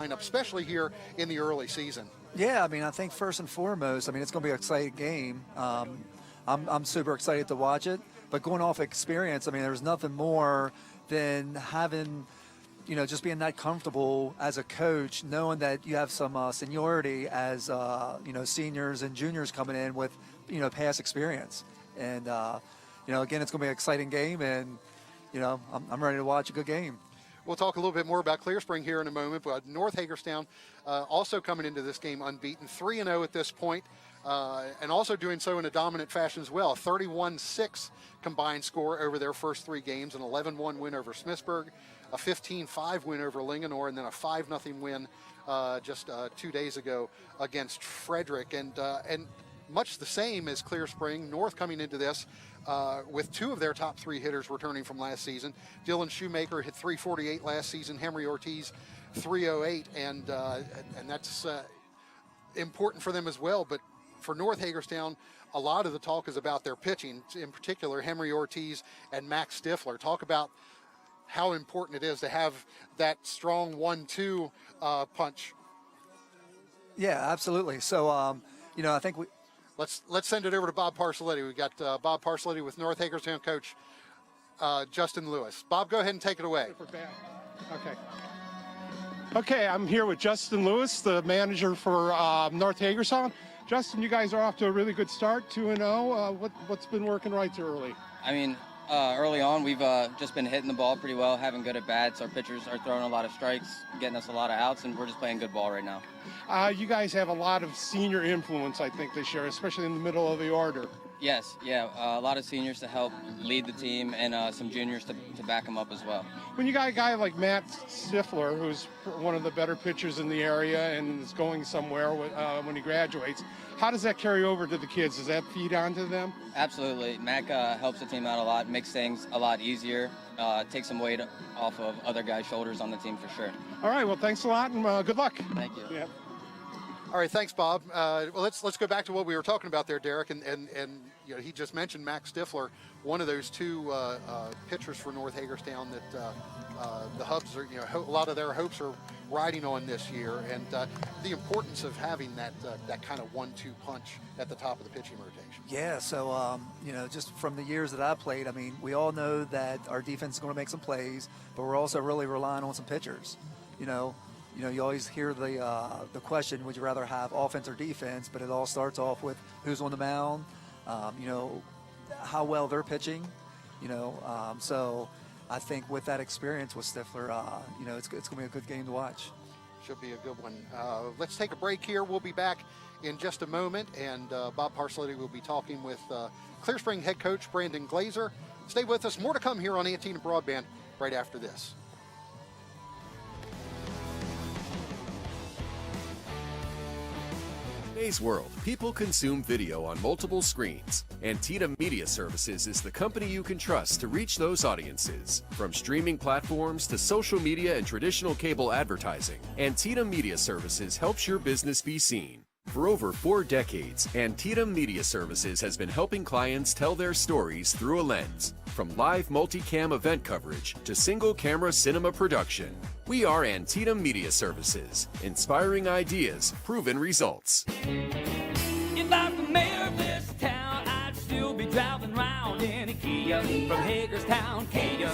lineup, especially here in the early season? Yeah, I mean, I think first and foremost, I mean, it's going to be an exciting game. I'm super excited to watch it. But going off experience, I mean, there's nothing more than having, just being that comfortable as a coach, knowing that you have some seniority as, seniors and juniors coming in with, past experience. And, again, it's going to be an exciting game, and, I'm ready to watch a good game. We'll talk a little bit more about Clear Spring here in a moment, but North Hagerstown also coming into this game unbeaten, 3-0 at this point, and also doing so in a dominant fashion as well. 31-6 combined score over their first 3 games, an 11-1 win over Smithsburg, a 15-5 win over Linganore, and then a 5-0 win just 2 days ago against Frederick. And much the same as Clear Spring, North coming into this with 2 of their top 3 hitters returning from last season. Dylan Shoemaker hit .348 last season, Henry Ortiz .308, and that's important for them as well. But for North Hagerstown, a lot of the talk is about their pitching, in particular Henry Ortiz and Max Stifler. Talk about how important it is to have that strong 1-2 punch. Yeah, absolutely. So, I think Let's send it over to Bob Parcelletti. We've got Bob Parcelletti with North Hagerstown coach Justin Lewis. Bob, go ahead and take it away. Okay, I'm here with Justin Lewis, the manager for North Hagerstown. Justin, you guys are off to a really good start, 2-0. What's been working right so early? I mean, early on, we've just been hitting the ball pretty well, having good at-bats. Our pitchers are throwing a lot of strikes, getting us a lot of outs, and we're just playing good ball right now. You guys have a lot of senior influence, I think, this year, especially in the middle of the order. Yes, yeah, a lot of seniors to help lead the team, and some juniors to back them up as well. When you got a guy like Matt Stifler, who's one of the better pitchers in the area and is going somewhere when he graduates, how does that carry over to the kids? Does that feed onto them? Absolutely. Mac helps the team out a lot, makes things a lot easier, takes some weight off of other guys' shoulders on the team for sure. All right, well, thanks a lot, and good luck. Thank you. Yeah. All right, thanks, Bob. Well, let's go back to what we were talking about there, Derek, and he just mentioned Max Stifler, one of those 2 pitchers for North Hagerstown that the Hubs are, a lot of their hopes are riding on this year, and the importance of having that kind of 1-2 punch at the top of the pitching rotation. Yeah, so, just from the years that I played, I mean, we all know that our defense is going to make some plays, but we're also really relying on some pitchers. You always hear the question, would you rather have offense or defense? But it all starts off with who's on the mound, how well they're pitching, so I think with that experience with Stifler, it's going to be a good game to watch. Should be a good one. Let's take a break here. We'll be back in just a moment, and Bob Parcelletti will be talking with Clear Spring head coach Brandon Glazer. Stay with us. More to come here on Antina Broadband right after this. In today's world, people consume video on multiple screens. Antietam Media Services is the company you can trust to reach those audiences. From streaming platforms to social media and traditional cable advertising, Antietam Media Services helps your business be seen. For over 4 decades, Antietam Media Services has been helping clients tell their stories through a lens. From live multicam event coverage to single-camera cinema production, we are Antietam Media Services, inspiring ideas, proven results. If I'm the mayor of this town, I'd still be driving around in a Kia from Hagerstown, Kia.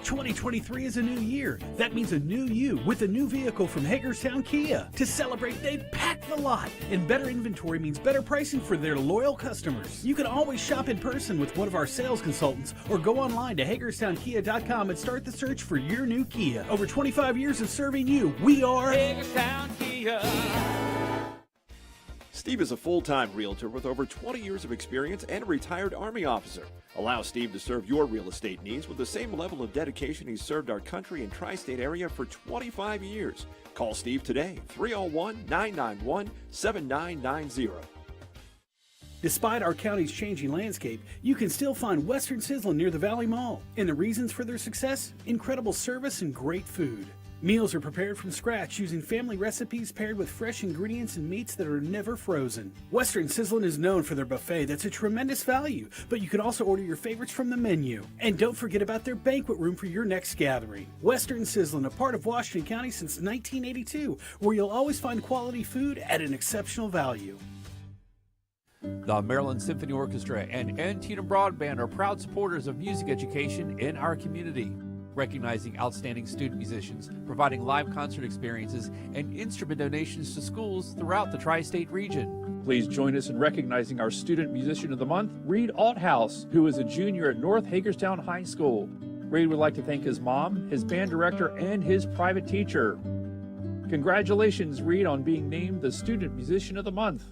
2023 is a new year. That means a new you with a new vehicle from Hagerstown Kia. To celebrate, they've packed the lot. And better inventory means better pricing for their loyal customers. You can always shop in person with one of our sales consultants or go online to HagerstownKia.com and start the search for your new Kia. Over 25 years of serving you, we are Hagerstown Kia. Steve is a full-time realtor with over 20 years of experience and a retired Army officer. Allow Steve to serve your real estate needs with the same level of dedication he's served our country and tri-state area for 25 years. Call Steve today, 301-991-7990. Despite our county's changing landscape, you can still find Western Sizzlin near the Valley Mall. And the reasons for their success? Incredible service and great food. Meals are prepared from scratch using family recipes paired with fresh ingredients and meats that are never frozen. Western Sizzlin' is known for their buffet that's a tremendous value, but you can also order your favorites from the menu. And don't forget about their banquet room for your next gathering. Western Sizzlin', a part of Washington County since 1982, where you'll always find quality food at an exceptional value. The Maryland Symphony Orchestra and Antietam Broadband are proud supporters of music education in our community, recognizing outstanding student musicians, providing live concert experiences, and instrument donations to schools throughout the tri-state region. Please join us in recognizing our Student Musician of the Month, Reed Althouse, who is a junior at North Hagerstown High School. Reed would like to thank his mom, his band director, and his private teacher. Congratulations, Reed, on being named the Student Musician of the Month.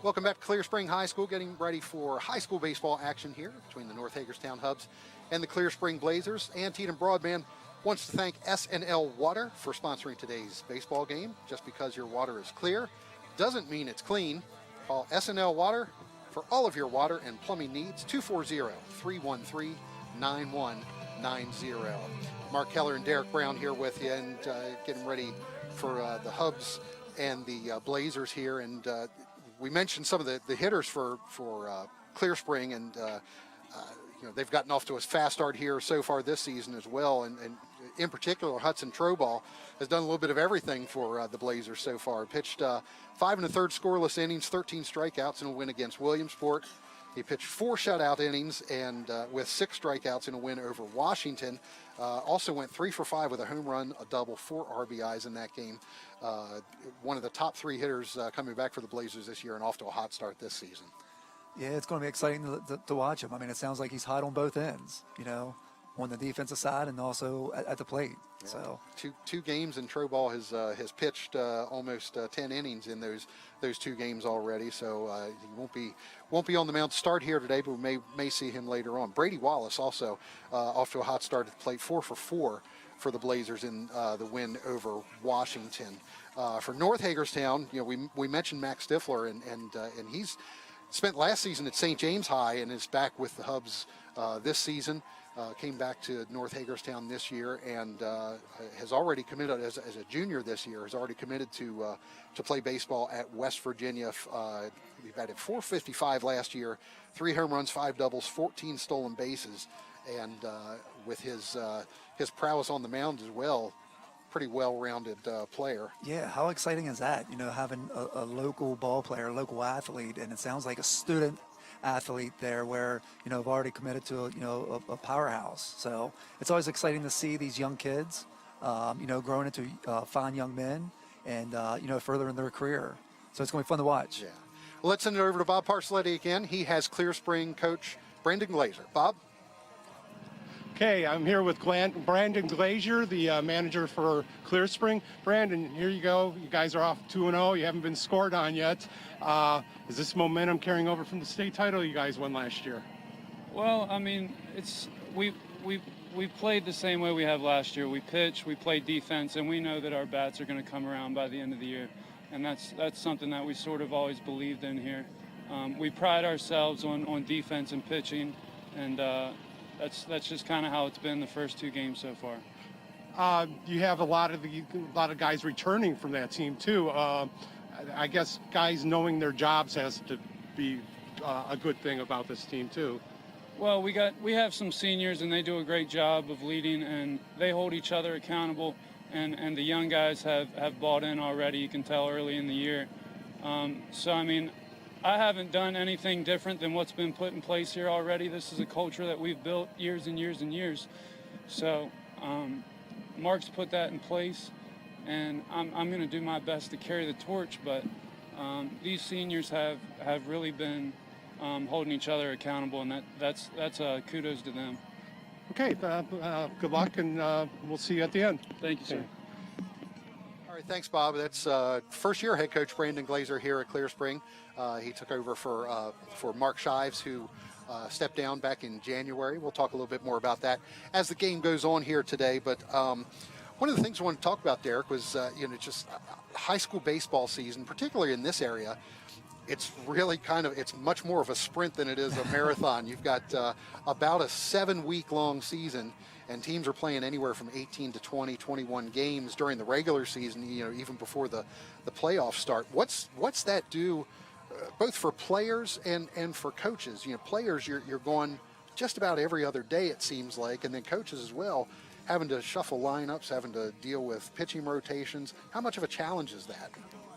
Welcome back to Clear Spring High School, getting ready for high school baseball action here between the North Hagerstown Hubs and the Clear Spring Blazers. Antietam Broadband wants to thank S&L Water for sponsoring today's baseball game. Just because your water is clear doesn't mean it's clean. Call S&L Water for all of your water and plumbing needs, 240-313-9190. Mark Keller and Derek Brown here with you, and getting ready for the Hubs and the Blazers here. And we mentioned some of the hitters for Clear Spring, and they've gotten off to a fast start here so far this season as well. And in particular, Hudson Troball has done a little bit of everything for the Blazers so far. Pitched 5 1/3 scoreless innings, 13 strikeouts in a win against Williamsport. He pitched 4 shutout innings and with 6 strikeouts in a win over Washington. Also went 3 for 5 with a home run, a double, 4 RBIs in that game. One of the top 3 hitters coming back for the Blazers this year and off to a hot start this season. Yeah, it's going to be exciting to watch him. I mean, it sounds like he's hot on both ends, on the defensive side and also at the plate. Yeah. So two games, and Troball has pitched almost 10 innings in those 2 games already. So he won't be on the mound to start here today, but we may see him later on. Brady Wallace also off to a hot start at the plate, 4 for 4 for the Blazers in the win over Washington. For North Hagerstown, we mentioned Max Stifler, and he's spent last season at St. James High and is back with the Hubs this season. Came back to North Hagerstown this year and has already committed as a junior this year. Has already committed to play baseball at West Virginia. He batted .455 last year, 3 home runs, 5 doubles, 14 stolen bases, and with his prowess on the mound as well, pretty well-rounded player. yeah, how exciting is that? Having a local ball player, a local athlete, and it sounds like a student athlete there where have already committed to a powerhouse. So it's always exciting to see these young kids growing into fine young men and further in their career. So it's going to be fun to watch. Yeah. Well, let's send it over to Bob Parcelletti again. He has Clear Spring coach Brandon Glazer. Bob? Okay, I'm here with Brandon Glazier, the manager for Clear Spring. Brandon, here you go. You guys are off 2-0. You haven't been scored on yet. Is this momentum carrying over from the state title you guys won last year? Well, I mean, we played the same way we have last year. We pitch, we play defense, and we know that our bats are going to come around by the end of the year. And that's something that we sort of always believed in here. We pride ourselves on defense and pitching, and that's just kind of how it's been the first 2 games so far. You have a lot of guys returning from that team too. I guess guys knowing their jobs has to be a good thing about this team too. Well, we have some seniors, and they do a great job of leading, and they hold each other accountable. And the young guys have bought in already. You can tell early in the year. So I mean, I haven't done anything different than what's been put in place here already. This is a culture that we've built years and years and years. So Mark's put that in place, and I'm going to do my best to carry the torch. But these seniors have really been holding each other accountable, and that's kudos to them. Okay, good luck, and we'll see you at the end. Thank you, sir. All right, thanks, Bob. That's first-year head coach Brandon Glazer here at Clear Spring. He took over for Mark Shives, who stepped down back in January. We'll talk a little bit more about that as the game goes on here today. But one of the things I wanted to talk about, Derek, was just high school baseball season, particularly in this area. it's really it's much more of a sprint than it is a marathon. You've got about a 7-week-long season, and teams are playing anywhere from 18 to 20, 21 games during the regular season, even before the playoffs start. What's that do both for players and for coaches? Players, you're going just about every other day, it seems like, and then coaches as well, having to shuffle lineups, having to deal with pitching rotations. How much of a challenge is that?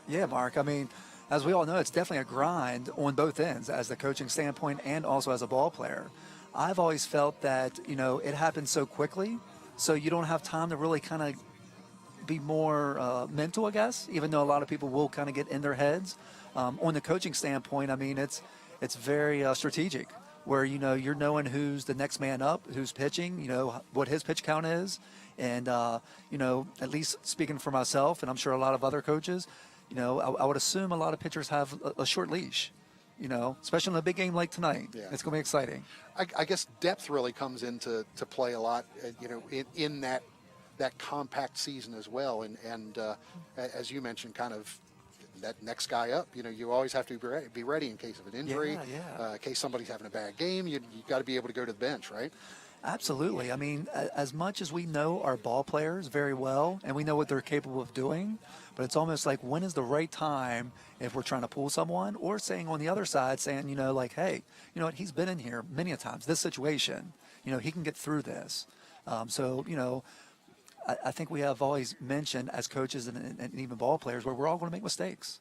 Yeah, Mark. I mean, as we all know, it's definitely a grind on both ends, as the coaching standpoint and also as a ball player. I've always felt that, it happens so quickly, so you don't have time to really kind of be more mental, I guess, even though a lot of people will kind of get in their heads. On the coaching standpoint, I mean, it's very strategic, where, you're knowing who's the next man up, who's pitching, what his pitch count is. And, at least speaking for myself, and I'm sure a lot of other coaches, I would assume a lot of pitchers have a short leash, especially in a big game like tonight. Yeah. It's going to be exciting. I guess depth really comes into play a lot, in that compact season as well. And as you mentioned, kind of that next guy up, you always have to be ready in case of an injury, in case somebody's having a bad game. You got to be able to go to the bench, right? Absolutely. I mean, as much as we know our ball players very well and we know what they're capable of doing, but it's almost like, when is the right time if we're trying to pull someone, or saying on the other side, saying, hey, what, he's been in here many a times, this situation, he can get through this. I think we have always mentioned as coaches and even ball players where we're all going to make mistakes.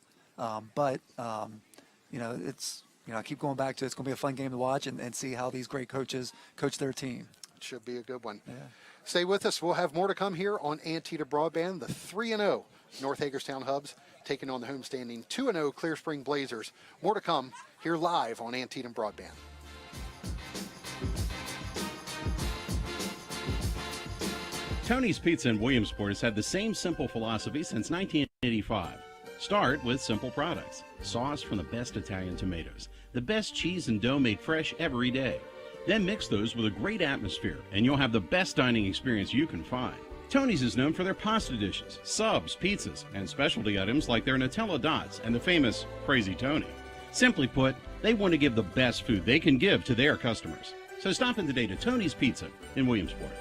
It's, I keep going back to, it's going to be a fun game to watch and see how these great coaches coach their team. It should be a good one. Yeah. Stay with us. We'll have more to come here on Antietam Broadband. The 3-0 North Hagerstown Hubs taking on the homestanding 2-0 Clear Spring Blazers. More to come here live on Antietam Broadband. Tony's Pizza in Williamsport has had the same simple philosophy since 1985. Start with simple products. Sauce from the best Italian tomatoes. The best cheese and dough made fresh every day. Then mix those with a great atmosphere, and you'll have the best dining experience you can find. Tony's is known for their pasta dishes, subs, pizzas, and specialty items like their Nutella Dots and the famous Crazy Tony. Simply put, they want to give the best food they can give to their customers. So stop in today to Tony's Pizza in Williamsport.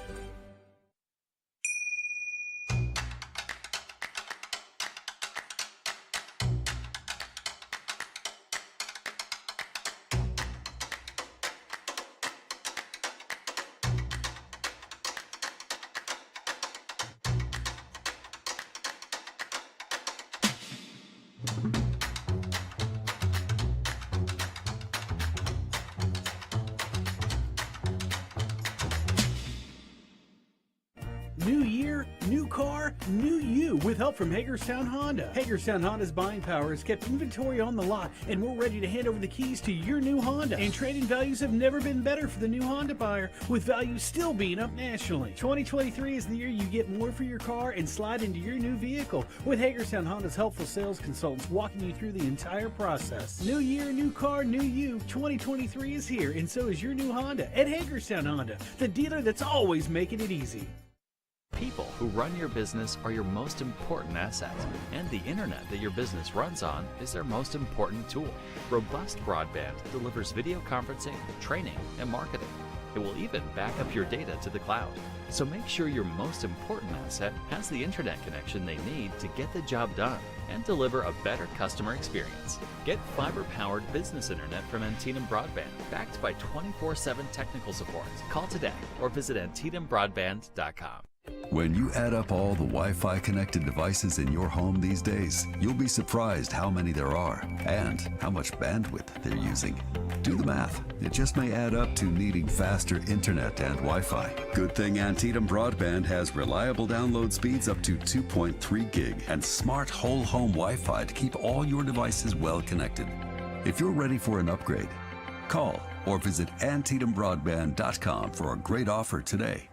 New year, new car, new you, with help from Hagerstown Honda. Hagerstown Honda's buying power has kept inventory on the lot, and we're ready to hand over the keys to your new Honda. And trade-in values have never been better for the new Honda buyer, with values still being up nationally. 2023 is the year you get more for your car and slide into your new vehicle, with Hagerstown Honda's helpful sales consultants walking you through the entire process. New year, new car, new you. 2023 is here, and so is your new Honda at Hagerstown Honda, the dealer that's always making it easy. People who run your business are your most important asset, and the internet that your business runs on is their most important tool. Robust Broadband delivers video conferencing, training, and marketing. It will even back up your data to the cloud. So make sure your most important asset has the internet connection they need to get the job done and deliver a better customer experience. Get fiber-powered business internet from Antietam Broadband, backed by 24/7 technical support. Call today or visit AntietamBroadband.com. When you add up all the Wi-Fi connected devices in your home these days, you'll be surprised how many there are and how much bandwidth they're using. Do the math. It just may add up to needing faster internet and Wi-Fi. Good thing Antietam Broadband has reliable download speeds up to 2.3 gig and smart whole home Wi-Fi to keep all your devices well connected. If you're ready for an upgrade, call or visit AntietamBroadband.com for a great offer today.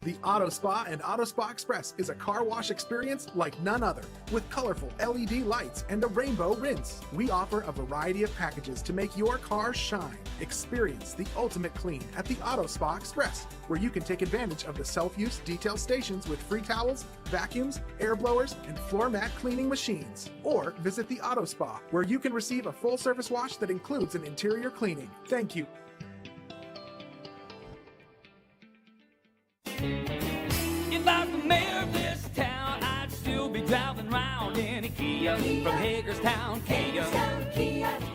The Auto Spa and Auto Spa Express is a car wash experience like none other, with colorful LED lights and a rainbow rinse. We offer a variety of packages to make your car shine. Experience the ultimate clean at the Auto Spa Express, where you can take advantage of the self-use detail stations with free towels, vacuums, air blowers, and floor mat cleaning machines. Or visit the Auto Spa, where you can receive a full-service wash that includes an interior cleaning. Thank you. If I was the mayor of this town, I'd still be driving around in a Kia from Hagerstown, Kia.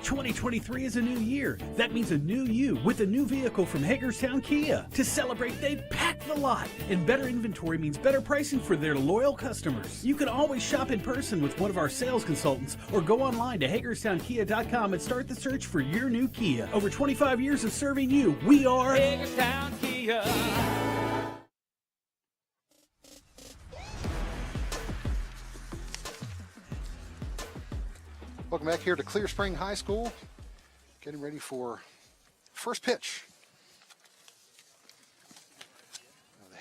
2023 is a new year. That means a new you with a new vehicle from Hagerstown Kia. To celebrate, they pack the lot. And better inventory means better pricing for their loyal customers. You can always shop in person with one of our sales consultants or go online to HagerstownKia.com and start the search for your new Kia. Over 25 years of serving you, we are Hagerstown, Kia. Welcome back here to Clear Spring High School. Getting ready for first pitch.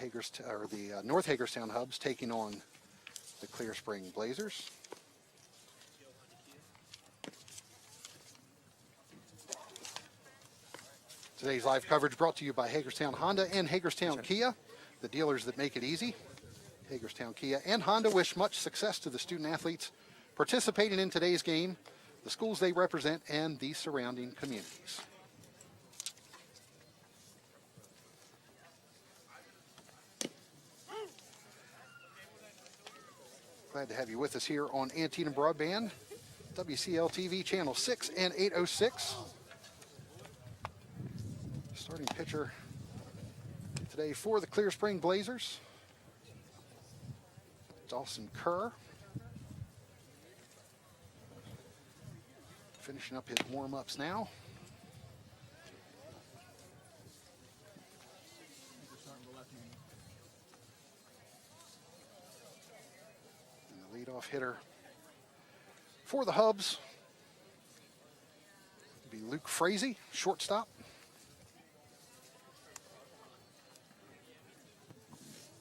The North Hagerstown Hubs taking on the Clear Spring Blazers. Today's live coverage brought to you by Hagerstown Honda and Hagerstown Kia, the dealers that make it easy. Hagerstown Kia and Honda wish much success to the student athletes participating in today's game, the schools they represent, and the surrounding communities. Glad to have you with us here on Antietam Broadband, WCL TV Channel 6 and 806. Starting pitcher today for the Clear Spring Blazers, Dawson Kerr. Finishing up his warm-ups now. And the leadoff hitter for the Hubs will be Luke Frazee, shortstop.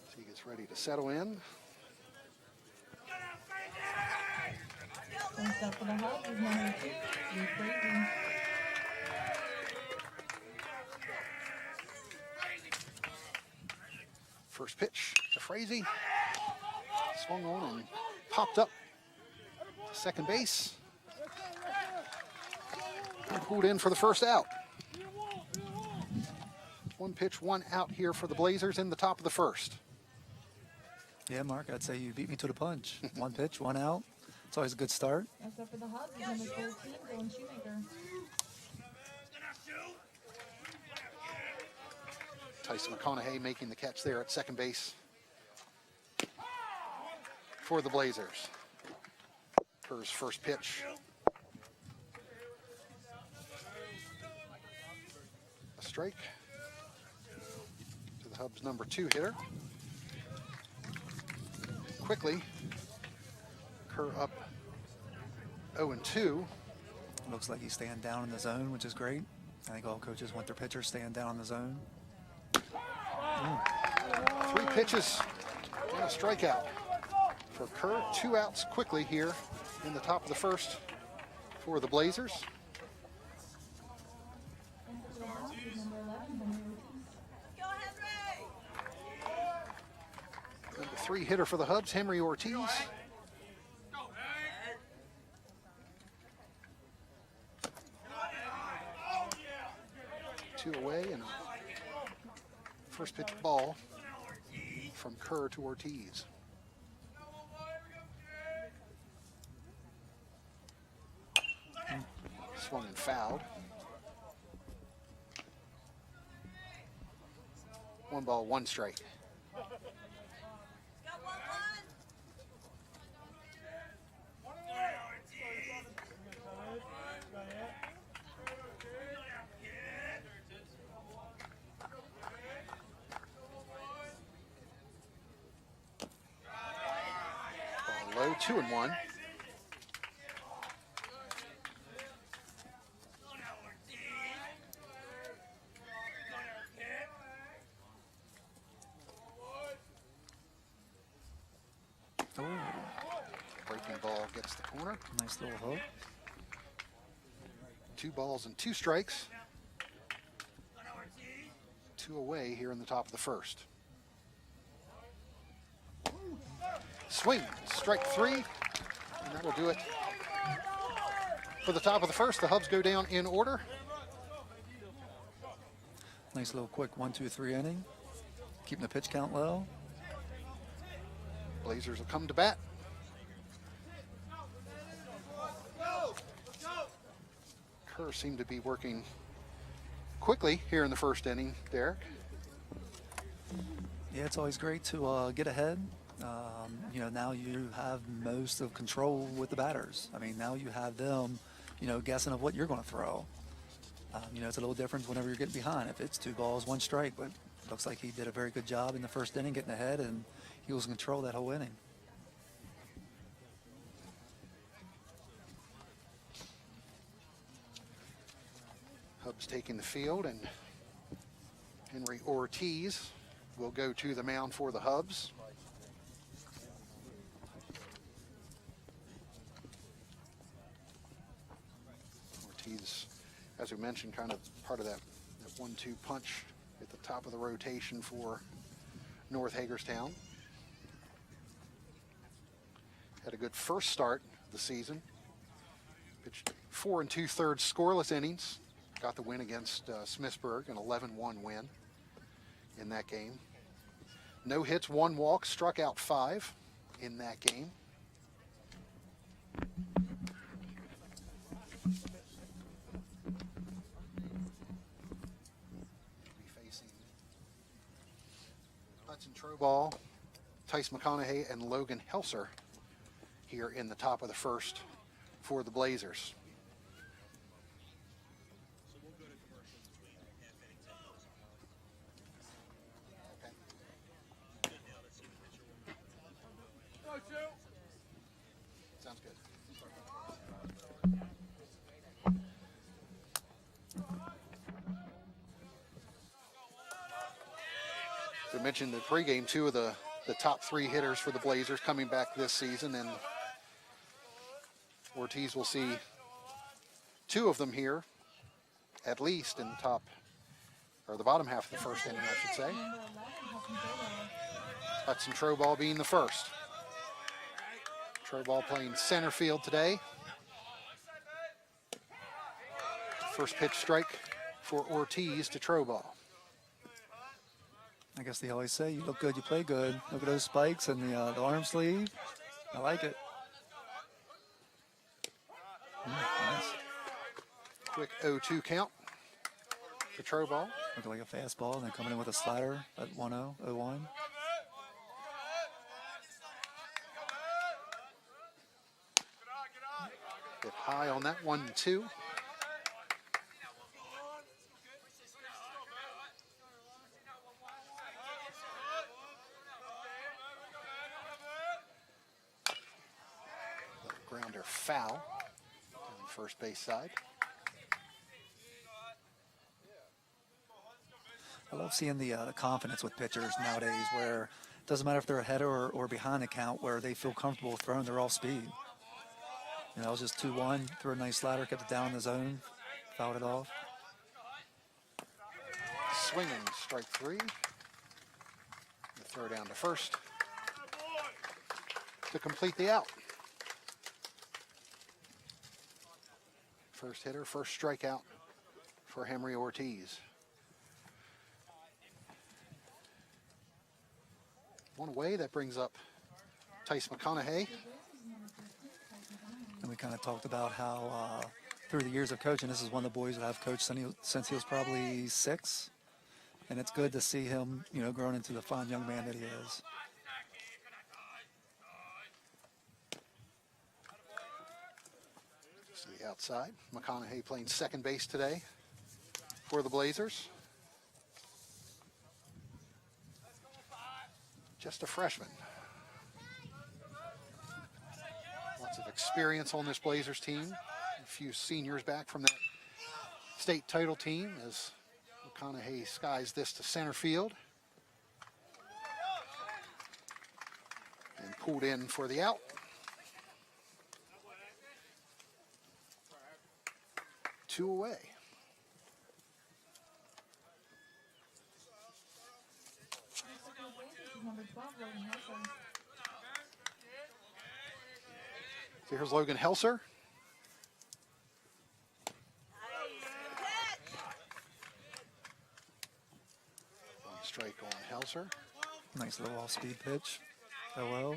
So he gets ready to settle in. Up for the Hubs is number 2, Luke Frazee. First pitch to Frazee. Swung on and popped up to second base. And pulled in for the first out. One pitch, one out here for the Blazers in the top of the first. Yeah, Mark, I'd say you beat me to the punch. One pitch, one out. It's always a good start. Next up for the Hubs is number 14, Dylan Shoemaker. Tyson McConaughey making the catch there at second base for the Blazers. Kerr's first pitch. A strike to the Hubs' number 2 hitter. Quickly, Kerr up 0-2. Looks like he's staying down in the zone, which is great. I think all coaches want their pitchers staying down in the zone. 3 pitches and a strikeout for Kerr. 2 outs quickly here in the top of the first for the Blazers. Number 3 hitter for the Hubs, Henry Ortiz. Two away and a first pitch ball from Kerr to Ortiz. Swung and fouled. 1 ball, 1 strike. Ball low, 2-1. gets the corner. Nice little hook. 2 balls and 2 strikes. 2 away here in the top of the first. Swing, strike 3, and that will do it for the top of the first. The Hubs go down in order. Nice little quick 1-2-3 inning. Keeping the pitch count low. Blazers will come to bat. Kerr seemed to be working quickly here in the first inning, Derek. Yeah, it's always great to get ahead. You know, now you have most of control with the batters. I mean, now you have them, you know, guessing of what you're going to throw. You know, it's a little different whenever you're getting behind. If it's 2 balls, 1 strike, but it looks like he did a very good job in the first inning getting ahead, and he was in control that whole inning. Hubs taking the field, and Henry Ortiz will go to the mound for the Hubs. Ortiz, as we mentioned, kind of part of that 1-2 punch at the top of the rotation for North Hagerstown. Had a good first start of the season. Pitched 4 2/3 scoreless innings. Got the win against Smithsburg, an 11-1 win in that game. No hits, 1 walk, struck out 5 in that game. Facing Hudson Troball, Tice McConaughey, and Logan Helser here in the top of the first for the Blazers. Sounds good. We mentioned the pregame, 2 of the top 3 hitters for the Blazers coming back this season, and Ortiz will see 2 of them here, at least in the top, or the bottom half of the first inning, I should say. Hudson Troball being the first. Troball playing center field today. First pitch strike for Ortiz to Troball. I guess they always say, you look good, you play good. Look at those spikes and the arm sleeve. I like it. Nice. Quick 0-2 count for Troball. Looking like a fastball, and then coming in with a slider at 1-0, 0-1. Hit high on that 1-2. Grounder foul on the first base side. I love seeing the confidence with pitchers nowadays, where it doesn't matter if they're ahead or behind the count, where they feel comfortable throwing their off speed. You know, it was just 2-1, threw a nice slider, kept it down in the zone, fouled it off. Swinging, strike 3. The throw down to first to complete the out. First hitter, first strikeout for Henry Ortiz. 1 away, that brings up Tice McConaughey. And we kind of talked about how through the years of coaching, this is one of the boys that I've coached since he was probably 6. And it's good to see him, you know, growing into the fine young man that he is. To the outside, McConaughey playing second base today for the Blazers. Just a freshman. Lots of experience on this Blazers team. A few seniors back from that state title team as McConaughey skies this to center field. And pulled in for the out. 2 away. Number 12, Logan Helser. So here's Logan Helser. One strike on Helser. Nice little off-speed pitch. Hello.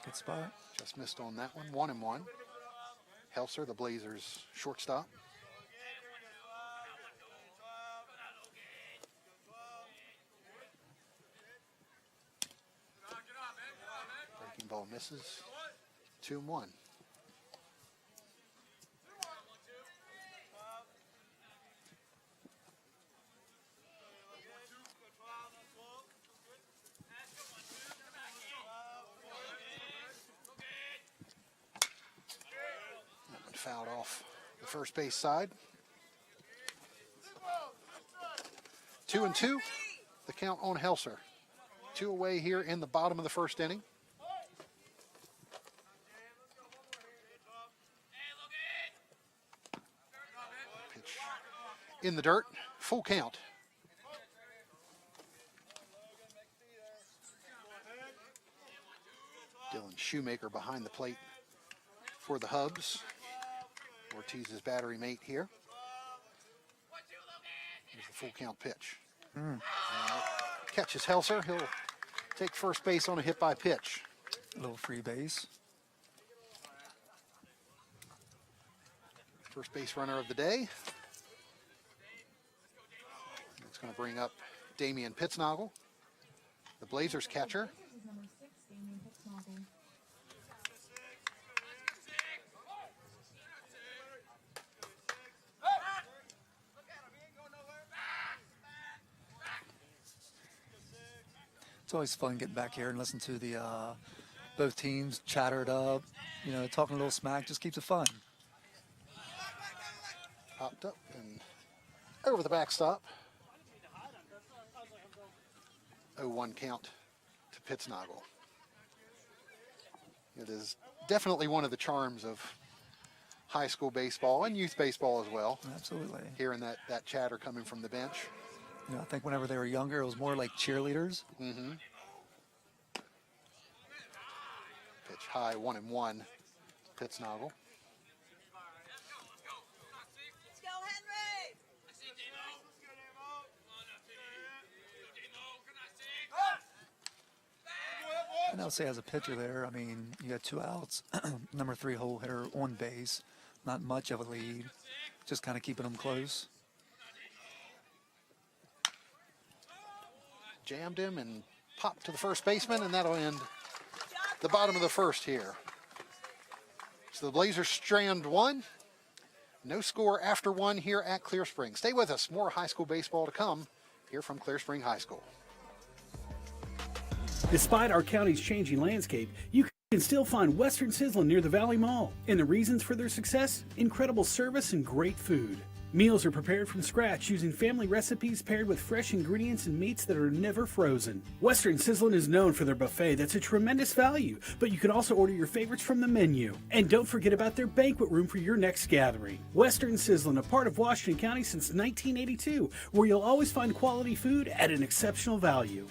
Good spot. Just missed on that one. 1-1. Helser, the Blazers' shortstop. Breaking ball misses. 2-1. Fouled off the first base side. 2-2. The count on Helser. 2 away here in the bottom of the first inning. Pitch in the dirt. Full count. Dylan Shoemaker behind the plate for the Hubs. Ortiz's battery mate here. Here's the full count pitch. Catches Helser. He'll take first base on a hit by pitch. A little free base. First base runner of the day. It's going to bring up Damian Pitznagel, the Blazers catcher. Number 6, Damian Pitznagel. It's always fun getting back here and listen to the both teams chatter it up. You know, talking a little smack just keeps it fun. Popped up and over the backstop. 0-1 count to Pitznagel. It is definitely one of the charms of high school baseball and youth baseball as well. Absolutely. Hearing that chatter coming from the bench. You know, I think whenever they were younger, it was more like cheerleaders. Mm-hmm. Pitch high, 1-1. Pitznagel. And I would say as a pitcher there, I mean, you got 2 outs, number 3 hole hitter on base, not much of a lead, just kind of keeping them close. Jammed him and popped to the first baseman, and that'll end the bottom of the first here. So the Blazers strand 1. No score after 1 here at Clear Spring. Stay with us. More high school baseball to come here from Clear Spring High School. Despite our county's changing landscape, you can still find Western Sizzlin' near the Valley Mall. And the reasons for their success? Incredible service and great food. Meals are prepared from scratch using family recipes paired with fresh ingredients and meats that are never frozen. Western Sizzlin' is known for their buffet that's a tremendous value, but you can also order your favorites from the menu. And don't forget about their banquet room for your next gathering. Western Sizzlin', a part of Washington County since 1982, where you'll always find quality food at an exceptional value.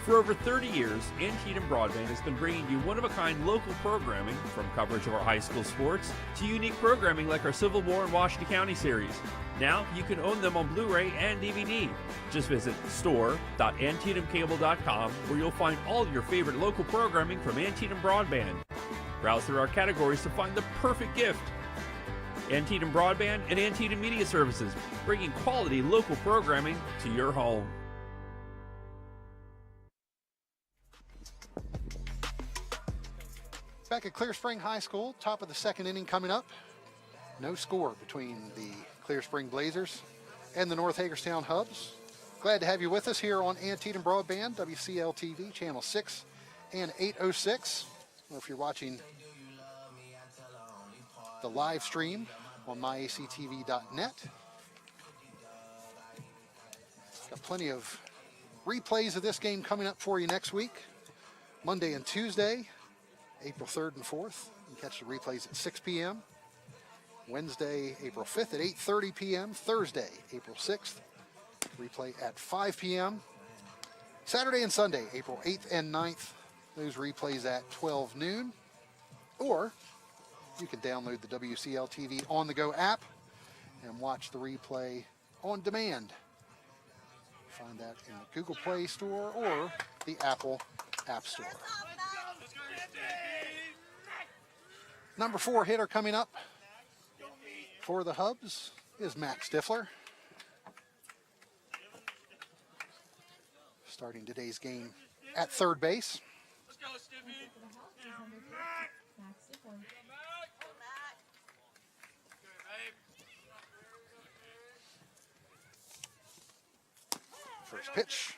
For over 30 years, Antietam Broadband has been bringing you one-of-a-kind local programming, from coverage of our high school sports to unique programming like our Civil War and Washington County series. Now you can own them on Blu-ray and DVD. Just visit store.antietamcable.com, where you'll find all your favorite local programming from Antietam Broadband. Browse through our categories to find the perfect gift. Antietam Broadband and Antietam Media Services, bringing quality local programming to your home. Back at Clear Spring High School, top of the second inning coming up. No score between the Clear Spring Blazers and the North Hagerstown Hubs. Glad to have you with us here on Antietam Broadband, WCL-TV, Channel 6 and 806. Or if you're watching the live stream on myactv.net. Got plenty of Replays of this game coming up for you next week, Monday and Tuesday, April 3rd and 4th. You can catch the replays at 6 p.m. Wednesday, April 5th at 8:30 p.m. Thursday, April 6th, replay at 5 p.m. Saturday and Sunday, April 8th and 9th, those replays at 12 noon. Or you can download the WCL TV On The Go app and watch the replay on demand. Find that in the Google Play Store or the Apple App Store. Number 4 hitter coming up for the Hubs is Max Stifler. Starting today's game at third base. Let's go, Stiffy. Max Stifler. First pitch,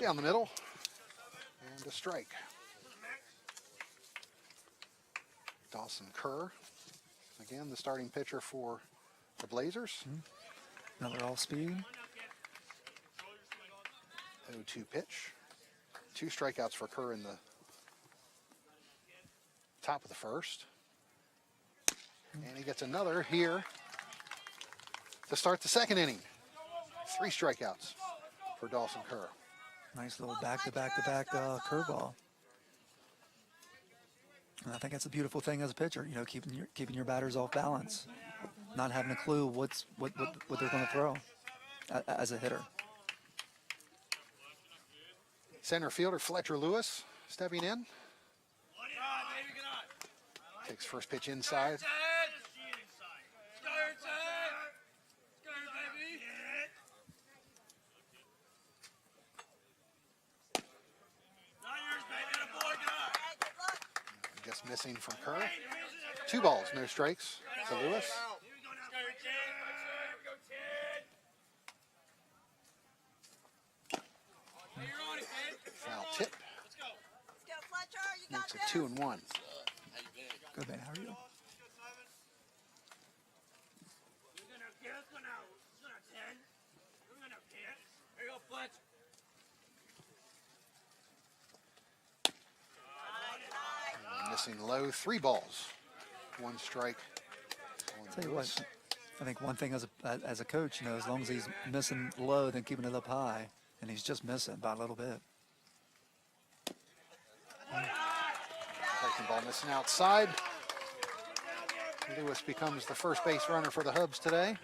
down the middle, and a strike. Dawson Kerr, again the starting pitcher for the Blazers. Another all-speed. 0-2 pitch. 2 strikeouts for Kerr in the top of the first. And he gets another here to start the second inning. 3 strikeouts for Dawson Kerr. Nice little back-to-back-to-back curveball. And I think that's a beautiful thing as a pitcher, you know, keeping your batters off balance, not having a clue what they're going to throw as a hitter. Center fielder Fletcher Lewis stepping in. Takes first pitch inside. Just missing from Kerr. 2 balls, no strikes to Lewis. Foul tip. Makes it 2-1. Good man, how are you? Missing low, 3 balls, 1 strike. Tell you what, I think one thing as a coach, you know, as long as he's missing low, then keeping it up high, and he's just missing by a little bit. Breaking ball missing outside. Lewis becomes the first base runner for the Hubs today.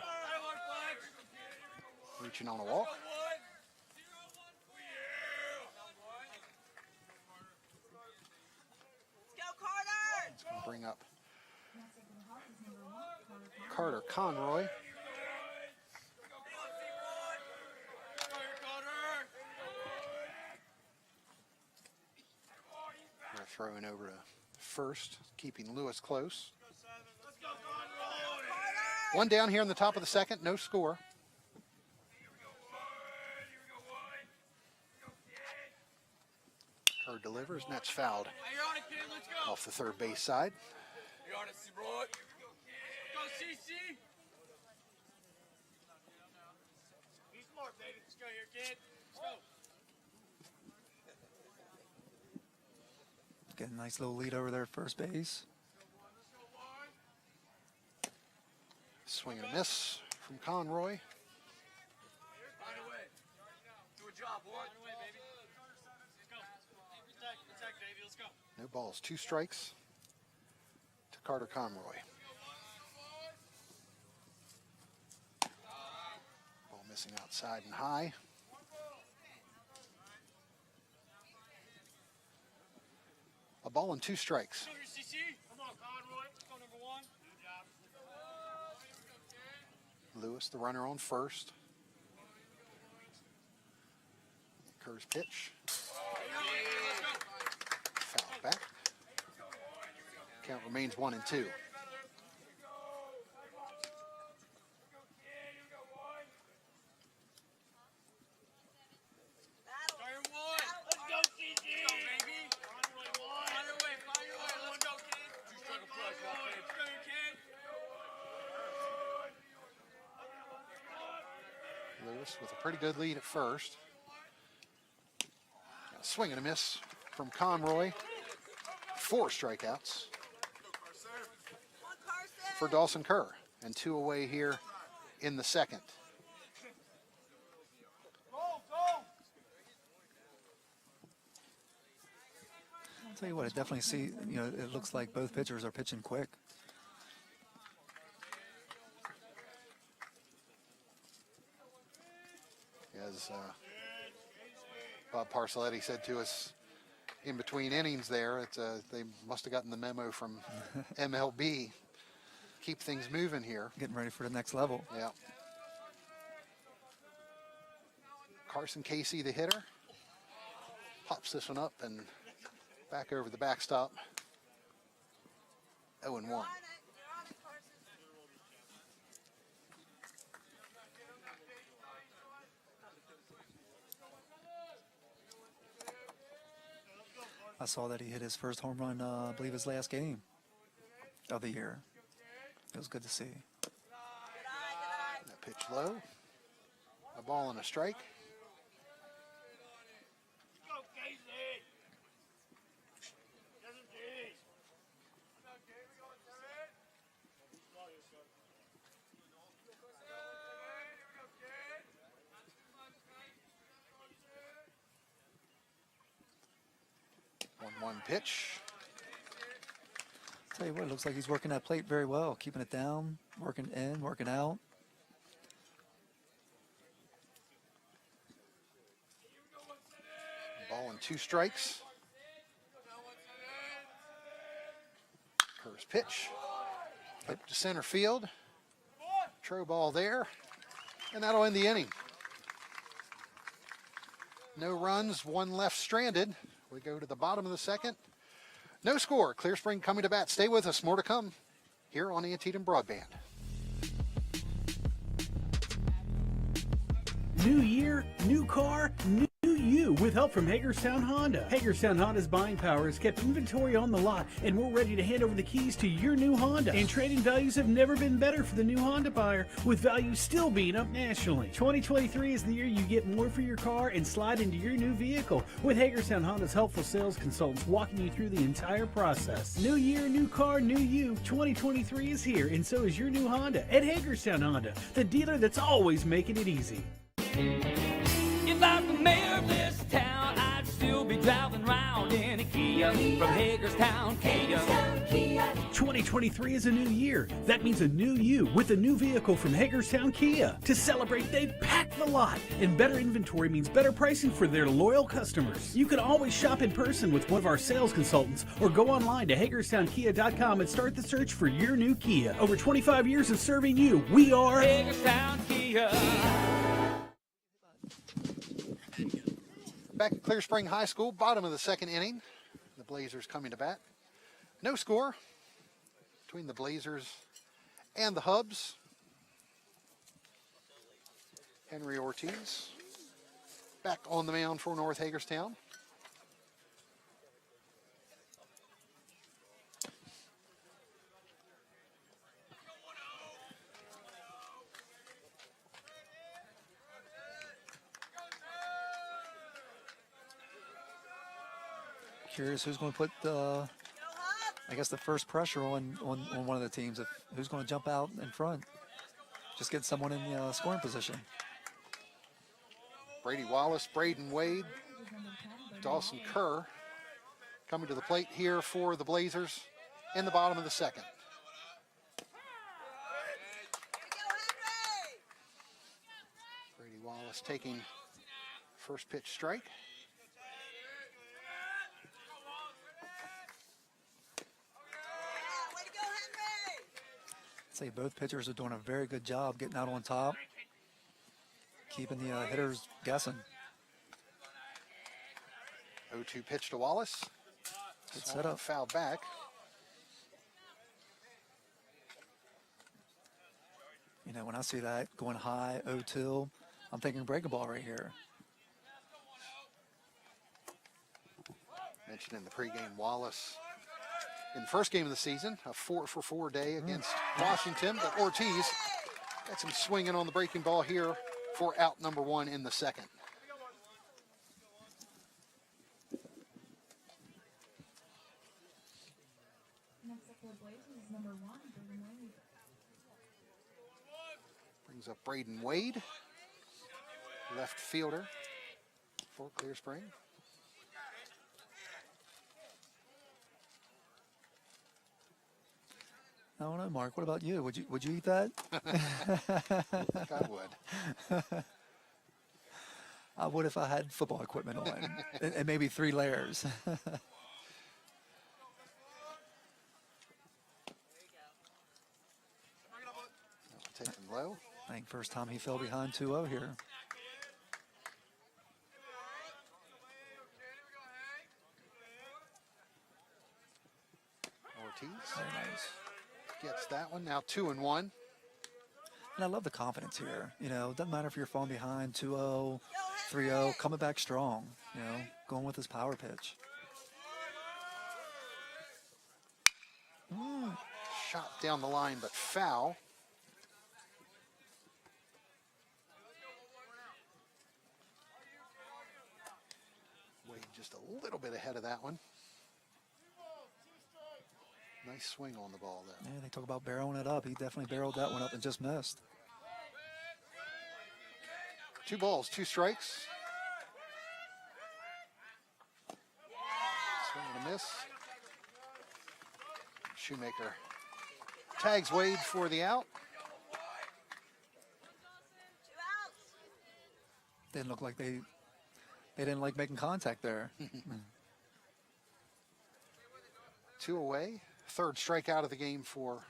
Reaching on a walk. It's going to bring up Carter Conroy. They're throwing over to first, keeping Lewis close. 1 down here in the top of the second, no score. Kerr delivers, and that's fouled off the third base side. Get a nice little lead over there at first base. Swing and a miss from Conroy. No balls, 2 strikes to Carter Conroy. Ball missing outside and high. A ball and 2 strikes. Lewis, the runner on first. Kerr's pitch. Foul back. Count remains 1-2. Lewis with a pretty good lead at first. Swing and a miss from Conroy. 4 strikeouts for Dawson Kerr, and 2 away here in the second. I'll tell you what, I definitely see, it looks like both pitchers are pitching quick. As Bob Parcelletti said to us in between innings there, they must have gotten the memo from MLB. Keep things moving here. Getting ready for the next level. Yeah. Carson Casey, the hitter, pops this one up and back over the backstop. 0-1. I saw that he hit his first home run, I believe his last game of the year. It was good to see. That pitch low. A ball and a strike. One pitch. Tell you what, it looks like he's working that plate very well, keeping it down, working in, working out. Ball and 2 strikes. Kerr's pitch. Up to center field. Throw ball there. And that'll end the inning. No runs, 1 left stranded. We go to the bottom of the second. No score. Clear Spring coming to bat. Stay with us. More to come here on Antietam Broadband. New year, new car, new you with help from Hagerstown Honda. Hagerstown Honda's buying power has kept inventory on the lot, and we're ready to hand over the keys to your new Honda. And trading values have never been better for the new Honda buyer, with values still being up nationally. 2023 is the year you get more for your car and slide into your new vehicle, with Hagerstown Honda's helpful sales consultants walking you through the entire process. New year, new car, new you. 2023 is here, and so is your new Honda at Hagerstown Honda, the dealer that's always making it easy. If I'm the mayor of this town, I'd still be driving around in a Kia from Hagerstown, Kia. 2023 is a new year. That means a new you with a new vehicle from Hagerstown Kia. To celebrate, they've packed the lot, and better inventory means better pricing for their loyal customers. You can always shop in person with one of our sales consultants or go online to HagerstownKia.com and start the search for your new Kia. Over 25 years of serving you, we are Hagerstown Kia. Back at Clear Spring High School, bottom of the second inning. The Blazers coming to bat. No score between the Blazers and the Hubs. Henry Ortiz back on the mound for North Hagerstown. Curious who's going to put I guess the first pressure on one of the teams. Who's going to jump out in front? Just get someone in the scoring position. Brady Wallace, Braden Wade, Dawson Kerr coming to the plate here for the Blazers in the bottom of the second. Brady Wallace taking first pitch strike. I'd say both pitchers are doing a very good job getting out on top, keeping the hitters guessing. 0-2 pitch to Wallace. Good setup. Foul back. You know, when I see that going high, 0-2, I'm thinking break a ball right here. Mentioned in the pregame, Wallace in the first game of the season, a 4-for-4 day against Washington, but Ortiz gets him swinging on the breaking ball here for out number 1 in the second. Brings up Braden Wade, left fielder for Clear Spring. I don't know, Mark. What about you? Would you eat that? I think I would. I would if I had football equipment on, and maybe 3 layers. Take him low. I think first time he fell behind 2-0 here. Ortiz. Very nice. Gets that one. Now 2-1. And I love the confidence here. You know, it doesn't matter if you're falling behind 2-0, 3-0, coming back strong, you know, going with his power pitch. Shot down the line, but foul. Wade just a little bit ahead of that one. Nice swing on the ball there. Yeah, they talk about barreling it up. He definitely barreled that one up and just missed. 2 balls, 2 strikes. Swing and a miss. Shoemaker tags Wade for the out. Didn't look like they didn't like making contact there. 2 away. 3rd strikeout of the game for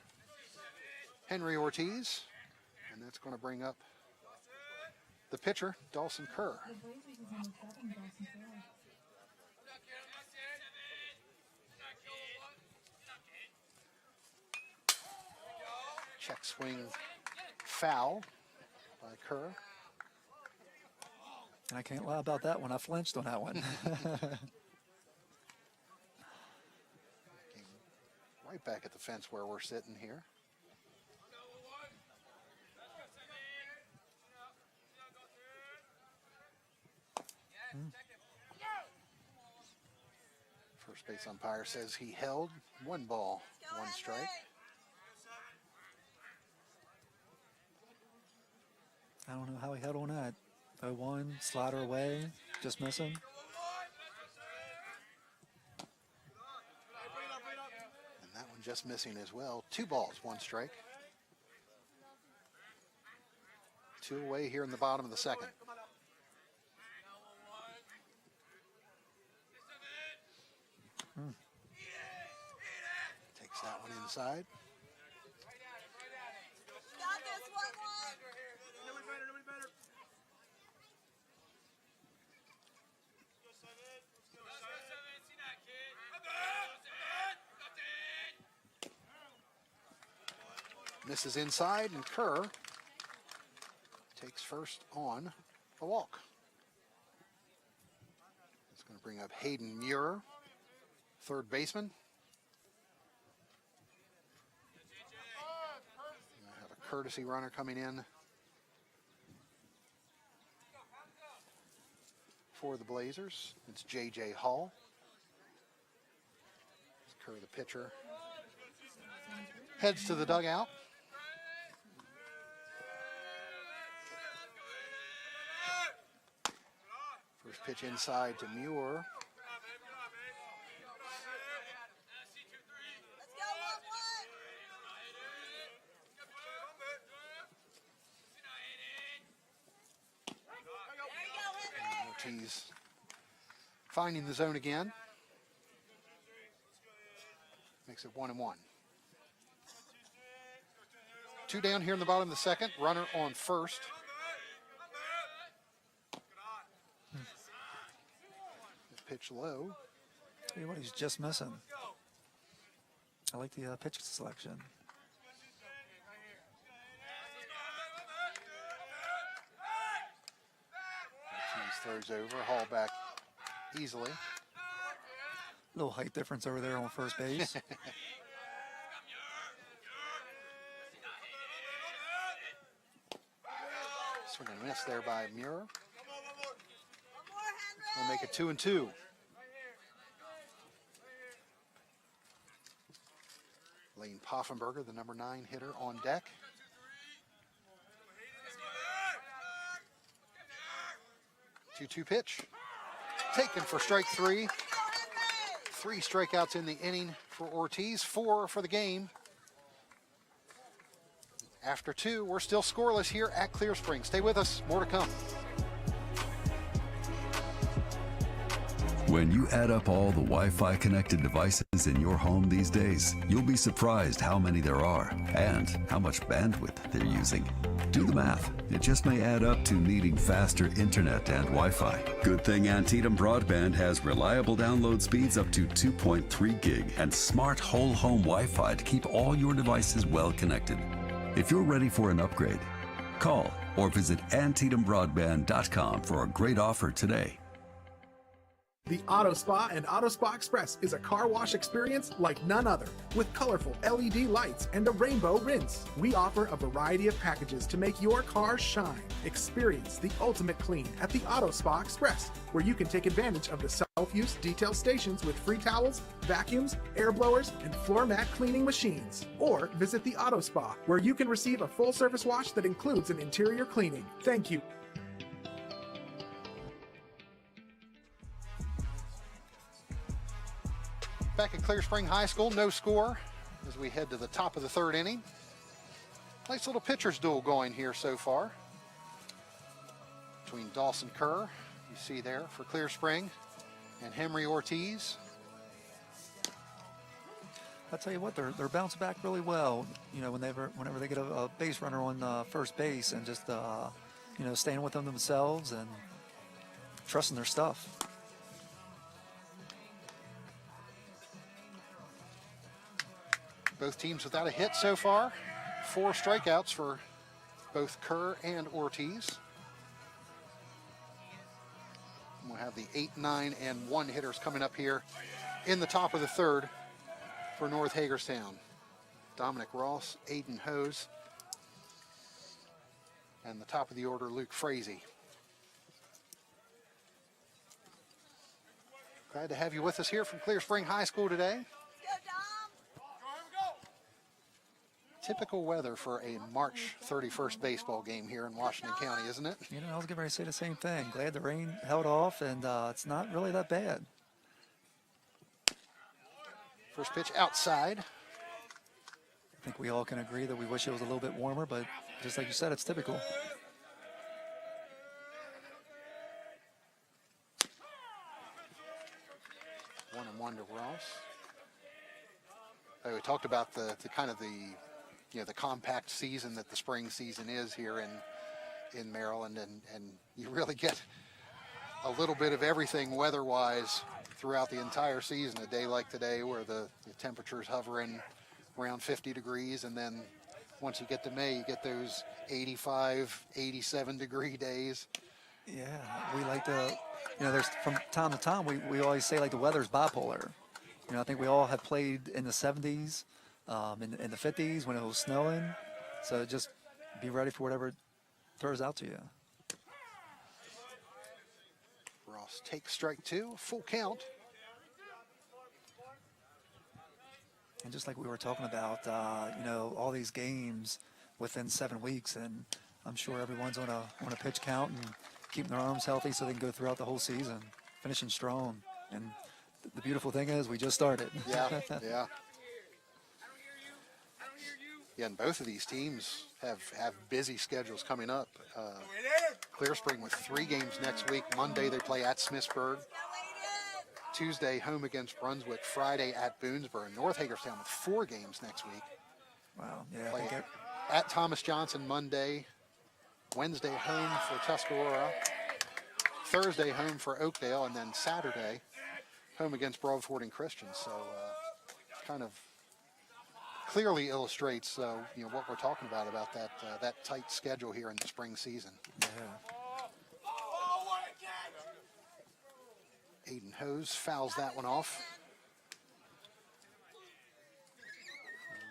Henry Ortiz. And that's going to bring up the pitcher, Dawson Kerr. Check swing foul by Kerr. And I can't lie about that one. I flinched on that one. Right back at the fence where we're sitting here. First base umpire says he held. 1 ball, 1 strike. I don't know how he held on that. 0-1, slider away, just missing. And that one just missing as well. 2 balls, 1 strike. 2 away here in the bottom of the 2nd. Takes that one inside. Misses inside, and Kerr takes first on a walk. It's going to bring up Hayden Muir, 3rd baseman. I have a courtesy runner coming in for the Blazers. It's J.J. Hall. Kerr, the pitcher, heads to the dugout. First pitch inside to Muir. Ortiz finding the zone again. Makes it 1-1. 2 down here in the bottom of the 2nd. Runner on first. Pitch low. Tell you what, he's just missing. I like the pitch selection. Ortiz throws over, Hall back easily. Little height difference over there on first base. Swing and miss there by Muir. We'll make it 2-2. Lane Poffenberger, the number 9 hitter, on deck. 2-2 pitch. Taken for strike 3. 3 strikeouts in the inning for Ortiz, 4 for the game. After 2, we're still scoreless here at Clear Spring. Stay with us, more to come. When you add up all the Wi-Fi connected devices in your home these days, you'll be surprised how many there are and how much bandwidth they're using. Do the math. It just may add up to needing faster internet and Wi-Fi. Good thing Antietam Broadband has reliable download speeds up to 2.3 gig and smart whole home Wi-Fi to keep all your devices well connected. If you're ready for an upgrade, call or visit AntietamBroadband.com for a great offer today. The Auto Spa and Auto Spa Express is a car wash experience like none other, with colorful LED lights and a rainbow rinse. We offer a variety of packages to make your car shine. Experience the ultimate clean at the Auto Spa Express, where you can take advantage of the self-use detail stations with free towels, vacuums, air blowers, and floor mat cleaning machines. Or visit the Auto Spa, where you can receive a full-service wash that includes an interior cleaning. Thank you. Back at Clear Spring High School, no score as we head to the top of the 3rd inning. Nice little pitcher's duel going here so far between Dawson Kerr, you see there for Clear Spring, and Henry Ortiz. I'll tell you what, they're bouncing back really well. You know, whenever they get a base runner on first base and just you know, staying with them themselves and trusting their stuff. Both teams without a hit so far. 4 strikeouts for both Kerr and Ortiz. And we'll have the 8, 9, and 1 hitters coming up here in the top of the 3rd for North Hagerstown. Dominic Ross, Aiden Hose, and the top of the order, Luke Frazee. Glad to have you with us here from Clear Spring High School today. Typical weather for a March 31st baseball game here in Washington County, isn't it? You know, I was getting ready to say the same thing. Glad the rain held off, and it's not really that bad. First pitch outside. I think we all can agree that we wish it was a little bit warmer, but just like you said, it's typical. 1-1 to Ross. We talked about the kind of the, you know, the compact season that the spring season is here in Maryland, and you really get a little bit of everything weather-wise throughout the entire season. A day like today where the temperature's hovering around 50 degrees, and then once you get to May, you get those 85, 87 degree days. Yeah, we like to, you know, there's from time to time, we always say like the weather's bipolar. You know, I think we all have played in the 70s, in the 50s when it was snowing. So just be ready for whatever it throws out to you. Ross takes strike 2, full count. And just like we were talking about, you know, all these games within 7 weeks, and I'm sure everyone's on a pitch count and keeping their arms healthy so they can go throughout the whole season, finishing strong. And the beautiful thing is we just started. Yeah, yeah. Yeah, and both of these teams have busy schedules coming up. Clear Spring with 3 games next week. Monday they play at Smithsburg. Tuesday home against Brunswick. Friday at Boonesboro. North Hagerstown with 4 games next week. Wow, yeah. Play at Thomas Johnson Monday. Wednesday home for Tuscarora. Thursday home for Oakdale, and then Saturday home against Broadford and Christian. So kind of clearly illustrates you know, what we're talking about that tight schedule here in the spring season. Yeah. Aiden Hose fouls that one off.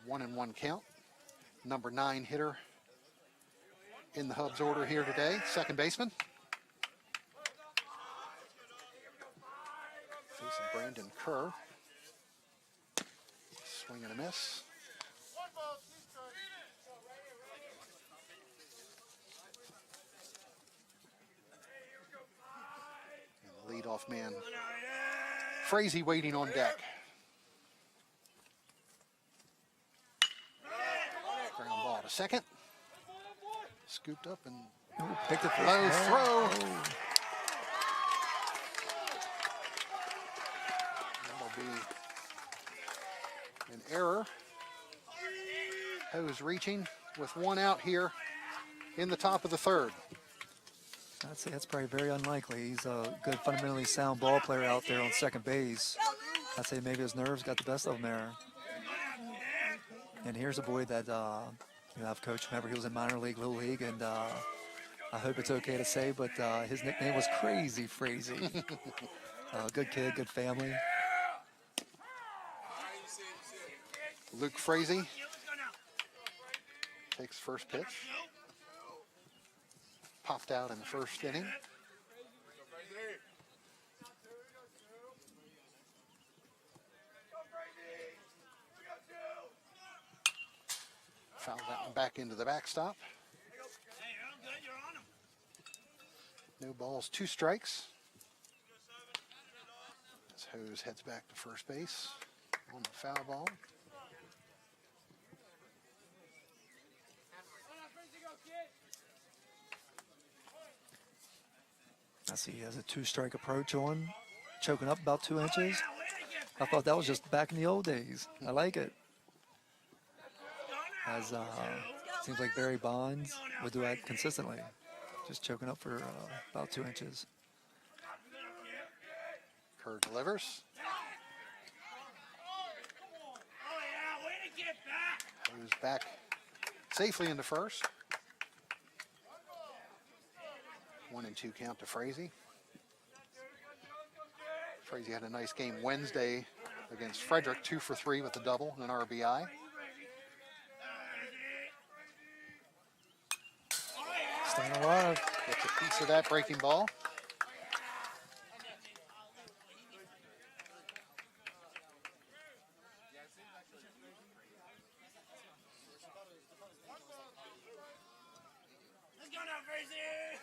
1-1 count. Number 9 hitter in the Hubs order here today, second baseman. Facing Brandon Kerr. Swing and a miss. leadoff man. Frazee waiting on deck. Ground ball to second. Scooped up and picked it low throw. That'll be an error. Hose reaching with one out here in the top of the third. I'd say that's probably very unlikely. He's a good, fundamentally sound ball player out there on second base. I'd say maybe his nerves got the best of him there. And here's a boy that I've coached whenever he was in minor league, little league, and I hope it's okay to say, but his nickname was Crazy Frazee. Good kid, good family. Luke Frazee takes first pitch. Popped out in the first inning. Fouled that one back into the backstop. No balls, 2 strikes. As Hose heads back to first base on the foul ball. I see he has a 2-strike approach on, choking up about 2 inches. I thought that was just back in the old days. I like it. As seems like Barry Bonds would do that consistently, just choking up for about 2 inches. Kerr delivers. Goes back safely into first. 1-2 count to Frazee. Frazee had a nice game Wednesday against Frederick, 2 for 3 with a double and an RBI. Staying alive. Gets a piece of that breaking ball. Let's go now, Frazee!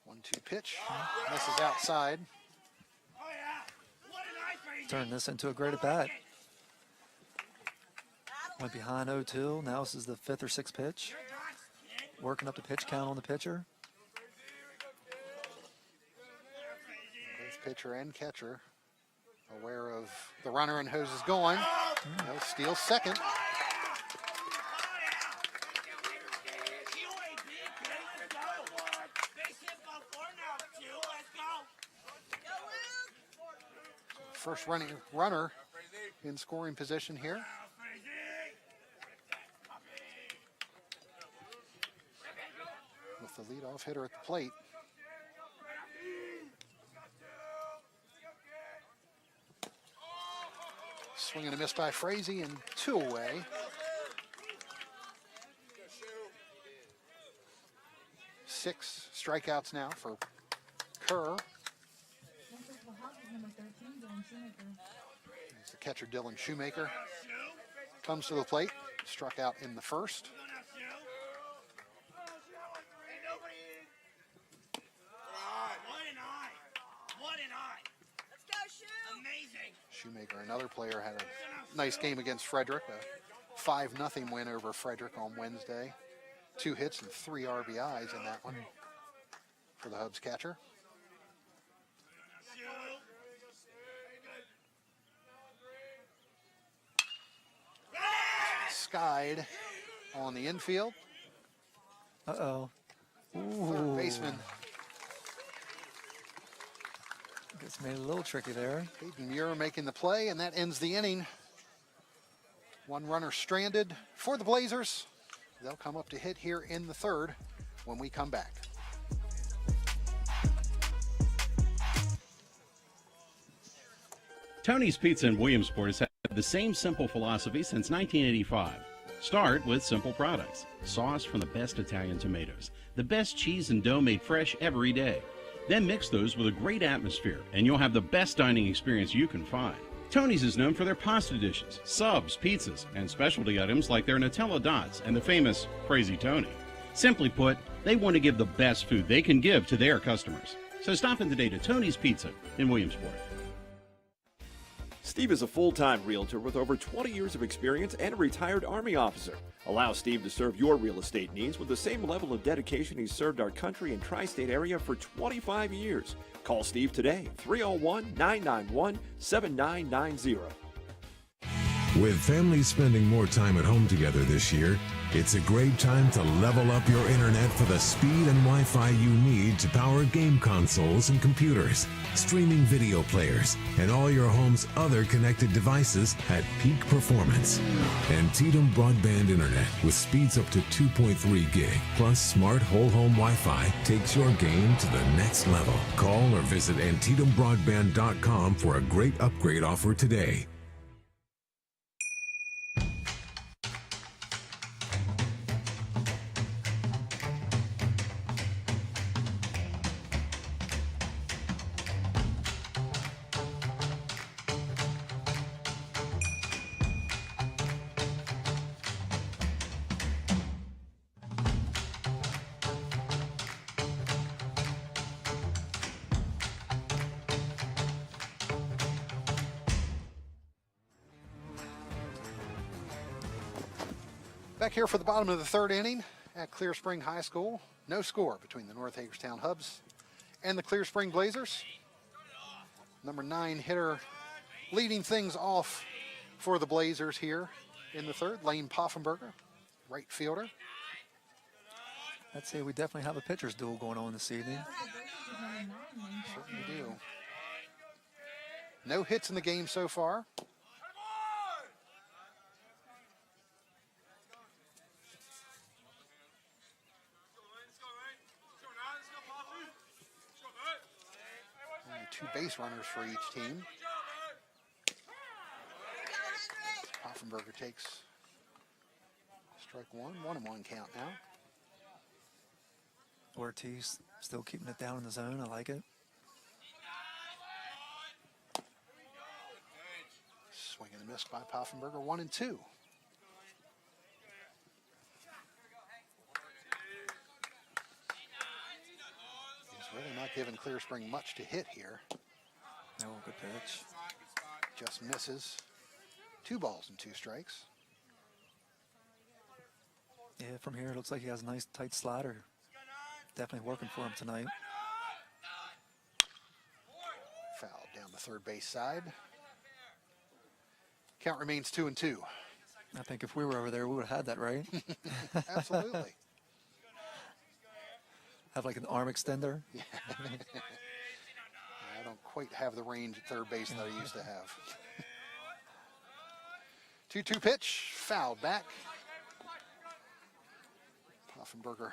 1-2 pitch. Misses outside. Turn this into a great at-bat. Went behind 0-2. Now this is the 5th or 6th pitch. Working up the pitch count on the pitcher. Both pitcher and catcher aware of the runner and Hose is going. No, steals second. First runner in scoring position here. With the leadoff hitter at the plate. Swing and a miss by Frazee and 2 away. Six strikeouts now for Kerr. There's the catcher, Dylan Shoemaker. Comes to the plate, struck out in the first. Shoemaker, another player, had a nice game against Frederick. A 5-0 win over Frederick on Wednesday. 2 hits and 3 RBIs in that one for the Hubs catcher. Skied on the infield. Uh-oh. Third baseman. Gets made a little tricky there. Hayden Muir making the play, and that ends the inning. 1 runner stranded for the Blazers. They'll come up to hit here in the 3rd when we come back. Tony's Pizza in Williamsport has had the same simple philosophy since 1985. Start with simple products. Sauce from the best Italian tomatoes. The best cheese and dough made fresh every day. Then mix those with a great atmosphere, and you'll have the best dining experience you can find. Tony's is known for their pasta dishes, subs, pizzas, and specialty items like their Nutella Dots and the famous Crazy Tony. Simply put, they want to give the best food they can give to their customers. So stop in today to Tony's Pizza in Williamsport. Steve is a full-time realtor with over 20 years of experience and a retired Army officer. Allow Steve to serve your real estate needs with the same level of dedication he's served our country and tri-state area for 25 years. Call Steve today, 301-991-7990. With families spending more time at home together this year, it's a great time to level up your internet for the speed and Wi-Fi you need to power game consoles and computers, streaming video players, and all your home's other connected devices at peak performance. Antietam Broadband Internet with speeds up to 2.3 gig plus smart whole home Wi-Fi takes your game to the next level. Call or visit AntietamBroadband.com for a great upgrade offer today. Back here for the bottom of the third inning at Clear Spring High School. No score between the North Hagerstown Hubs and the Clear Spring Blazers. Number 9 hitter leading things off for the Blazers here in the third, Lane Poffenberger, right fielder. I'd say we definitely have a pitcher's duel going on this evening. Certainly do. No hits in the game so far. Only 2 base runners for each team. Poffenberger takes strike 1, 1-1 count now. Ortiz still keeping it down in the zone. I like it. Swing and a miss by Poffenberger, 1-2. He's really not giving Clear Spring much to hit here. No, good pitch. Just misses. 2 balls and 2 strikes. Yeah, from here it looks like he has a nice tight slider. Definitely working for him tonight. Foul down the third base side. Count remains 2-2. I think if we were over there, we would have had that, right? Absolutely. Have like an arm extender. Yeah. I don't quite have the range at third base that I used to have. 2-2 pitch, fouled back. Poffenberger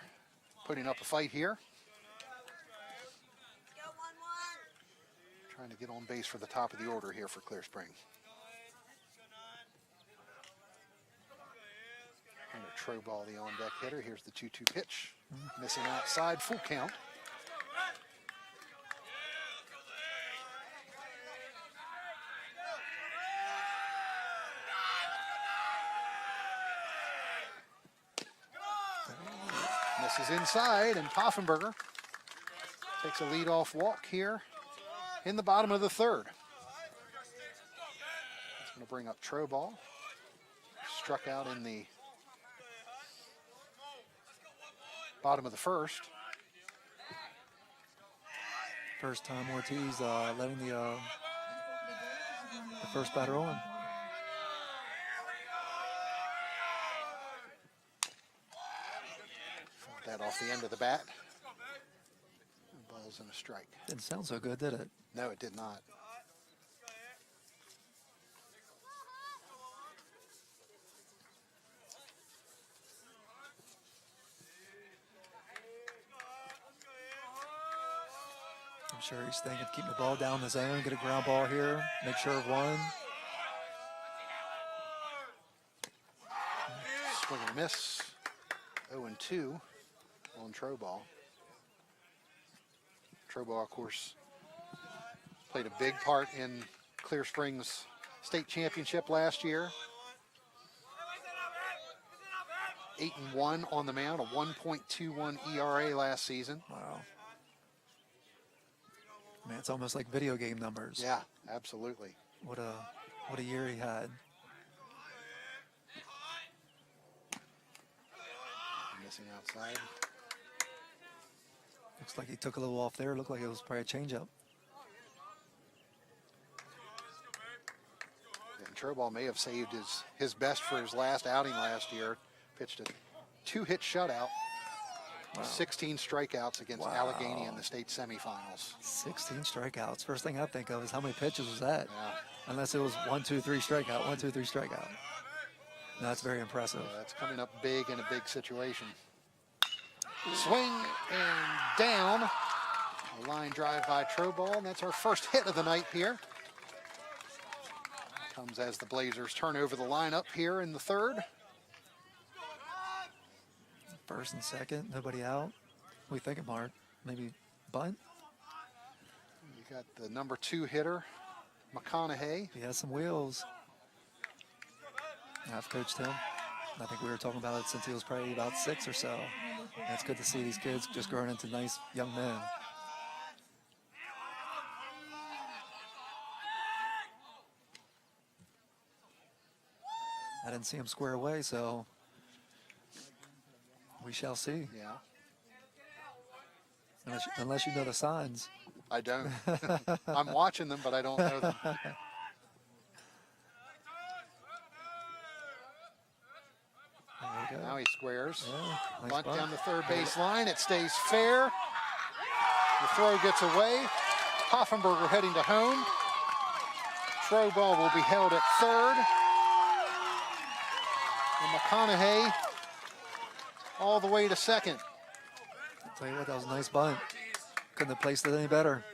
putting up a fight here. Trying to get on base for the top of the order here for Clear Spring. Under Troball, the on-deck hitter. Here's the 2-2 pitch. Missing outside, full count. Misses inside, and Poffenberger takes a leadoff walk here in the bottom of the third. It's going to bring up Troball. Struck out in the bottom of the first. First time Ortiz letting the first batter on. That off the end of the bat. Balls and a strike. Didn't sound so good, did it? No, it did not. I'm sure he's thinking keep the ball down the zone, get a ground ball here, make sure of one. Swing and a miss. 0-2 on Troball. Troball, of course, played a big part in Clear Spring's state championship last year. 8-1 on the mound, a 1.21 ERA last season. Wow. Man, it's almost like video game numbers. Yeah, absolutely. What a year he had. Missing outside. Looks like he took a little off there. Looked like it was probably a changeup. And Troball may have saved his best for his last outing last year. Pitched a 2-hit shutout. Wow. 16 strikeouts against Wow. Allegheny in the state semifinals. 16 strikeouts. First thing I think of is how many pitches was that? Yeah. Unless it was 1, 2, 3 strikeout, 1, 2, 3 strikeout. No, that's very impressive. That's coming up big in a big situation. Swing and down. A line drive by Troball, and that's our first hit of the night here. Comes as the Blazers turn over the lineup here in the third. First and second, nobody out. What are you thinking, Mark? Maybe bunt? You got the number 2 hitter, McConaughey. He has some wheels. I've coached him. I think we were talking about it since he was probably about 6 or so. And it's good to see these kids just growing into nice young men. I didn't see him square away, so we shall see. Yeah. Unless you know the signs. I don't. I'm watching them, but I don't know them. Now he squares. Yeah, nice bunt bunt. down the third base line. It stays fair. The throw gets away. Hoffenberger heading to home. Throw ball will be held at third. And McConaughey all the way to second. I'll tell you what, that was a nice bunt. Couldn't have placed it any better.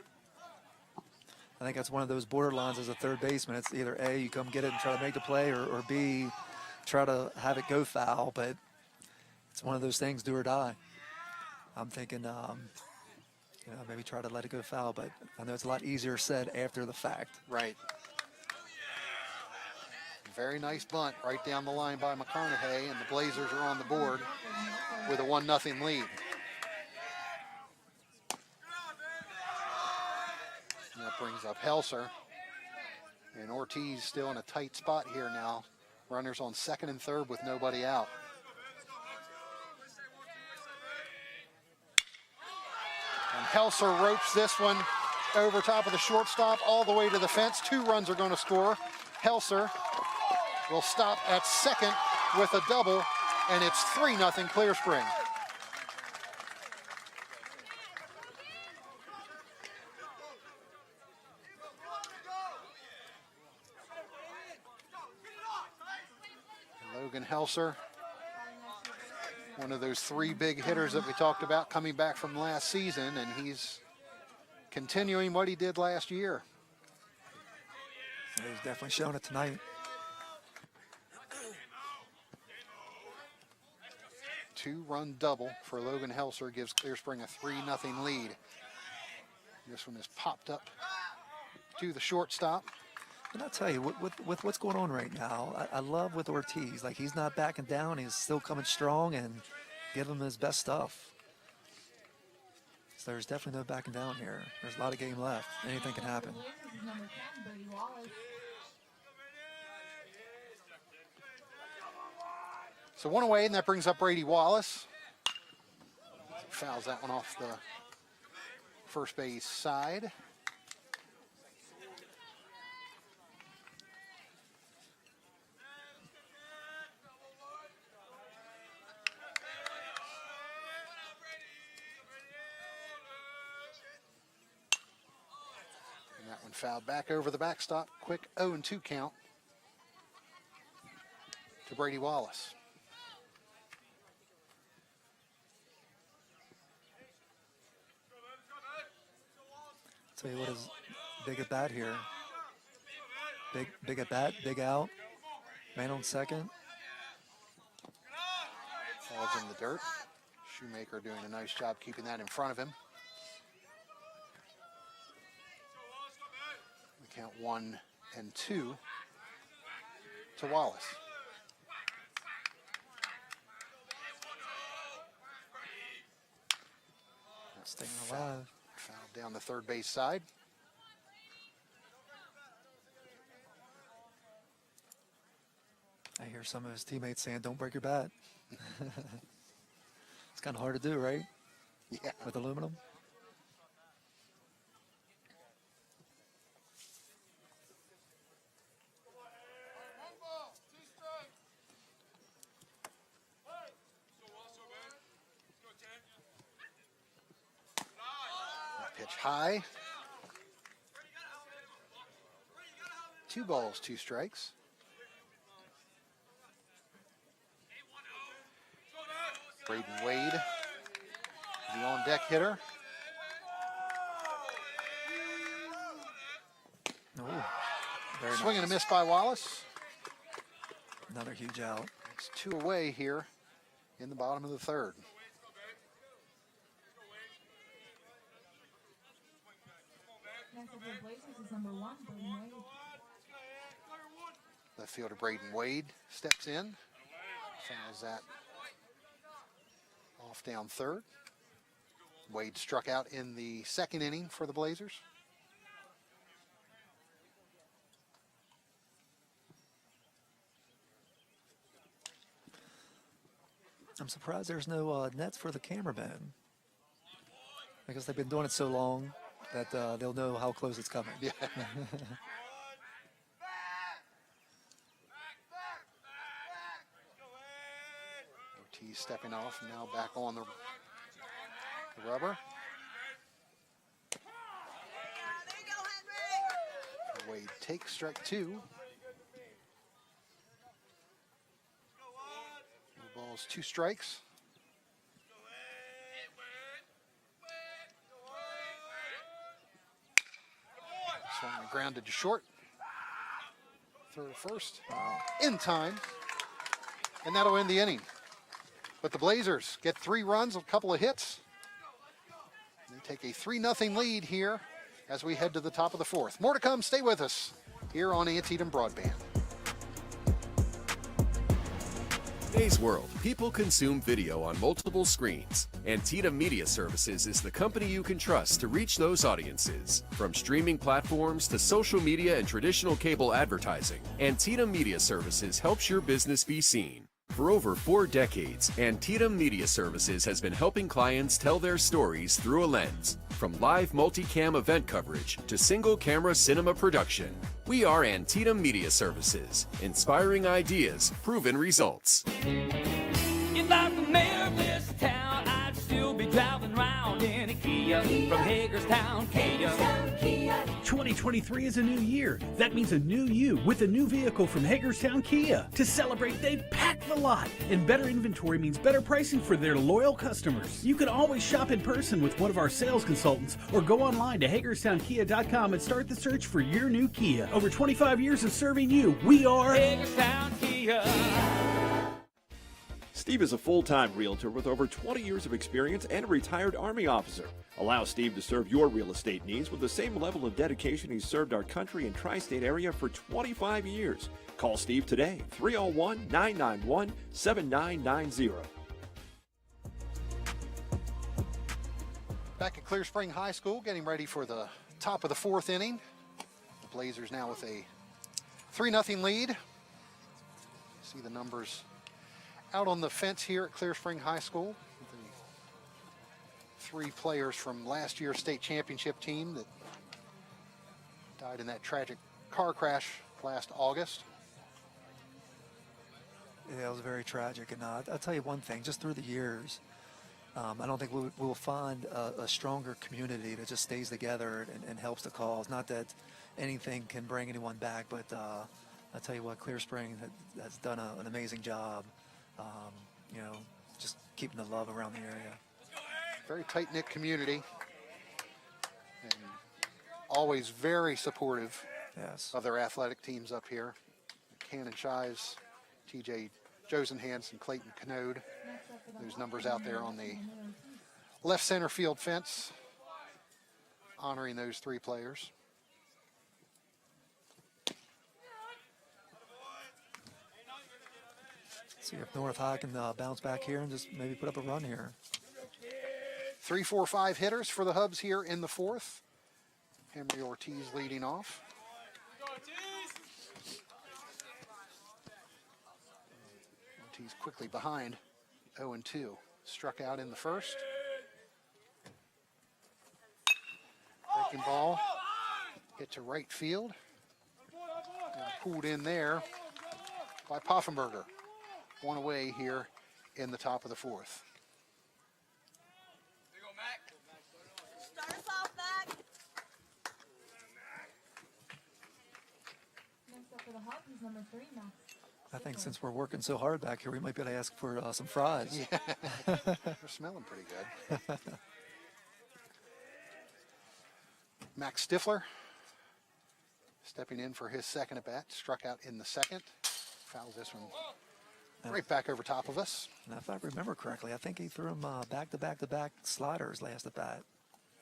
I think that's one of those borderlines as a third baseman. It's either A, you come get it and try to make the play, or B, try to have it go foul, but it's one of those things, do or die. I'm thinking, maybe try to let it go foul, but I know it's a lot easier said after the fact. Right. Very nice bunt right down the line by McConaughey, and the Blazers are on the board with a 1-0 lead. And that brings up Helser. And Ortiz still in a tight spot here now. Runners on second and third with nobody out. And Helser ropes this one over top of the shortstop all the way to the fence. 2 runs are going to score. Helser will stop at second with a double, and it's 3-0 Clear Spring. Logan Helser, one of those 3 big hitters that we talked about coming back from last season, and he's continuing what he did last year. He's definitely showing it tonight. 2-run double for Logan Helser gives Clear Spring a 3-0 lead. This one is popped up to the shortstop. And I'll tell you, with what's going on right now, I love with Ortiz. Like, he's not backing down. He's still coming strong and give him his best stuff. So there's definitely no backing down here. There's a lot of game left. Anything can happen. So 1 away, and that brings up Brady Wallace. Fouls that one off the first base side. And that one fouled back over the backstop. Quick 0-2 count to Brady Wallace. Tell you what is big at bat here. Big at bat, big out. Man on second. Falls in the dirt. Shoemaker doing a nice job keeping that in front of him. We count 1-2 to Wallace. Staying alive. Foul down the third base side. I hear some of his teammates saying, "Don't break your bat." It's kind of hard to do, right? Yeah. With aluminum. Pitch high. 2 balls, 2 strikes. Braden Wade, the on-deck hitter. Oh, very Swing and a nice. miss by Wallace. Another huge out. It's 2 away here in the bottom of the third. Next up for the Blazers is number 1, Braden Wade. Left fielder Braden Wade steps in. Fouls that off down third. Wade struck out in the second inning for the Blazers. I'm surprised there's no nets for the cameraman. I guess they've been doing it so long that they'll know how close it's coming. Yeah. Ortiz stepping off, now back on the rubber. Wade takes strike 2. 2 balls, 2 strikes. Swung and grounded to short. Third, first. In time. And that'll end the inning. But the Blazers get 3 runs, a couple of hits. They take a 3-0 lead here as we head to the top of the 4th. More to come. Stay with us here on Antietam Broadband. Today's world, people consume video on multiple screens. Antietam Media Services is the company you can trust to reach those audiences. From streaming platforms to social media and traditional cable advertising, Antietam Media Services helps your business be seen. For over 4 decades, Antietam Media Services has been helping clients tell their stories through a lens. From live multicam event coverage to single-camera cinema production, we are Antietam Media Services, inspiring ideas, proven results. If I'm the mayor of this town, I'd still be driving around in a Kia from Hagerstown, Kia. 2023 is a new year. That means a new you with a new vehicle from Hagerstown Kia. To celebrate, they've packed the lot. And better inventory means better pricing for their loyal customers. You can always shop in person with one of our sales consultants or go online to HagerstownKia.com and start the search for your new Kia. Over 25 years of serving you, we are Hagerstown Kia. Steve is a full-time realtor with over 20 years of experience and a retired Army officer. Allow Steve to serve your real estate needs with the same level of dedication he's served our country and tri-state area for 25 years. Call Steve today, 301-991-7990. Back at Clear Spring High School, getting ready for the top of the 4th inning. The Blazers now with a 3-0 lead. See the numbers out on the fence here at Clear Spring High School. The 3 players from last year's state championship team that died in that tragic car crash last August. Yeah, it was very tragic. And I'll tell you one thing, just through the years, I don't think we'll find a stronger community that just stays together and helps the cause. Not that anything can bring anyone back, but I'll tell you what, Clear Spring has done an amazing job, you know, just keeping the love around the area. Very tight-knit community and always very supportive of their athletic teams up here. Cannon Shives, TJ Josenhans, and Clayton Canode. Those numbers out there on the left center field fence, honoring those 3 players. See if North High can bounce back here and just maybe put up a run here. 3, 4, 5 hitters for the Hubs here in the fourth. Henry Ortiz leading off. Ortiz quickly behind, 0-2. Struck out in the first. Breaking ball hit to right field. And pulled in there by Poffenberger. One away here in the top of the fourth. Start us off, Mac. Next up for the Hawks is number 3, Max. I think since we're working so hard back here, we might be able to ask for some fries. Yeah, they're smelling pretty good. Max Stifler stepping in for his second at bat. Struck out in the second. Fouled this one right back over top of us. And if I remember correctly, I think he threw him back-to-back sliders last at bat.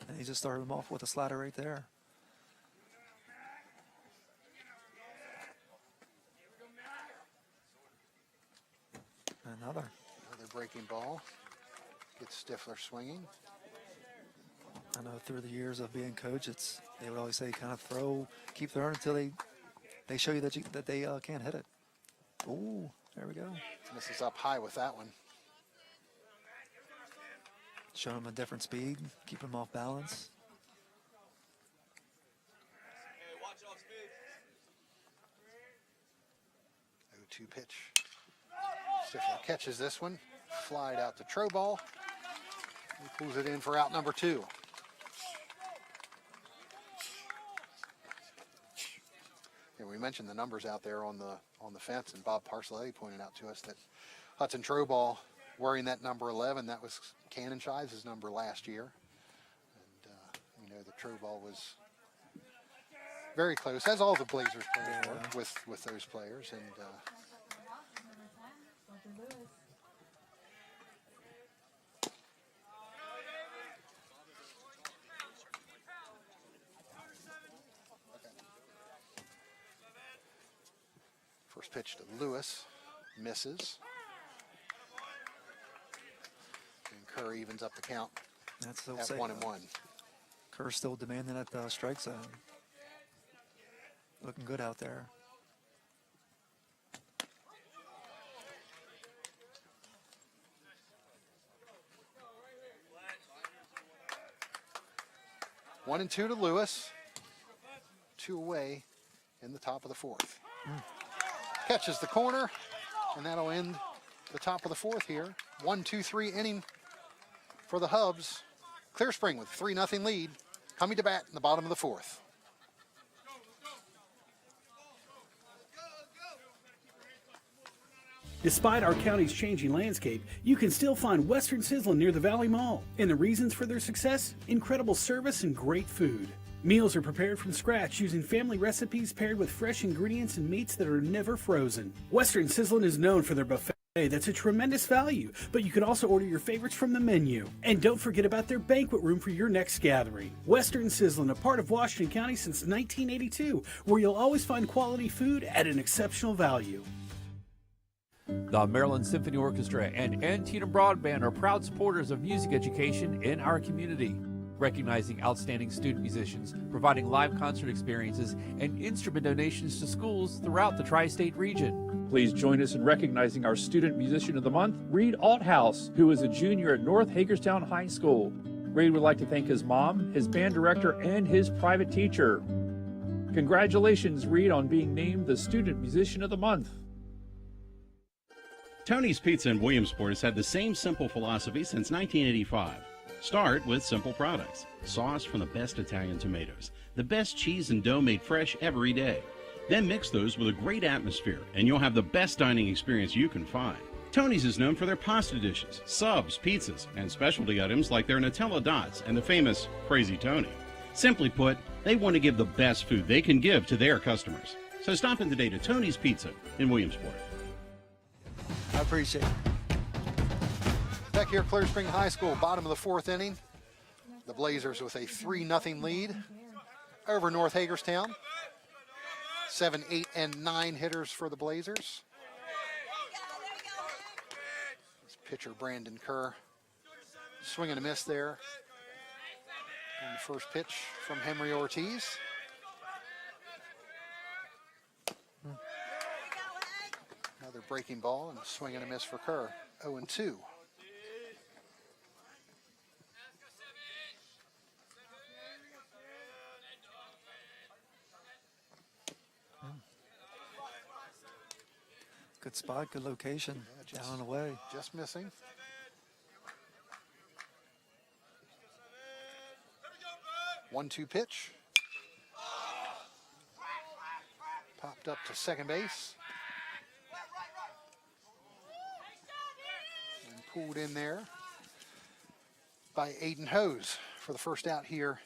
And he just started him off with a slider right there. Another breaking ball. Gets Stifler swinging. I know through the years of being coach, they would always say kind of keep throwing until they show you that they can't hit it. Ooh, there we go. Misses up high with that one. Show him a different speed, keep him off balance. Hey, watch off speed. 0-2 pitch. Stifler catches this one. Flied out to Troball. He pulls it in for out number 2. Yeah, we mentioned the numbers out there on the fence, and Bob Parcelletti pointed out to us that Hudson Troball wearing that number 11, that was Cannon Shives' number last year. And you know, the Troball was very close, as all the Blazers players were with those players. And first pitch to Lewis, misses. And Kerr evens up the count That's still at safe. 1-1. Kerr still demanding at the strike zone. Looking good out there. One and 2 to Lewis. 2 away in the top of the fourth. Catches the corner, and that'll end the top of the fourth here. 1-2-3 inning for the Hubs. Clear Spring with 3-0 lead. Coming to bat in the bottom of the fourth. Despite our county's changing landscape, you can still find Western Sizzlin' near the Valley Mall. And the reasons for their success? Incredible service and great food. Meals are prepared from scratch using family recipes paired with fresh ingredients and meats that are never frozen. Western Sizzlin' is known for their buffet that's a tremendous value, but you can also order your favorites from the menu. And don't forget about their banquet room for your next gathering. Western Sizzlin', a part of Washington County since 1982, where you'll always find quality food at an exceptional value. The Maryland Symphony Orchestra and Antietam Broadband are proud supporters of music education in our community, recognizing outstanding student musicians, providing live concert experiences, and instrument donations to schools throughout the tri-state region. Please join us in recognizing our Student Musician of the Month, Reed Althouse, who is a junior at North Hagerstown High School. Reed would like to thank his mom, his band director, and his private teacher. Congratulations, Reed, on being named the Student Musician of the Month. Tony's Pizza in Williamsport has had the same simple philosophy since 1985. Start with simple products. Sauce from the best Italian tomatoes. The best cheese and dough made fresh every day. Then mix those with a great atmosphere, and you'll have the best dining experience you can find. Tony's is known for their pasta dishes, subs, pizzas, and specialty items like their Nutella Dots and the famous Crazy Tony. Simply put, they want to give the best food they can give to their customers. So stop in today to Tony's Pizza in Williamsport. I appreciate it. Back here at Clear Spring High School, bottom of the fourth inning. The Blazers with a 3-0 lead over North Hagerstown. 7, 8, and 9 hitters for the Blazers. Pitcher Brandon Kerr. Swing and a miss there. And the first pitch from Henry Ortiz. Another breaking ball and a swing and a miss for Kerr. 0-2. Good spot, good location, down and away. Just missing. One-two pitch. Popped up to second base. And pulled in there by Aiden Hose for the first out here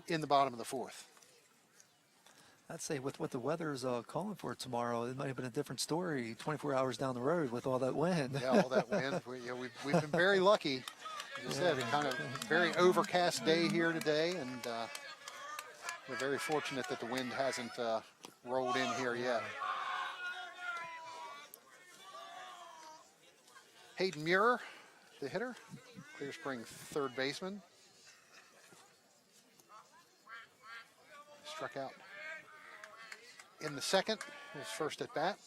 in the bottom of the fourth. I'd say with what the weather's calling for tomorrow, it might have been a different story 24 hours down the road with all that wind. Yeah, all that wind. We've been very lucky. As I said, a kind of very overcast day here today, and we're very fortunate that the wind hasn't rolled in here yet. Hayden Muir, the hitter, Clear Spring third baseman. Struck out in the second, his first at bat.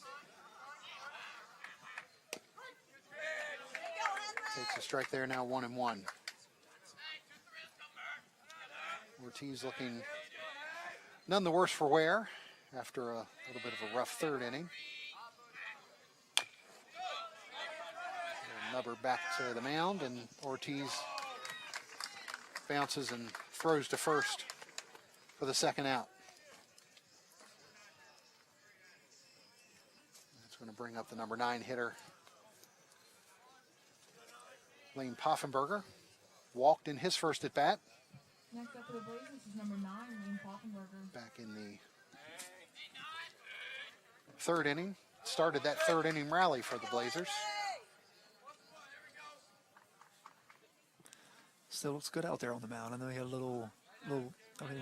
Takes a strike there, now 1-1. Ortiz looking none the worse for wear after a little bit of a rough third inning. Nubber back to the mound, and Ortiz bounces and throws to first for the second out. That's going to bring up the number 9 hitter, Lane Poffenberger. Walked in his first at bat. Next up for the Blazers is number 9, Lane Poffenberger. Back in the third inning. Started that third inning rally for the Blazers. Still looks good out there on the mound. I know he had a little I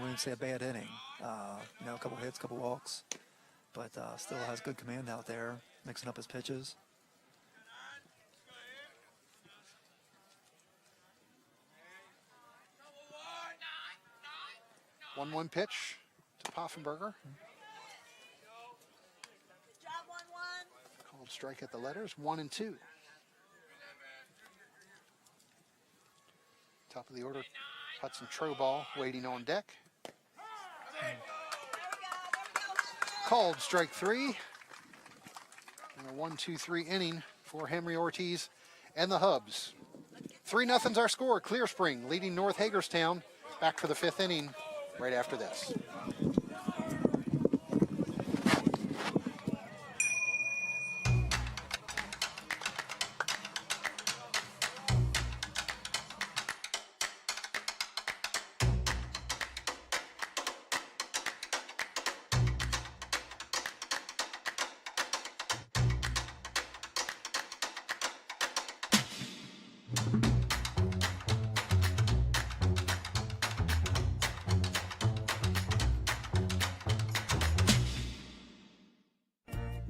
wouldn't say a bad inning. A couple hits, couple walks, but still has good command out there, mixing up his pitches. 1-1 pitch to Poffenberger. Called strike at the letters, 1-2. Top of the order, Hudson Troball waiting on deck. Called strike 3. And a 1-2-3 inning for Henry Ortiz and the Hubs. 3-0's our score. Clear Spring leading North Hagerstown. Back for the 5th inning right after this.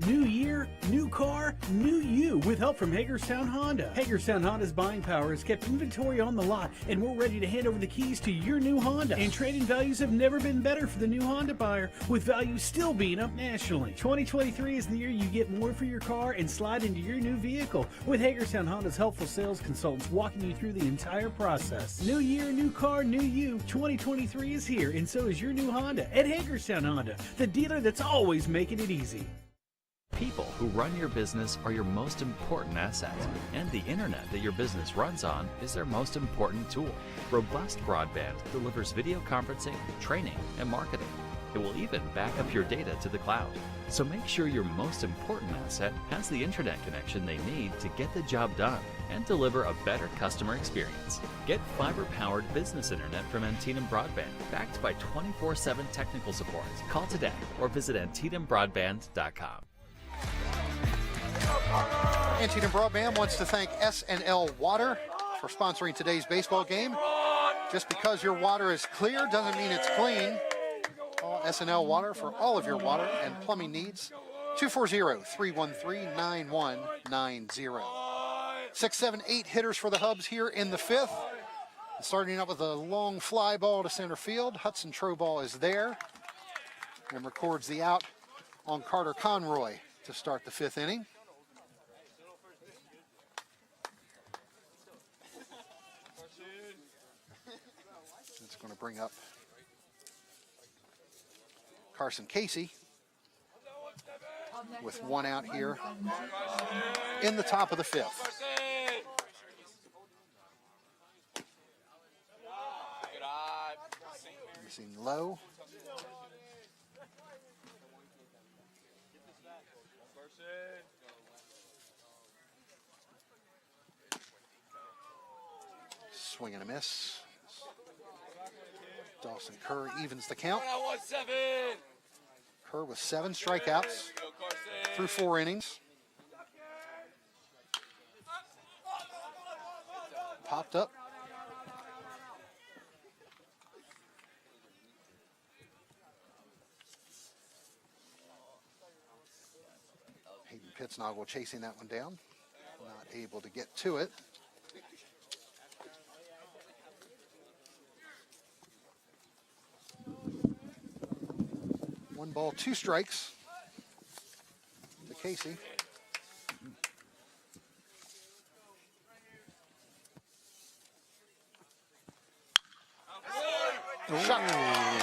New year, new car, new you with help from Hagerstown Honda. Hagerstown Honda's buying power has kept inventory on the lot, and we're ready to hand over the keys to your new Honda. And trade-in values have never been better for the new Honda buyer, with values still being up nationally. 2023 is the year you get more for your car and slide into your new vehicle, with Hagerstown Honda's helpful sales consultants walking you through the entire process. New year, new car, new you. 2023 is here, and so is your new Honda at Hagerstown Honda, the dealer that's always making it easy. People who run your business are your most important asset, and the internet that your business runs on is their most important tool. Robust Broadband delivers video conferencing, training, and marketing. It will even back up your data to the cloud. So make sure your most important asset has the internet connection they need to get the job done and deliver a better customer experience. Get fiber-powered business internet from Antietam Broadband, backed by 24/7 technical support. Call today or visit AntietamBroadband.com. Antietam Broadband wants to thank S&L Water for sponsoring today's baseball game. Just because your water is clear doesn't mean it's clean. Call S&L Water for all of your water and plumbing needs. 240-313-9190. 6, 7, 8 hitters for the Hubs here in the 5th. Starting up with a long fly ball to center field. Hudson Troball is there and records the out on Carter Conroy to start the 5th inning. It's going to bring up Carson Casey with 1 out here in the top of the 5th. Missing low. Swing and a miss. Dawson Kerr evens the count. Kerr with 7 strikeouts through 4 innings. Popped up. Hayden Pittsnoggle chasing that one down. Not able to get to it. One ball, 2 strikes to Casey. Shot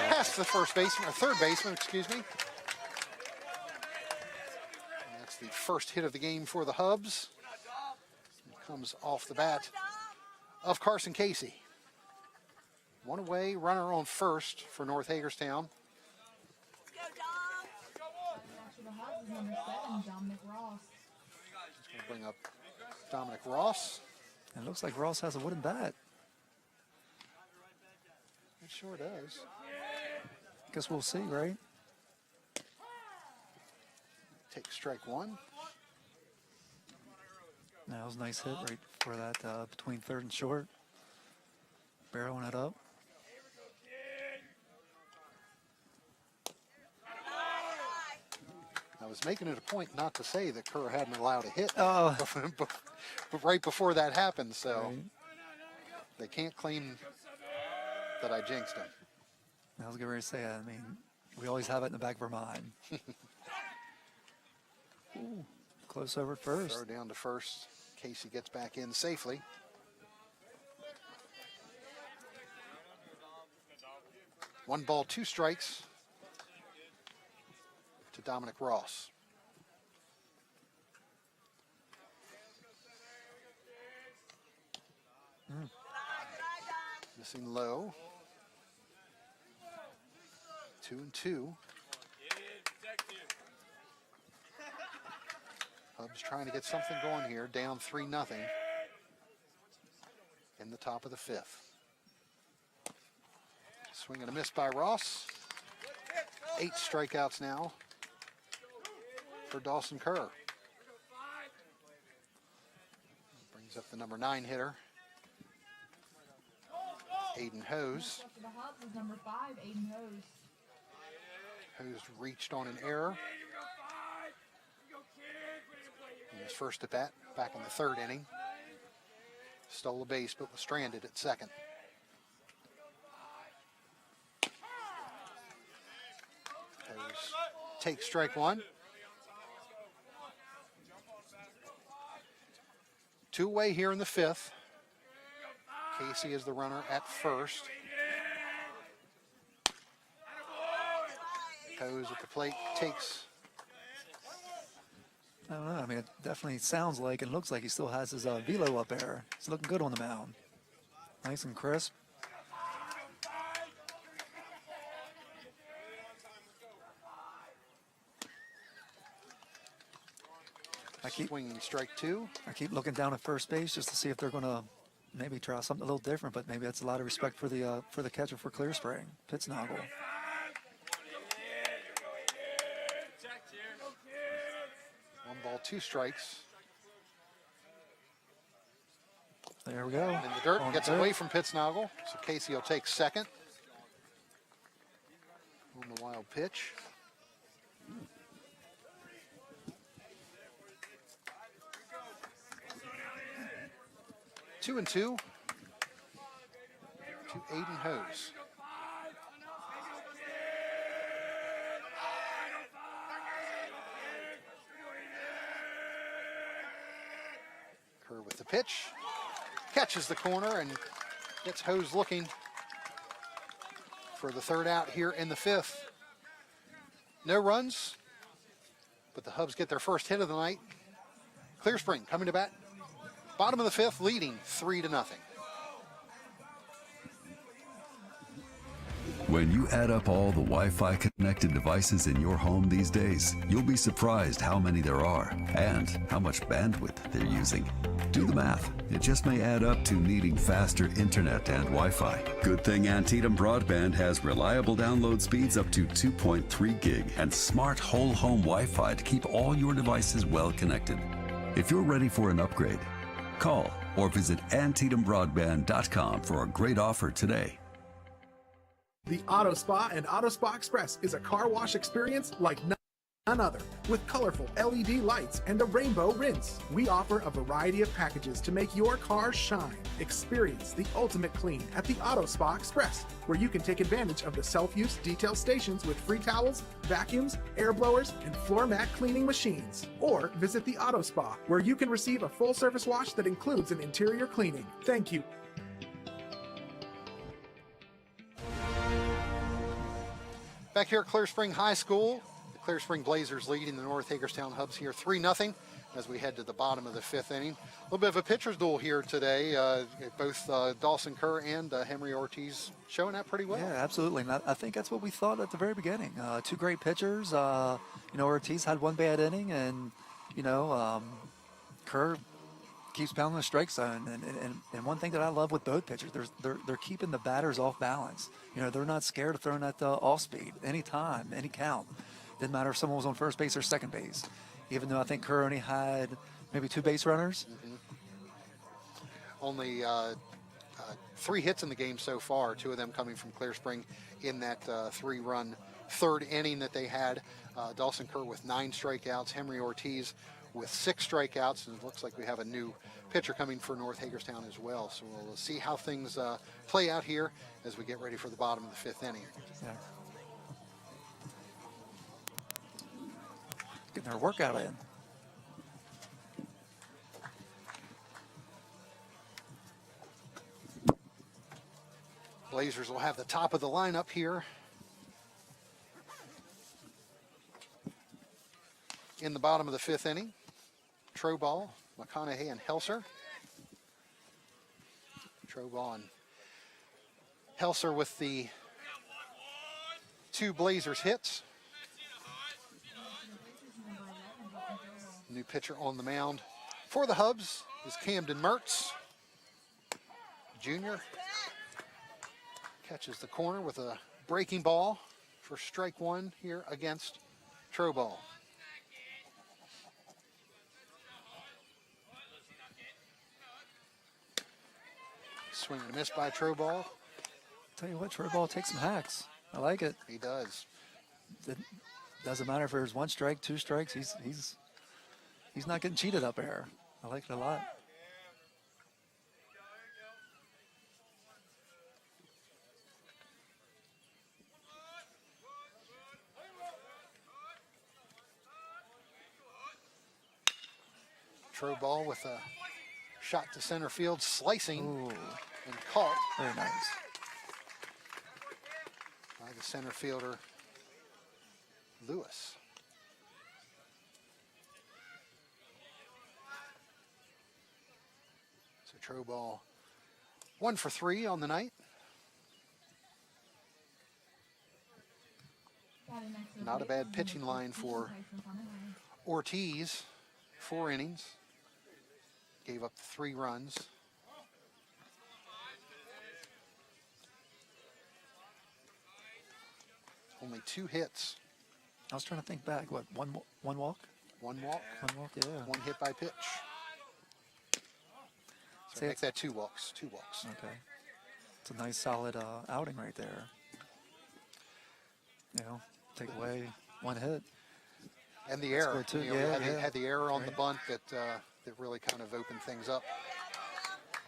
past the first baseman, or third baseman, excuse me. And that's the first hit of the game for the Hubs. It comes off the bat of Carson Casey. 1 away, runner on first for North Hagerstown. For the Hubs is number 7, Dominic Ross. Just gonna bring up Dominic Ross. It looks like Ross has a wooden bat. It sure does. Guess we'll see, right? Take strike 1. That was a nice hit right for that between third and short. Barreling it up. I was making it a point not to say that Kerr hadn't allowed a hit but right before that happened, so they can't claim that I jinxed him. I was getting ready to say that. I mean, we always have it in the back of our mind. Ooh, close over at first. Throw down to first. Casey gets back in safely. One ball, 2 strikes to Dominic Ross. Missing low. 2-2. Hubs trying to get something going here. Down 3-0 in the top of the 5th. Swing and a miss by Ross. 8 strikeouts now for Dawson Kerr. Brings up the number 9 hitter, Aiden Hose. For the Hubs is number 5, Aiden Hose. Hose reached on an error in his first at bat back in the 3rd inning. Stole a base but was stranded at second. Hose takes strike 1. 2 away here in the 5th. Casey is the runner at first. Hose at the plate takes. I don't know. I mean, it definitely sounds like and looks like he still has his velo up there. He's looking good on the mound. Nice and crisp. Swinging strike 2. I keep looking down at first base just to see if they're going to maybe try something a little different, but maybe that's a lot of respect for the catcher for Clear Spring, Pittsnoggle. One ball, 2 strikes. There we go. In the dirt, On gets third. away from Pittsnoggle, so Casey will take second on the wild pitch. 2-2 to Aiden Hose. Kerr with the pitch, catches the corner and gets Hose looking for the third out here in the fifth. No runs, but the Hubs get their first hit of the night. Clear Spring coming to bat. Bottom of the fifth, leading 3-0. When you add up all the Wi-Fi connected devices in your home these days, you'll be surprised how many there are and how much bandwidth they're using. Do the math. It just may add up to needing faster internet and Wi-Fi. Good thing Antietam Broadband has reliable download speeds up to 2.3 gig and smart whole home Wi-Fi to keep all your devices well connected. If you're ready for an upgrade, call or visit AntietamBroadband.com for a great offer today. The Auto Spa and Auto Spa Express is a car wash experience like none other. With colorful LED lights and a rainbow rinse, we offer a variety of packages to make your car shine. Experience the ultimate clean at the Auto Spa Express, where you can take advantage of the self-use detail stations with free towels, vacuums, air blowers, and floor mat cleaning machines. Or visit the Auto Spa, where you can receive a full-service wash that includes an interior cleaning. Thank you. Back here at Clear Spring High School, the Clear Spring Blazers leading the North Hagerstown Hubs here 3-0 as we head to the bottom of the fifth inning. A little bit of a pitcher's duel here today. Both Dawson Kerr and Henry Ortiz showing that pretty well. Yeah, absolutely. And I think that's what we thought at the very beginning. Two great pitchers. Ortiz had one bad inning, and Kerr keeps pounding the strike zone. And one thing that I love with both pitchers, they're keeping the batters off balance. They're not scared of throwing at the off speed anytime, any count. Didn't matter if someone was on first base or second base. Even though I think Kerr only had maybe 2 base runners. Mm-hmm. Only 3 hits in the game so far, 2 of them coming from Clear Spring in that 3-run third inning that they had. Dawson Kerr with 9 strikeouts, Henry Ortiz with 6 strikeouts, and it looks like we have a new pitcher coming for North Hagerstown as well. So we'll see how things play out here as we get ready for the bottom of the fifth inning. Yeah. Getting their workout in. Blazers will have the top of the lineup here. In the bottom of the fifth inning, Troball, McConaughey, and Helser. Troball and Helser with the 2 Blazers hits. New pitcher on the mound for the Hubs is Camden Mertz, Jr. Catches the corner with a breaking ball for strike 1 here against Troball. Swing and a miss by Troball. Tell you what, Troball takes some hacks. I like it. He does. It doesn't matter if there's 1 strike, 2 strikes. He's not getting cheated up there. I like it a lot. Troball with a shot to center field, slicing. Ooh. And caught. Very nice. By the center fielder, Lewis. So Troball 1 for 3 on the night. Not a bad pitching line for Ortiz. 4 innings. Gave up 3 runs. Only 2 hits. I was trying to think back. What, one walk? 1 walk. 1 walk, yeah. 1 hit by pitch. So make that 2 walks. 2 walks. Okay. It's a nice solid outing right there. Take away 1 hit. And the error. Too. Had the error on the bunt that really kind of opened things up.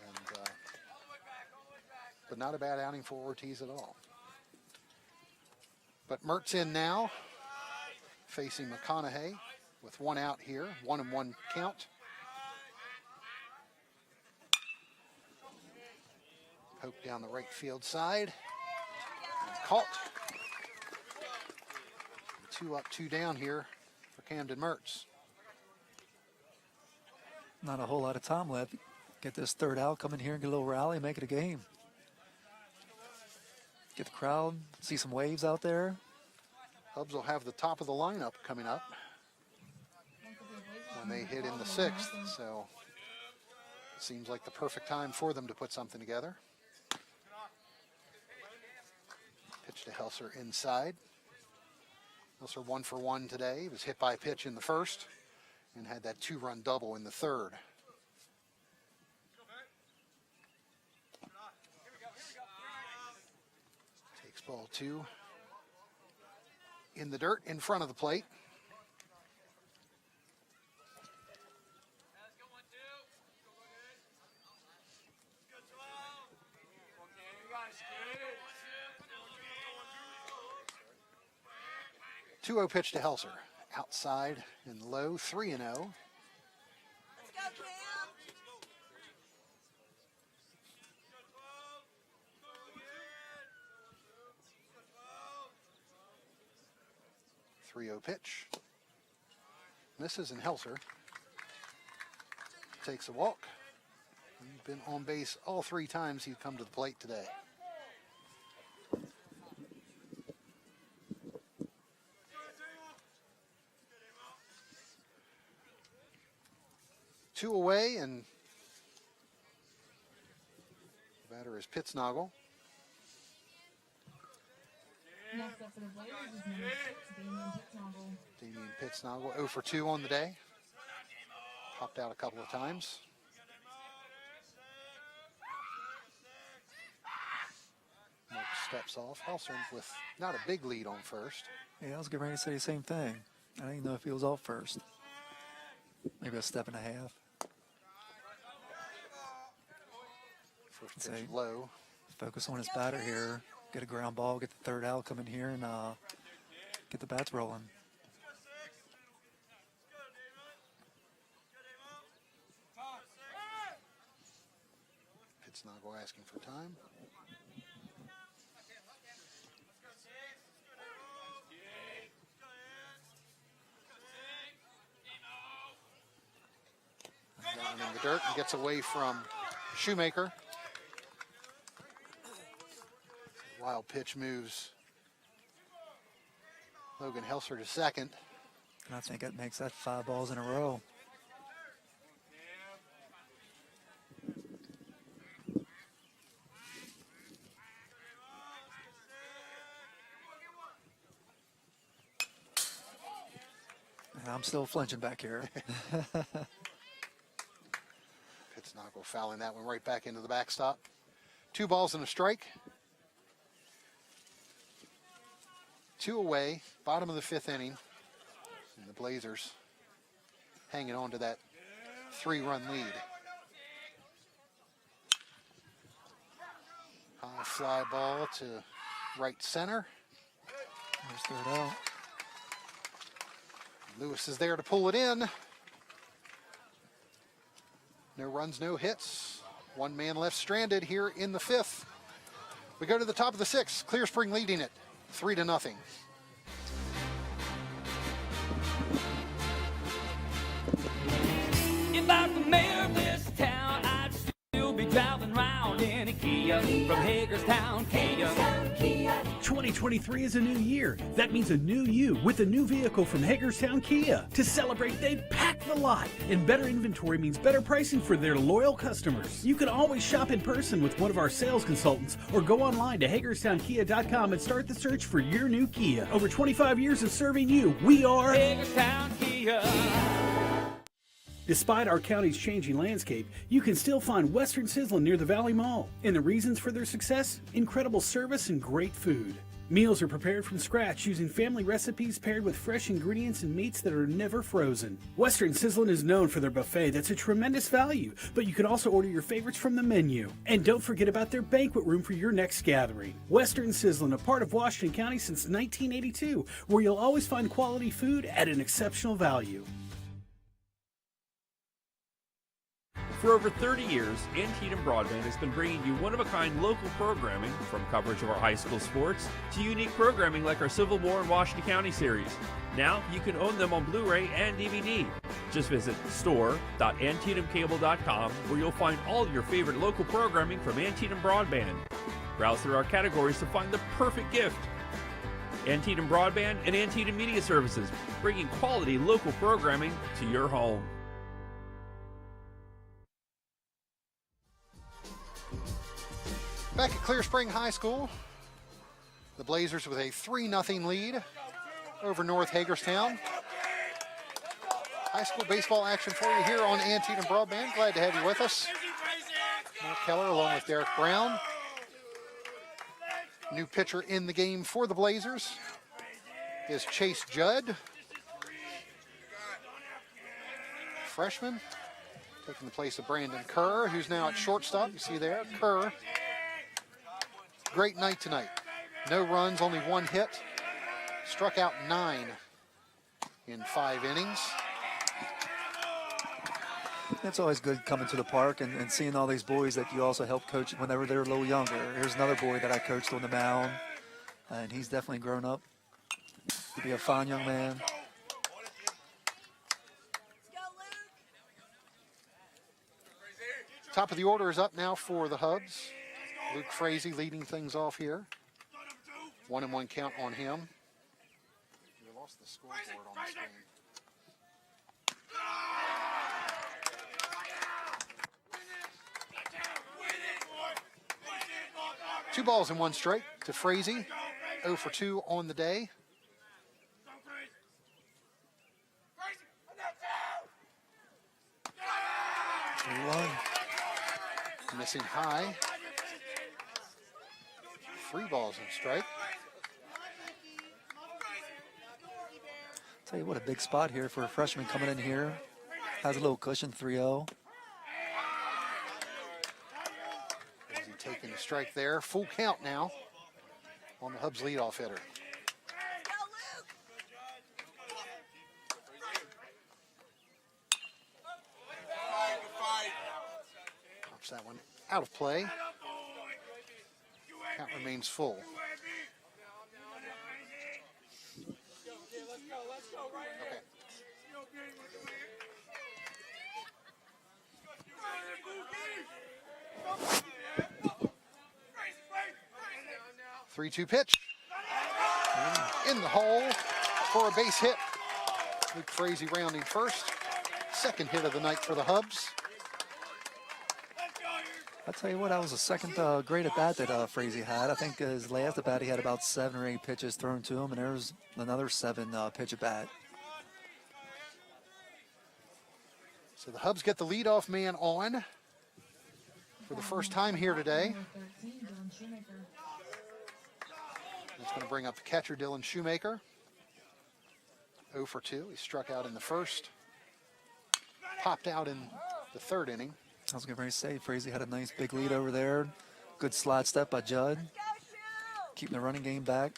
And but not a bad outing for Ortiz at all. But Mertz in now, facing McConaughey with one out here, 1-1 count. Poke down the right field side. And caught. 2 up, 2 down here for Camden Mertz. Not a whole lot of time left. Get this third out, come in here and get a little rally, make it a game. Get the crowd, see some waves out there. Hubs will have the top of the lineup coming up when they hit in the 6th, so it seems like the perfect time for them to put something together. Pitch to Helser inside. Helser 1 for 1 today. He was hit by a pitch in the first and had that 2-run double in the third. Takes ball 2 in the dirt in front of the plate. Two-0 pitch to Helser. Outside and low, 3-0. Pitch. Misses, and Helser takes a walk. He's been on base all 3 times he's come to the plate today. Two away, and the batter is Pittsnoggle. Next up for the Blazers is number 6, Damian Pittsnoggle, 0 for 2 on the day. Popped out a couple of times. Mark steps off. Helser with not a big lead on first. Yeah, I was getting ready to say the same thing. I didn't know if he was off first. Maybe a step and a half. First pitch low. Focus on his batter here. Get a ground ball, get the third out, come in here and get the bats rolling. Pittsnoggle asking for time. Down in the dirt and gets away from Shoemaker. Wild pitch moves Logan Helser to second. And I think that makes that 5 balls in a row. And I'm still flinching back here. Pittsnoggle fouling that one right back into the backstop. 2 balls and a strike. 2 away, bottom of the 5th inning. And the Blazers hanging on to that 3-run lead. High fly ball to right center. There's third out. Lewis is there to pull it in. No runs, no hits. 1 man left stranded here in the 5th. We go to the top of the 6th. Clear Spring leading it 3-0. If I was the mayor of this town, I'd still be driving around in a Kia from Hagerstown, Kia. 2023 is a new year. That means a new you with a new vehicle from Hagerstown Kia. To celebrate, they've packed the lot. And better inventory means better pricing for their loyal customers. You can always shop in person with one of our sales consultants or go online to HagerstownKia.com and start the search for your new Kia. Over 25 years of serving you, we are Hagerstown Kia. Despite our county's changing landscape, you can still find Western Sizzlin' near the Valley Mall. And the reasons for their success? Incredible service and great food. Meals are prepared from scratch using family recipes paired with fresh ingredients and meats that are never frozen. Western Sizzlin' is known for their buffet that's a tremendous value, but you can also order your favorites from the menu. And don't forget about their banquet room for your next gathering. Western Sizzlin', a part of Washington County since 1982, where you'll always find quality food at an exceptional value. For over 30 years, Antietam Broadband has been bringing you one-of-a-kind local programming, from coverage of our high school sports to unique programming like our Civil War and Washington County series. Now you can own them on Blu-ray and DVD. Just visit store.antietamcable.com, where you'll find all your favorite local programming from Antietam Broadband. Browse through our categories to find the perfect gift. Antietam Broadband and Antietam Media Services, bringing quality local programming to your home. Back at Clear Spring High School, the Blazers with a 3-0 lead over North Hagerstown. High school baseball action for you here on Antietam Broadband. Glad to have you with us. Mark Keller along with Derek Brown. New pitcher in the game for the Blazers is Chase Judd. Freshman, taking the place of Brandon Kerr, who's now at shortstop. You see there, Kerr. Great night tonight. No runs, only one hit. Struck out 9 in 5 innings. It's always good coming to the park and seeing all these boys that you also helped coach whenever they were a little younger. Here's another boy that I coached on the mound, and he's definitely grown up to be a fine young man. Top of the order is up now for the Hubs. Luke Frazee leading things off here. 1-1 count on him. We lost the scoreboard on the screen. Two balls and one strike to Frazee. 0 for 2 on the day. Missing high. 3 balls and strike. Tell you what, a big spot here for a freshman coming in here. Has a little cushion, 3-0. Frazee taking the strike there. Full count now on the Hubs leadoff hitter. Pops that one out of play. Count remains full. Okay. Three-two pitch. In the hole for a base hit. Luke Frazee rounding first. Second hit of the night for the Hubs. I'll tell you what, that was the second great at-bat that Frazee had. I think his last at-bat he had about 7 or 8 pitches thrown to him, and there's another 7 pitch at-bat. So the Hubs get the leadoff man on for the first time here today. That's going to bring up the catcher, Dylan Shoemaker. 0 for 2. He struck out in the first. Popped out in the 3rd inning. I was going to say, Frazee had a nice big lead over there. Good slide step by Judd. Keeping the running game back.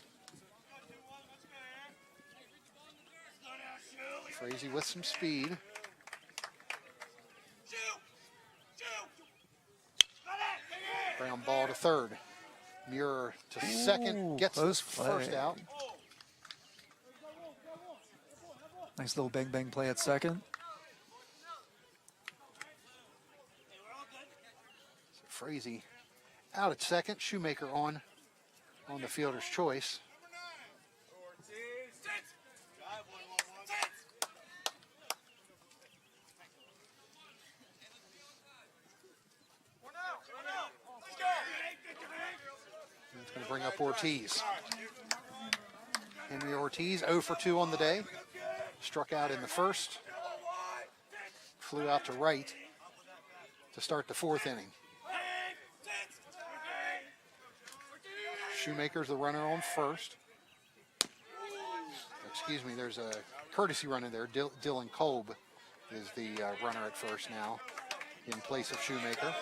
Frazee with some speed. Ground ball to 3rd. Muir to 2nd. Gets the first out. Nice little bang-bang play at 2nd. Frazee out at 2nd. Shoemaker on the fielder's choice. It's going to bring up Ortiz. Henry Ortiz, 0 for 2 on the day. Struck out in the first. Flew out to right to start the 4th inning. Shoemaker's the runner on first. Excuse me, there's a courtesy runner there. Dylan Kolb is the runner at first now in place of Shoemaker.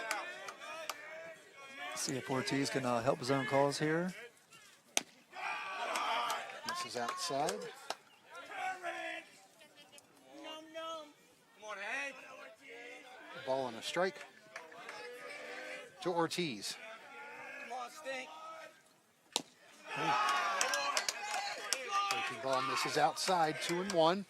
See if Ortiz can help his own cause here. This is outside. Ball and a strike to Ortiz. Breaking ball misses outside, 2-1.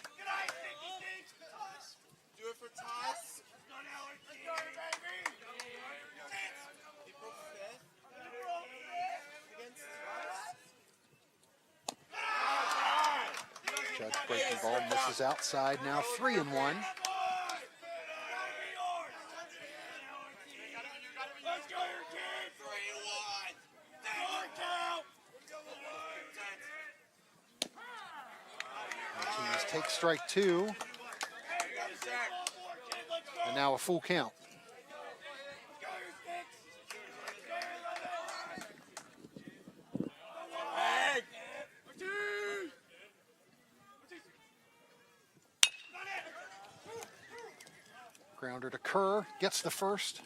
Judge breaking ball misses outside, now 3-1. Takes strike 2. And now a full count. Grounder to Kerr, gets the first.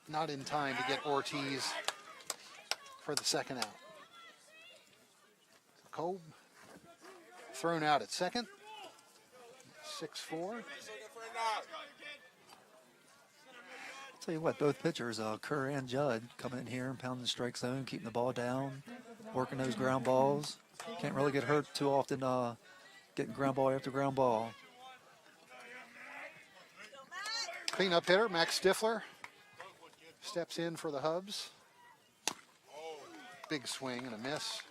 Not in time to get Ortiz for the second out. Kolb thrown out at second. 6-4. Tell you what, both pitchers, Kerr and Judd, coming in here and pounding the strike zone, keeping the ball down, working those ground balls. Can't really get hurt too often getting ground ball after ground ball. Cleanup hitter, Max Stifler, steps in for the Hubs. Big swing and a miss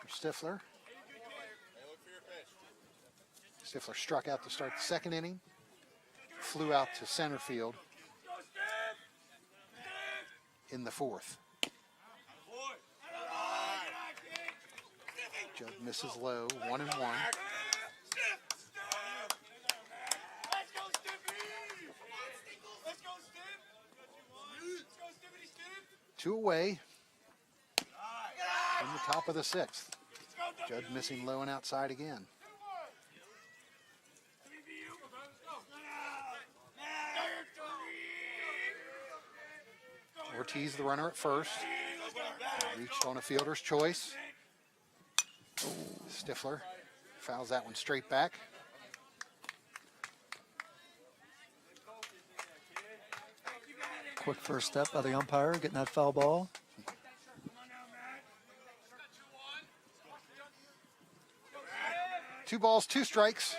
for Stifler. Stifler struck out to start the second inning, flew out to center field in the fourth. Judd misses low, 1-1. Two away in the top of the sixth. Judd missing low and outside again. Ortiz, the runner at first. Reached on a fielder's choice. Stifler fouls that one straight back. Quick first step by the umpire, getting that foul ball. Two balls, two strikes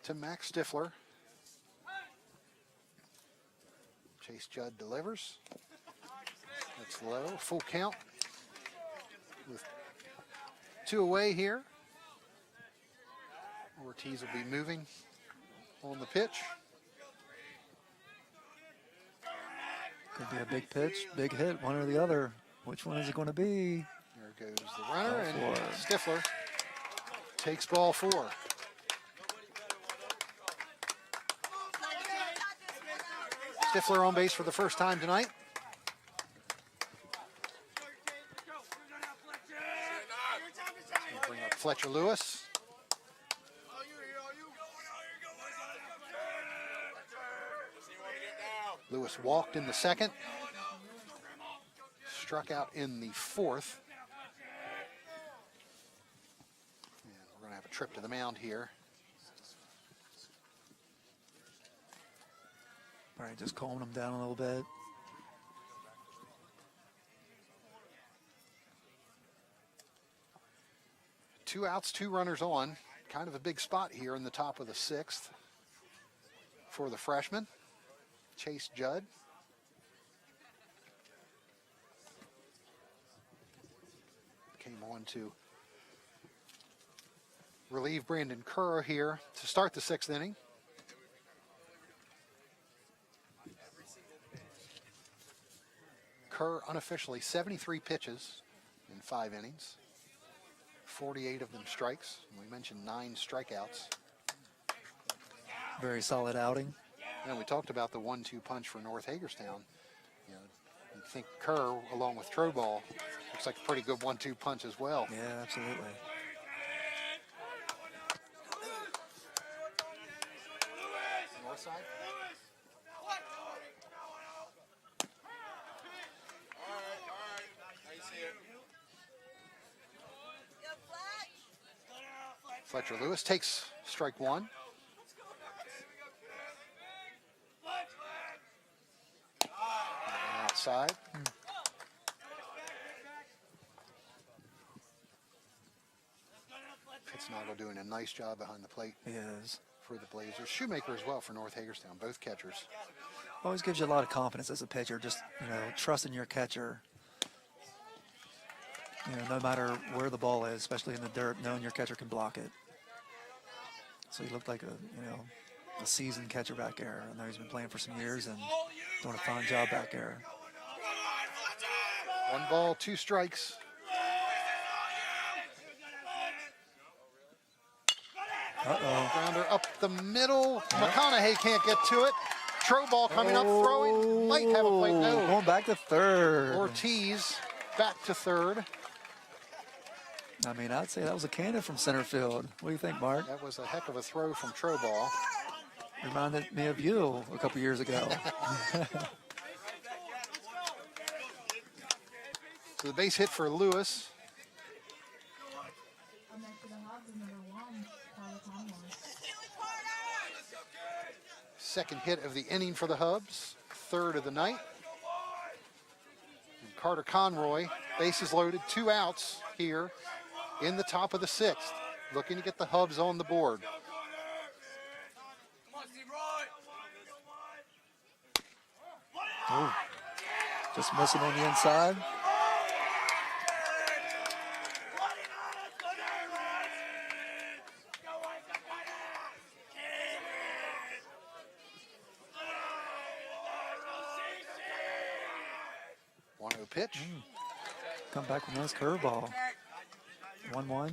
to Max Stifler. Chase Judd delivers. That's low, full count. With two away here. Ortiz will be moving on the pitch. Could be a big pitch, big hit, one or the other. Which one is it going to be? There goes the runner, and Stifler takes ball 4. Stifler on base for the first time tonight. We'll bring up Fletcher Lewis. Lewis walked in the second, struck out in the fourth. And we're going to have a trip to the mound here. All right, just calming him down a little bit. Two outs, 2 runners on. Kind of a big spot here in the top of the 6th for the freshman, Chase Judd. Came on to relieve Brandon Kerr here to start the 6th inning. Kerr unofficially 73 pitches in 5 innings, 48 of them strikes. We mentioned 9 strikeouts. Very solid outing. And we talked about the 1-2 punch for North Hagerstown. You know, he I think Kerr, along with Troball, looks like a pretty good 1-2 punch as well. Yeah, absolutely. North side. Fletcher Lewis takes strike one. Outside. Pittsnoggle doing a nice job behind the plate. He is. For the Blazers. Shoemaker as well for North Hagerstown, both catchers. Always gives you a lot of confidence as a pitcher, just, trusting your catcher. No matter where the ball is, especially in the dirt, knowing your catcher can block it. So he looked like a seasoned catcher back there. I know he's been playing for some years and doing a fine job back there. 1 ball, 2 strikes. Uh-oh. Grounder up the middle. McConaughey can't get to it. Troball coming up, throwing. Might have a plate. No. Going back to third. Ortiz back to third. I mean, I'd say that was a cannon from center field. What do you think, Mark? That was a heck of a throw from Troball. Reminded me of you a couple years ago. So the base hit for Lewis. Second hit of the inning for the Hubs. Third of the night. And Carter Conroy, bases loaded, 2 outs here in the top of the 6th. Looking to get the Hubs on the board. Oh, just missing on the inside. Pitch. Come back with a nice curveball. 1-1.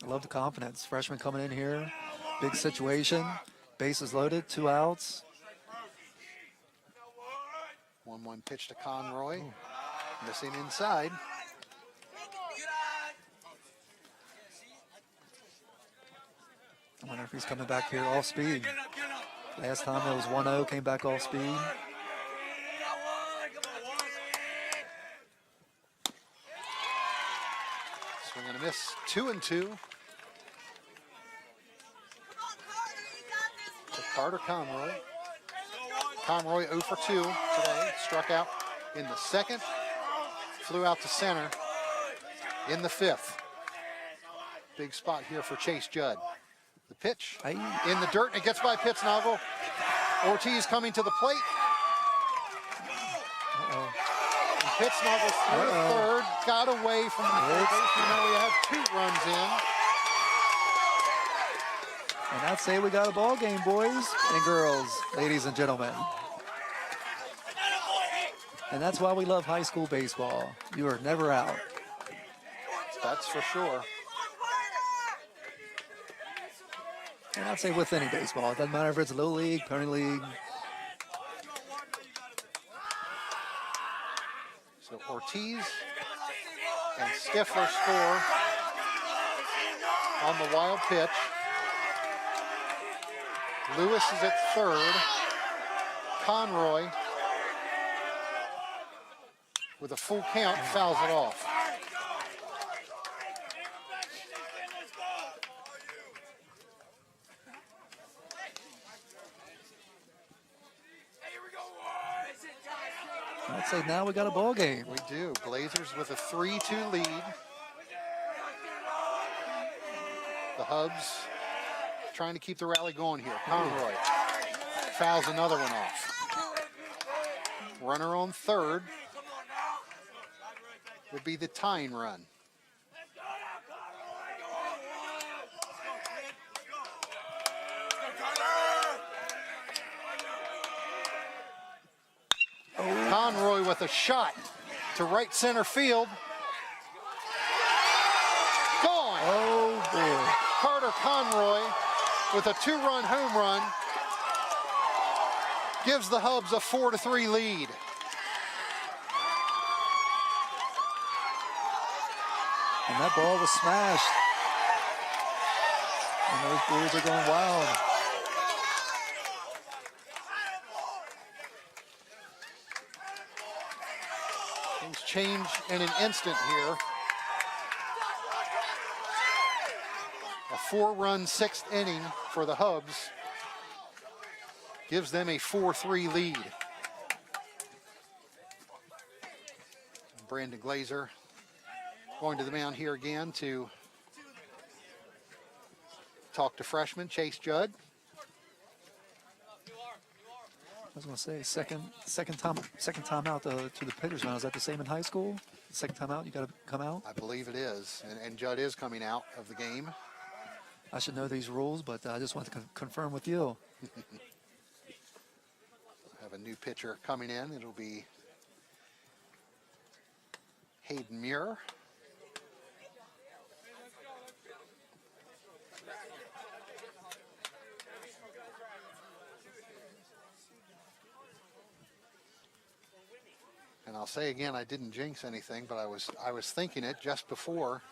I love the confidence. Freshman coming in here. Big situation. Bases loaded. 2 outs. 1-1 pitch to Conroy. Missing inside. I wonder if he's coming back here off speed. Last time it was 1-0, came back off speed. Swing and a miss. 2-2. To Carter Conroy. Conroy 0 for 2 today. Struck out in the 2nd. Flew out to center in the 5th. Big spot here for Chase Judd. The pitch in the dirt, and it gets by Pittsnoggle. Ortiz coming to the plate. Pittsnoggle through third, got away from the third baseman. Now we have 2 runs in. And I'd say we got a ball game, boys and girls, ladies and gentlemen. And that's why we love high school baseball. You are never out. That's for sure. And I'd say with any baseball. It doesn't matter if it's Little League, Pony League. So Ortiz and Stifler score on the wild pitch. Lewis is at third. Conroy, with a full count, fouls it off. I'd say now we got a ball game. We do. Blazers with a 3-2 lead. The Hubs trying to keep the rally going here. Conroy fouls another one off. Runner on third would be the tying run. Conroy with a shot to right center field. Gone. Oh, boy. Carter Conroy with a 2-run home run gives the Hubs a 4-3 lead. And that ball was smashed. And those boys are going wild. Things change in an instant here. A 4-run sixth inning for the Hubs gives them a 4-3 lead. Brandon Glazer going to the mound here again to talk to freshman Chase Judd. I was going to say, second time out to the pitcher's mound. Is that the same in high school? Second time out, you got to come out? I believe it is, and Judd is coming out of the game. I should know these rules, but I just want to confirm with you. Have a new pitcher coming in. It'll be Hayden Muir. And I'll say again, I didn't jinx anything, but I was thinking it just before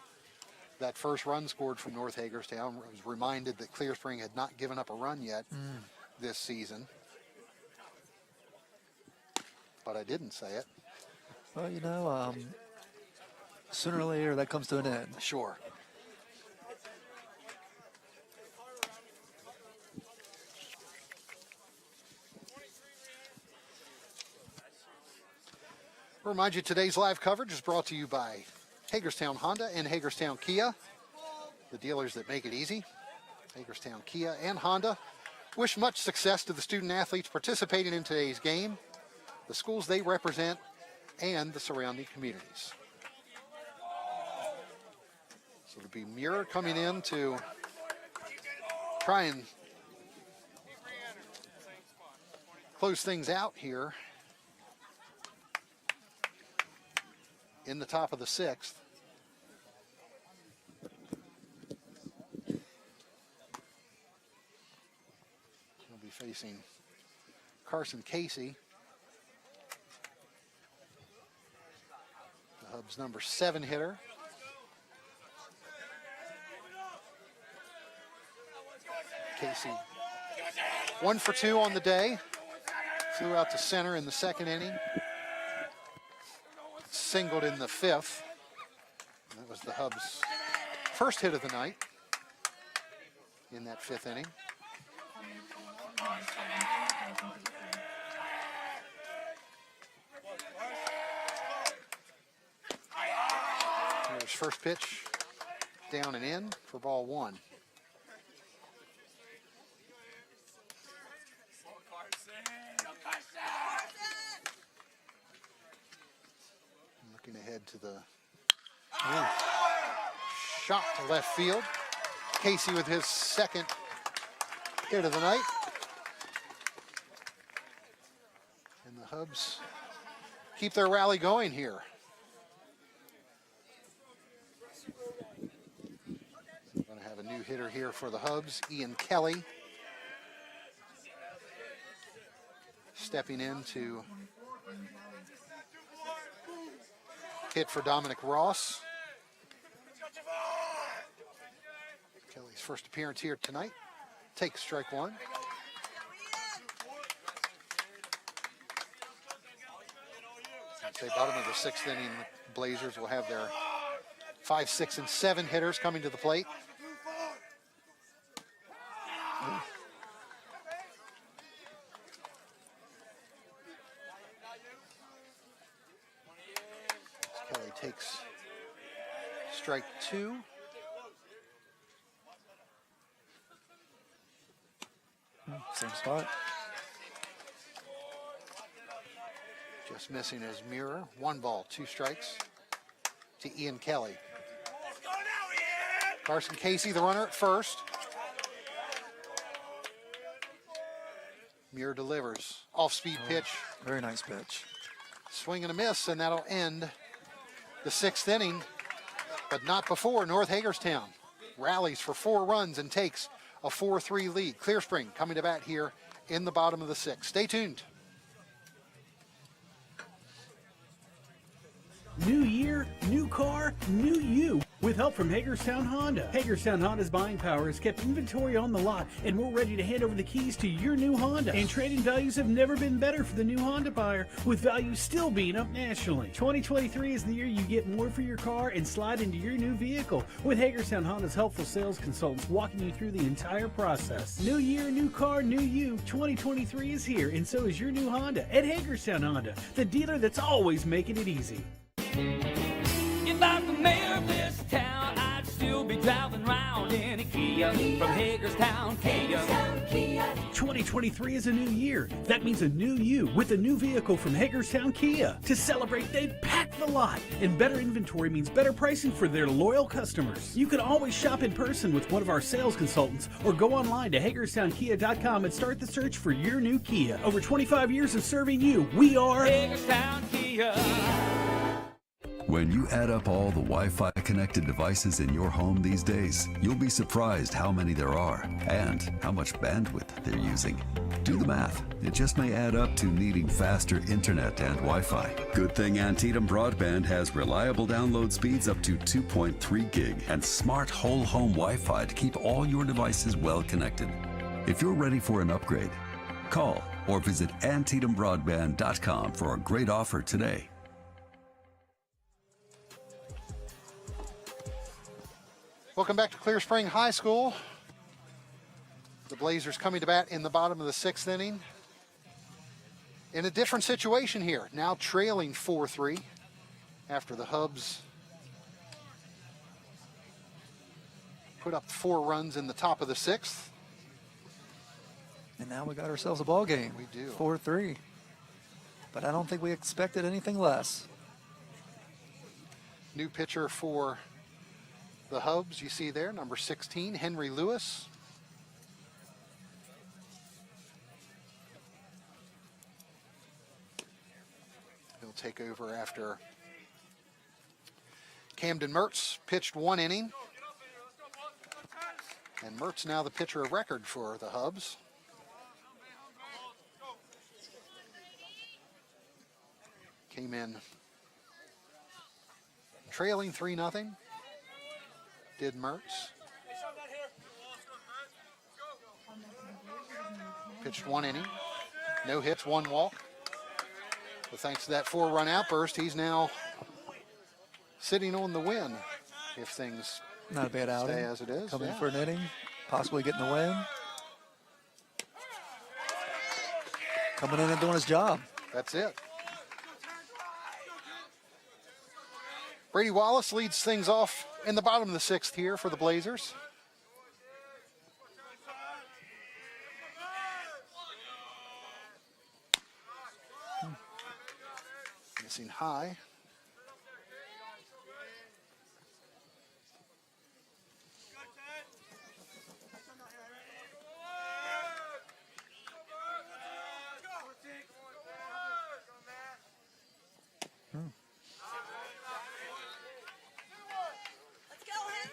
that first run scored from North Hagerstown. I was reminded that Clear Spring had not given up a run yet this season. But I didn't say it. Well, you know, sooner or later that comes to an end. Sure. Remind you, today's live coverage is brought to you by Hagerstown Honda and Hagerstown Kia, the dealers that make it easy. Hagerstown Kia and Honda wish much success to the student athletes participating in today's game, the schools they represent, and the surrounding communities. So it'll be Muir coming in to try and close things out here in the top of the sixth. He'll be facing Carson Casey, the Hubs' number 7 hitter. Casey 1 for 2 on the day. Flew out to center in the second inning. Singled in the 5th. That was the Hubs' first hit of the night in that 5th inning. Here's first pitch, down and in for ball 1. Looking ahead to the shot to left field. Casey with his second hit of the night. And the Hubs keep their rally going here. We're going to have a new hitter here for the Hubs, Ian Kelly. Stepping in to hit for Dominic Ross. Kelly's first appearance here tonight. Takes strike 1. I'd say bottom of the 6th inning, the Blazers will have their 5, 6, and 7 hitters coming to the plate. Kelly takes strike 2. Same spot. Just missing his mirror. 1 ball, 2 strikes to Ian Kelly. Carson Casey, the runner at first. Muir delivers. Off-speed pitch. Very nice pitch. Swing and a miss, and that'll end the 6th inning, but not before North Hagerstown rallies for 4 runs and takes a 4-3 lead. Clear Spring coming to bat here in the bottom of the 6th. Stay tuned. New year, new car, new you. With help from Hagerstown Honda. Hagerstown Honda's buying power has kept inventory on the lot, and we're ready to hand over the keys to your new Honda. And trading values have never been better for the new Honda buyer, with values still being up nationally. 2023 is the year you get more for your car and slide into your new vehicle, with Hagerstown Honda's helpful sales consultants walking you through the entire process. New year, new car, new you. 2023 is here, and so is your new Honda at Hagerstown Honda, the dealer that's always making it easy. If I'm the mayor of this town, I'd still be driving around in a Kia from Hagerstown, Kia. 2023 is a new year. That means a new you with a new vehicle from Hagerstown Kia. To celebrate, they've packed the lot. And better inventory means better pricing for their loyal customers. You can always shop in person with one of our sales consultants or go online to HagerstownKia.com and start the search for your new Kia. Over 25 years of serving you, we are Hagerstown, Kia. When you add up all the Wi-Fi connected devices in your home these days, you'll be surprised how many there are and how much bandwidth they're using. Do the math. It just may add up to needing faster internet and Wi-Fi. Good thing Antietam Broadband has reliable download speeds up to 2.3 gig and smart whole home Wi-Fi to keep all your devices well connected. If you're ready for an upgrade, call or visit AntietamBroadband.com for a great offer today. Welcome back to Clear Spring High School. The Blazers coming to bat in the bottom of the 6th inning. In a different situation here, now trailing 4-3 after the Hubs put up 4 runs in the top of the 6th. And now we got ourselves a ball game. We do. 4-3. But I don't think we expected anything less. New pitcher for the Hubs, you see there, number 16, Henry Lewis. He'll take over after Camden Mertz pitched 1 inning. And Mertz now the pitcher of record for the Hubs. Came in trailing 3-0. Did Mertz. Pitched 1 inning. No hits, 1 walk. But thanks to that 4-run outburst, he's now sitting on the win if things not a bad outing. Stay as it is. Coming for an inning, possibly getting a win. Coming in and doing his job. That's it. Brady Wallace leads things off in the bottom of the 6th here for the Blazers. Missing high.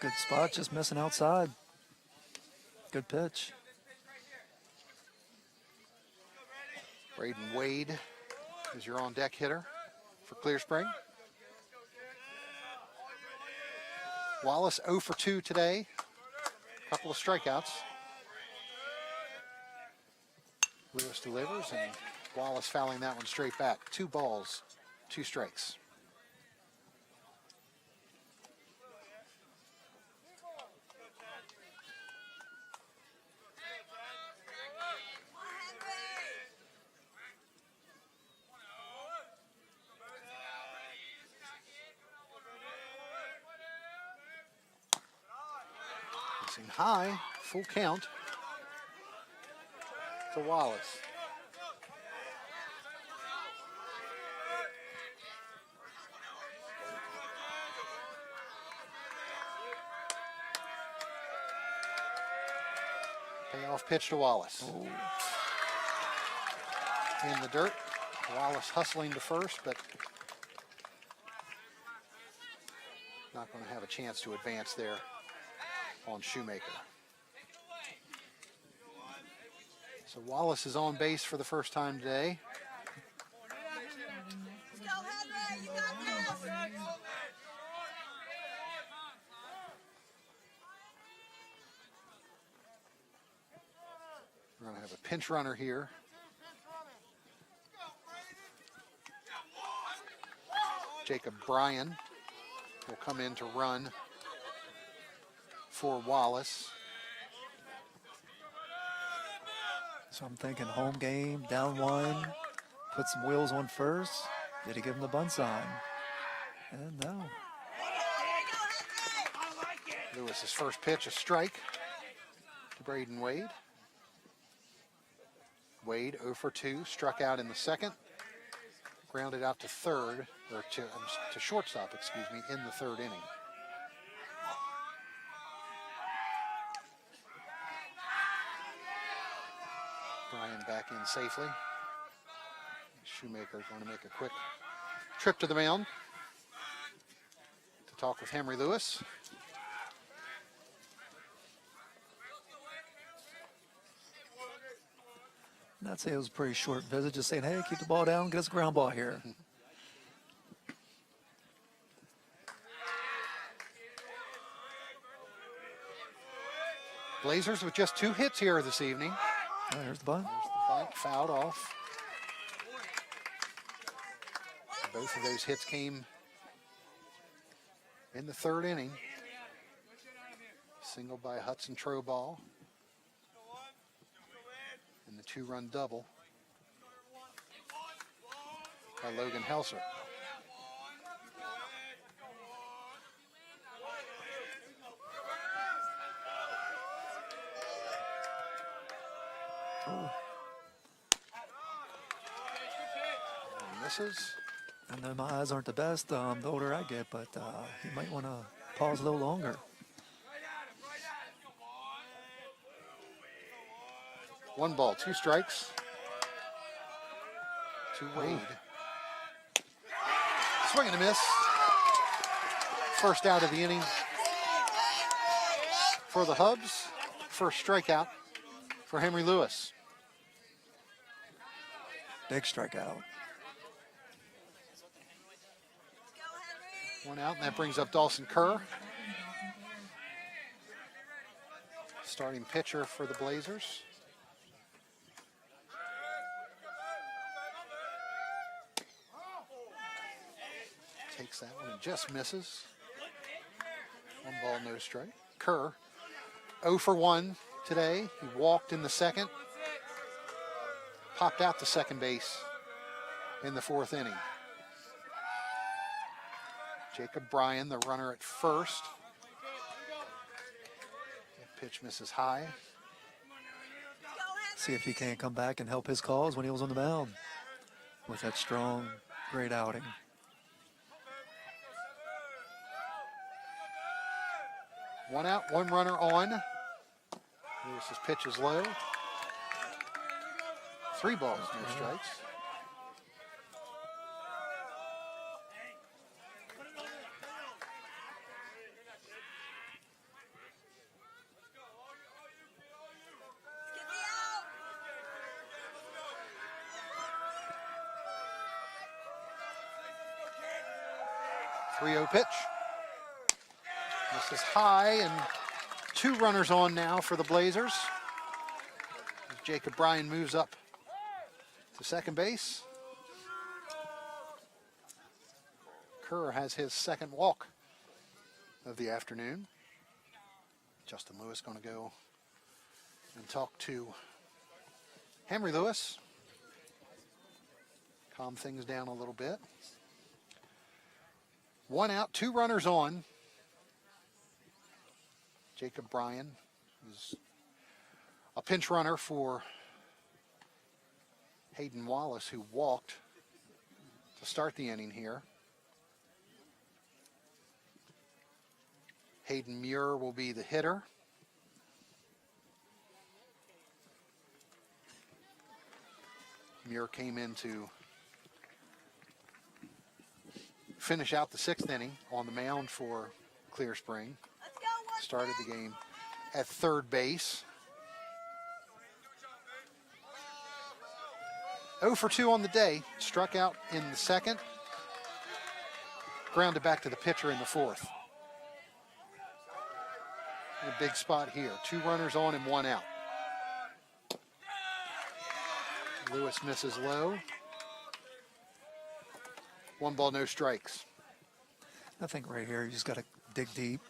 Good spot, just missing outside. Good pitch. Braden Wade is your on-deck hitter for Clear Spring. Wallace 0 for 2 today. A couple of strikeouts. Lewis delivers, and Wallace fouling that one straight back. 2 balls, 2 strikes. High, full count to Wallace. Payoff pitch to Wallace. Oh. In the dirt. Wallace hustling to first, but not going to have a chance to advance there on Shoemaker. So Wallace is on base for the first time today. We're going to have a pinch runner here. Jacob Bryan will come in to run for Wallace. So I'm thinking home game, down 1, put some wheels on first. Did he give him the bunt sign? And no. Lewis's first pitch, a strike to Braden Wade. Wade 0 for 2, struck out in the second, grounded out to third, or to shortstop, excuse me, in the third inning. Bryan back in safely. Shoemaker's going to make a quick trip to the mound to talk with Henry Lewis. I'd say it was a pretty short visit, just saying, hey, keep the ball down, get us a ground ball here. Blazers with just 2 hits here this evening. Oh, there's the bunt. There's the bunt, fouled off. Both of those hits came in the third inning. Single by Hudson Troball. And the 2-run double by Logan Helser. Oh. Misses. I know my eyes aren't the best the older I get, but you might want to pause a little longer. One ball, 2 strikes. To Wade. Swing and a miss. First out of the inning for the Hubs. First strikeout for Henry Lewis. Big strikeout. One out, and that brings up Dawson Kerr. Starting pitcher for the Blazers. Takes that one and just misses. 1 ball, no strike. Kerr, 0 for 1 today. He walked in the second. Popped out to second base in the 4th inning. Jacob Bryan, the runner at first. That pitch misses high. See if he can't come back and help his cause when he was on the mound with that strong, great outing. One out, 1 runner on. Lewis's pitch is low. 3 balls, no strikes. Pitch. This is high, and 2 runners on now for the Blazers. Jacob Bryan moves up to second base. Kerr has his 2nd walk of the afternoon. Justin Lewis going to go and talk to Henry Lewis. Calm things down a little bit. 1 out, 2 runners on. Jacob Bryan is a pinch runner for Hayden Wallace, who walked to start the inning here. Hayden Muir will be the hitter. Muir came in to finish out the 6th inning on the mound for Clear Spring. Started the game at third base. 0 for 2 on the day. Struck out in the second. Grounded back to the pitcher in the fourth. A big spot here. 2 runners on and 1 out. Lewis misses low. 1 ball, no strikes. I think right here you just got to dig deep.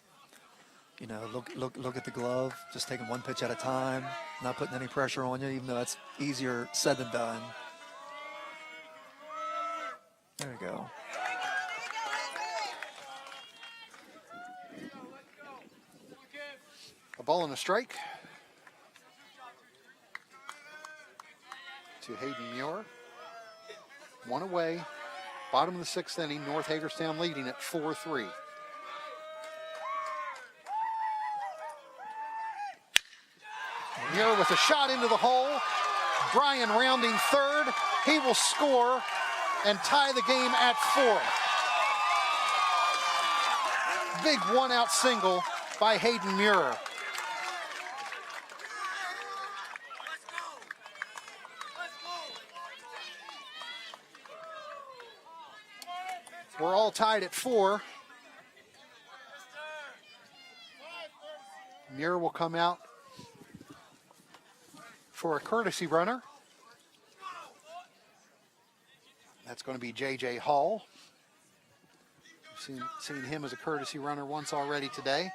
You know, look at the glove. Just taking 1 pitch at a time, not putting any pressure on you, even though that's easier said than done. There you go. A ball and a strike to Hayden Muir. 1 away. Bottom of the 6th inning. North Hagerstown leading at 4-3. Muir with a shot into the hole. Bryan rounding third. He will score and tie the game at 4. Big 1-out single by Hayden Muir. We're all tied at 4. Muir will come out for a courtesy runner. That's going to be J.J. Hall. Seen him as a courtesy runner once already today.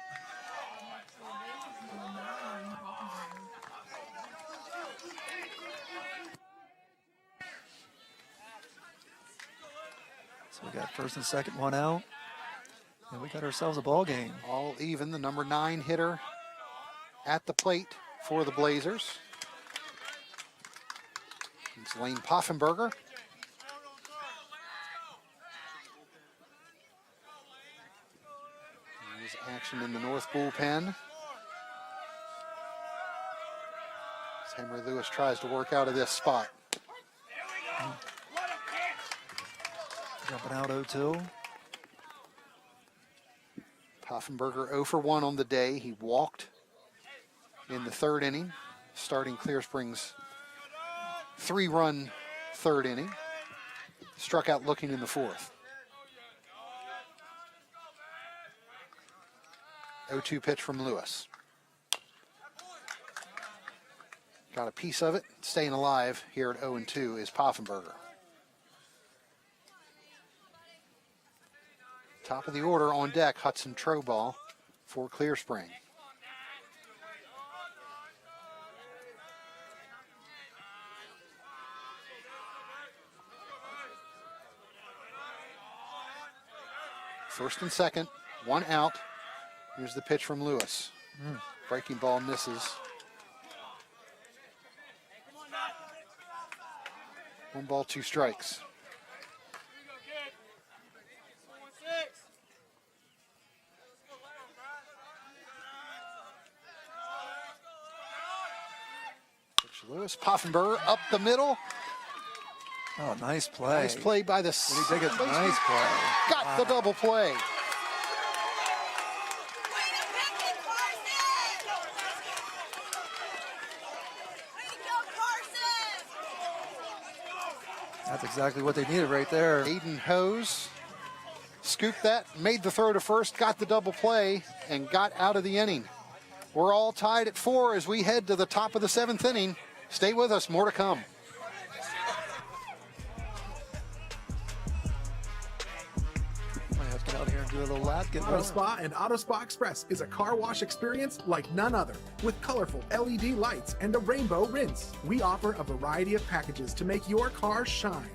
So we got first and second, 1 out. And we got ourselves a ball game. All even. The number 9 hitter at the plate for the Blazers. It's Lane Poffenberger. There's action in the North bullpen. As Henry Lewis tries to work out of this spot. Jumping out 0-2. Poffenberger 0 for 1 on the day. He walked in the 3rd inning, starting Clear Springs' 3-run 3rd inning. Struck out looking in the 4th. 0-2 pitch from Lewis. Got a piece of it. Staying alive here at 0-2 is Poffenberger. Top of the order on deck, Hudson Troball for Clear Spring. First and second, 1 out. Here's the pitch from Lewis. Breaking ball misses. 1 ball, 2 strikes. Lewis, Poffenberger up the middle. Oh, nice play. Nice play by the... Did he dig it? Nice play. Got the double play. That's exactly what they needed right there. Aiden Hose scooped that, made the throw to first, got the double play, and got out of the inning. We're all tied at 4 as we head to the top of the 7th inning. Stay with us, more to come. Might have to get out here and do a little lap. Auto Spa and Auto Spa Express is a car wash experience like none other, with colorful LED lights and a rainbow rinse. We offer a variety of packages to make your car shine.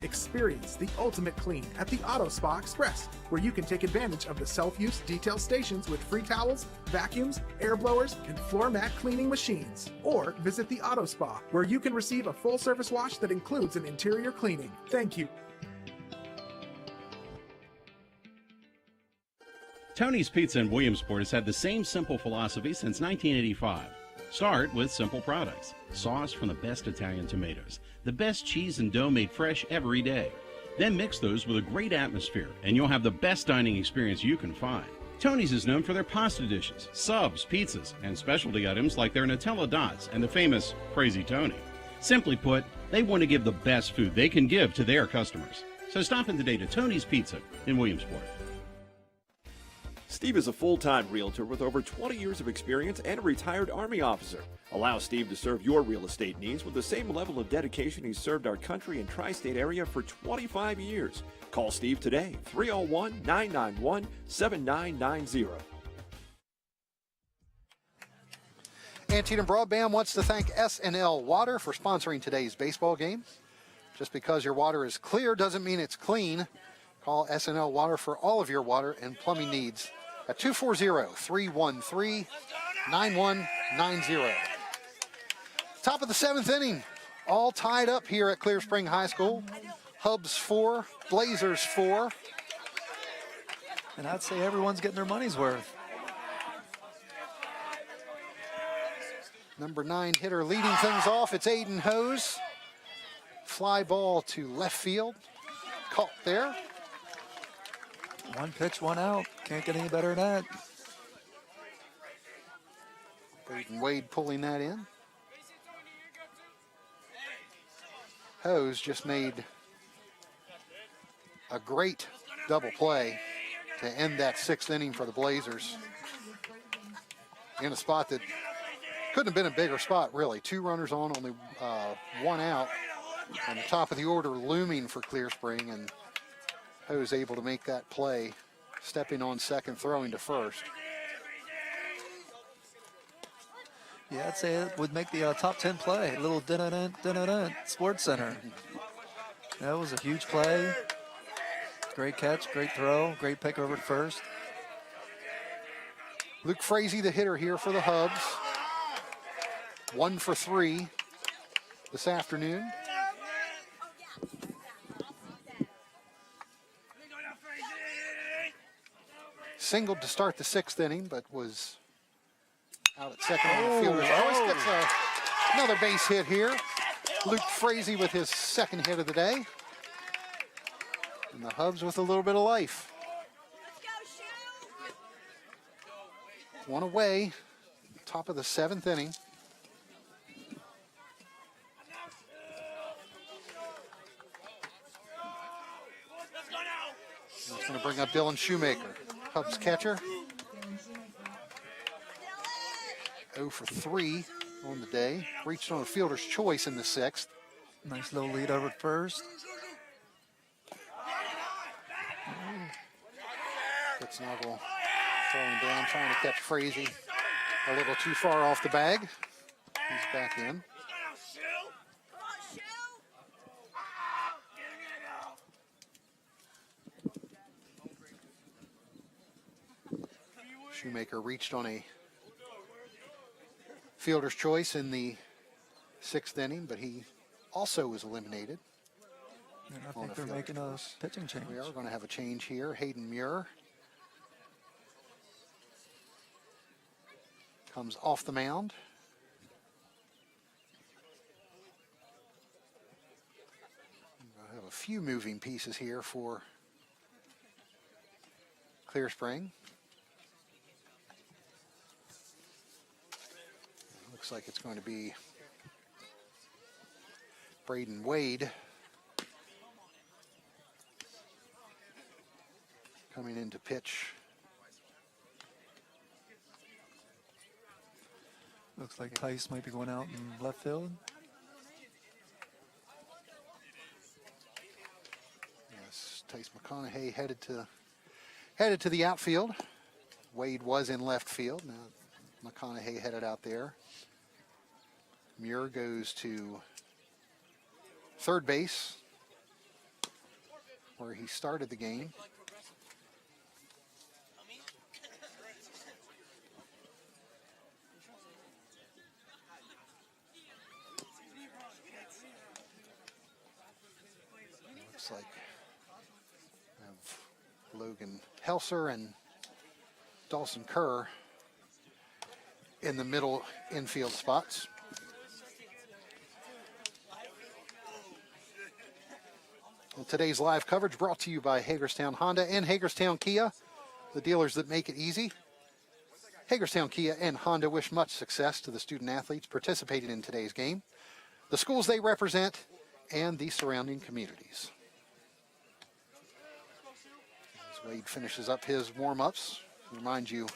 Experience the ultimate clean at the Auto Spa Express, where you can take advantage of the self-use detail stations with free towels, vacuums, air blowers, and floor mat cleaning machines. Or visit the Auto Spa, where you can receive a full service wash that includes an interior cleaning. Thank you. Tony's Pizza in Williamsport has had the same simple philosophy since 1985. Start with simple products. Sauce from the best Italian tomatoes. The best cheese and dough made fresh every day. Then mix those with a great atmosphere, and you'll have the best dining experience you can find. Tony's is known for their pasta dishes, subs, pizzas, and specialty items like their Nutella Dots and the famous Crazy Tony. Simply put, They want to give the best food they can give to their customers. So stop in today to Tony's Pizza in Williamsport. Steve is a full-time realtor with over 20 years of experience and a retired Army officer. Allow Steve to serve your real estate needs with the same level of dedication he's served our country and tri-state area for 25 years. Call Steve today, 301-991-7990. Antietam Broadband wants to thank S&L Water for sponsoring today's baseball game. Just because your water is clear doesn't mean it's clean. Call S&L Water for all of your water and plumbing needs at 240-313-9190. Top of the 7th inning, all tied up here at Clear Spring High School. Hubs 4, Blazers 4. And I'd say everyone's getting their money's worth. Number 9 hitter leading things off, it's Aiden Hose. Fly ball to left field, caught there. One pitch, one out. Can't get any better than that. Braden Wade pulling that in. Hose just made a great double play to end that 6th inning for the Blazers. In a spot that couldn't have been a bigger spot, really. 2 runners on, only 1 out. And the top of the order looming for Clear Spring, and Hose able to make that play, stepping on second, throwing to first. Yeah, I'd say it would make the top 10 play. A little dun-dun-dun-dun-dun, Sports Center. That was a huge play. Great catch, great throw, great pick over at first. Luke Frazee, the hitter here for the Hubs. 1 for 3 this afternoon. Singled to start the 6th inning, but was out at second on the fielder's choice. Gets another base hit here. Luke Frazee with his 2nd hit of the day. And the Hubs with a little bit of life. 1 away, top of the 7th inning. That's going to bring up Dylan Shoemaker, Hubs catcher. 0 for 3 on the day. Reached on a fielder's choice in the 6th. Nice little lead over at first. Snuggle throwing down, trying to catch Frazee a little too far off the bag. He's back in. Shoemaker reached on a fielder's choice in the 6th inning, but he also was eliminated. And I think they're making a pitching change. We are going to have a change here. Hayden Muir comes off the mound. I have a few moving pieces here for Clear Spring. Looks like it's going to be Braden Wade coming in to pitch. Looks like Tice might be going out in left field. Yes, Tice McConaughey headed to the outfield. Wade was in left field. Now McConaughey headed out there. Muir goes to third base, where he started the game. Looks like we have Logan Helser and Dawson Kerr in the middle infield spots. Well, today's live coverage brought to you by Hagerstown Honda and Hagerstown Kia, the dealers that make it easy. Hagerstown Kia and Honda wish much success to the student athletes participating in today's game. The schools they represent and the surrounding communities. As Wade finishes up his warm-ups, remind you,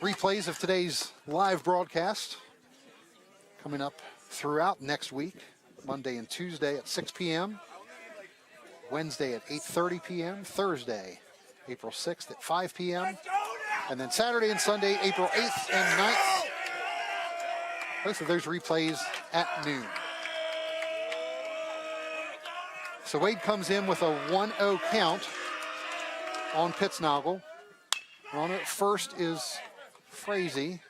replays of today's live broadcast coming up throughout next week, Monday and Tuesday at 6 p.m., Wednesday at 8:30 p.m., Thursday, April 6th at 5 p.m., and then Saturday and Sunday, April 8th and 9th. Both of those replays at noon. So Wade comes in with a 1-0 count on Pittsnogle. Runner at first is Frazee.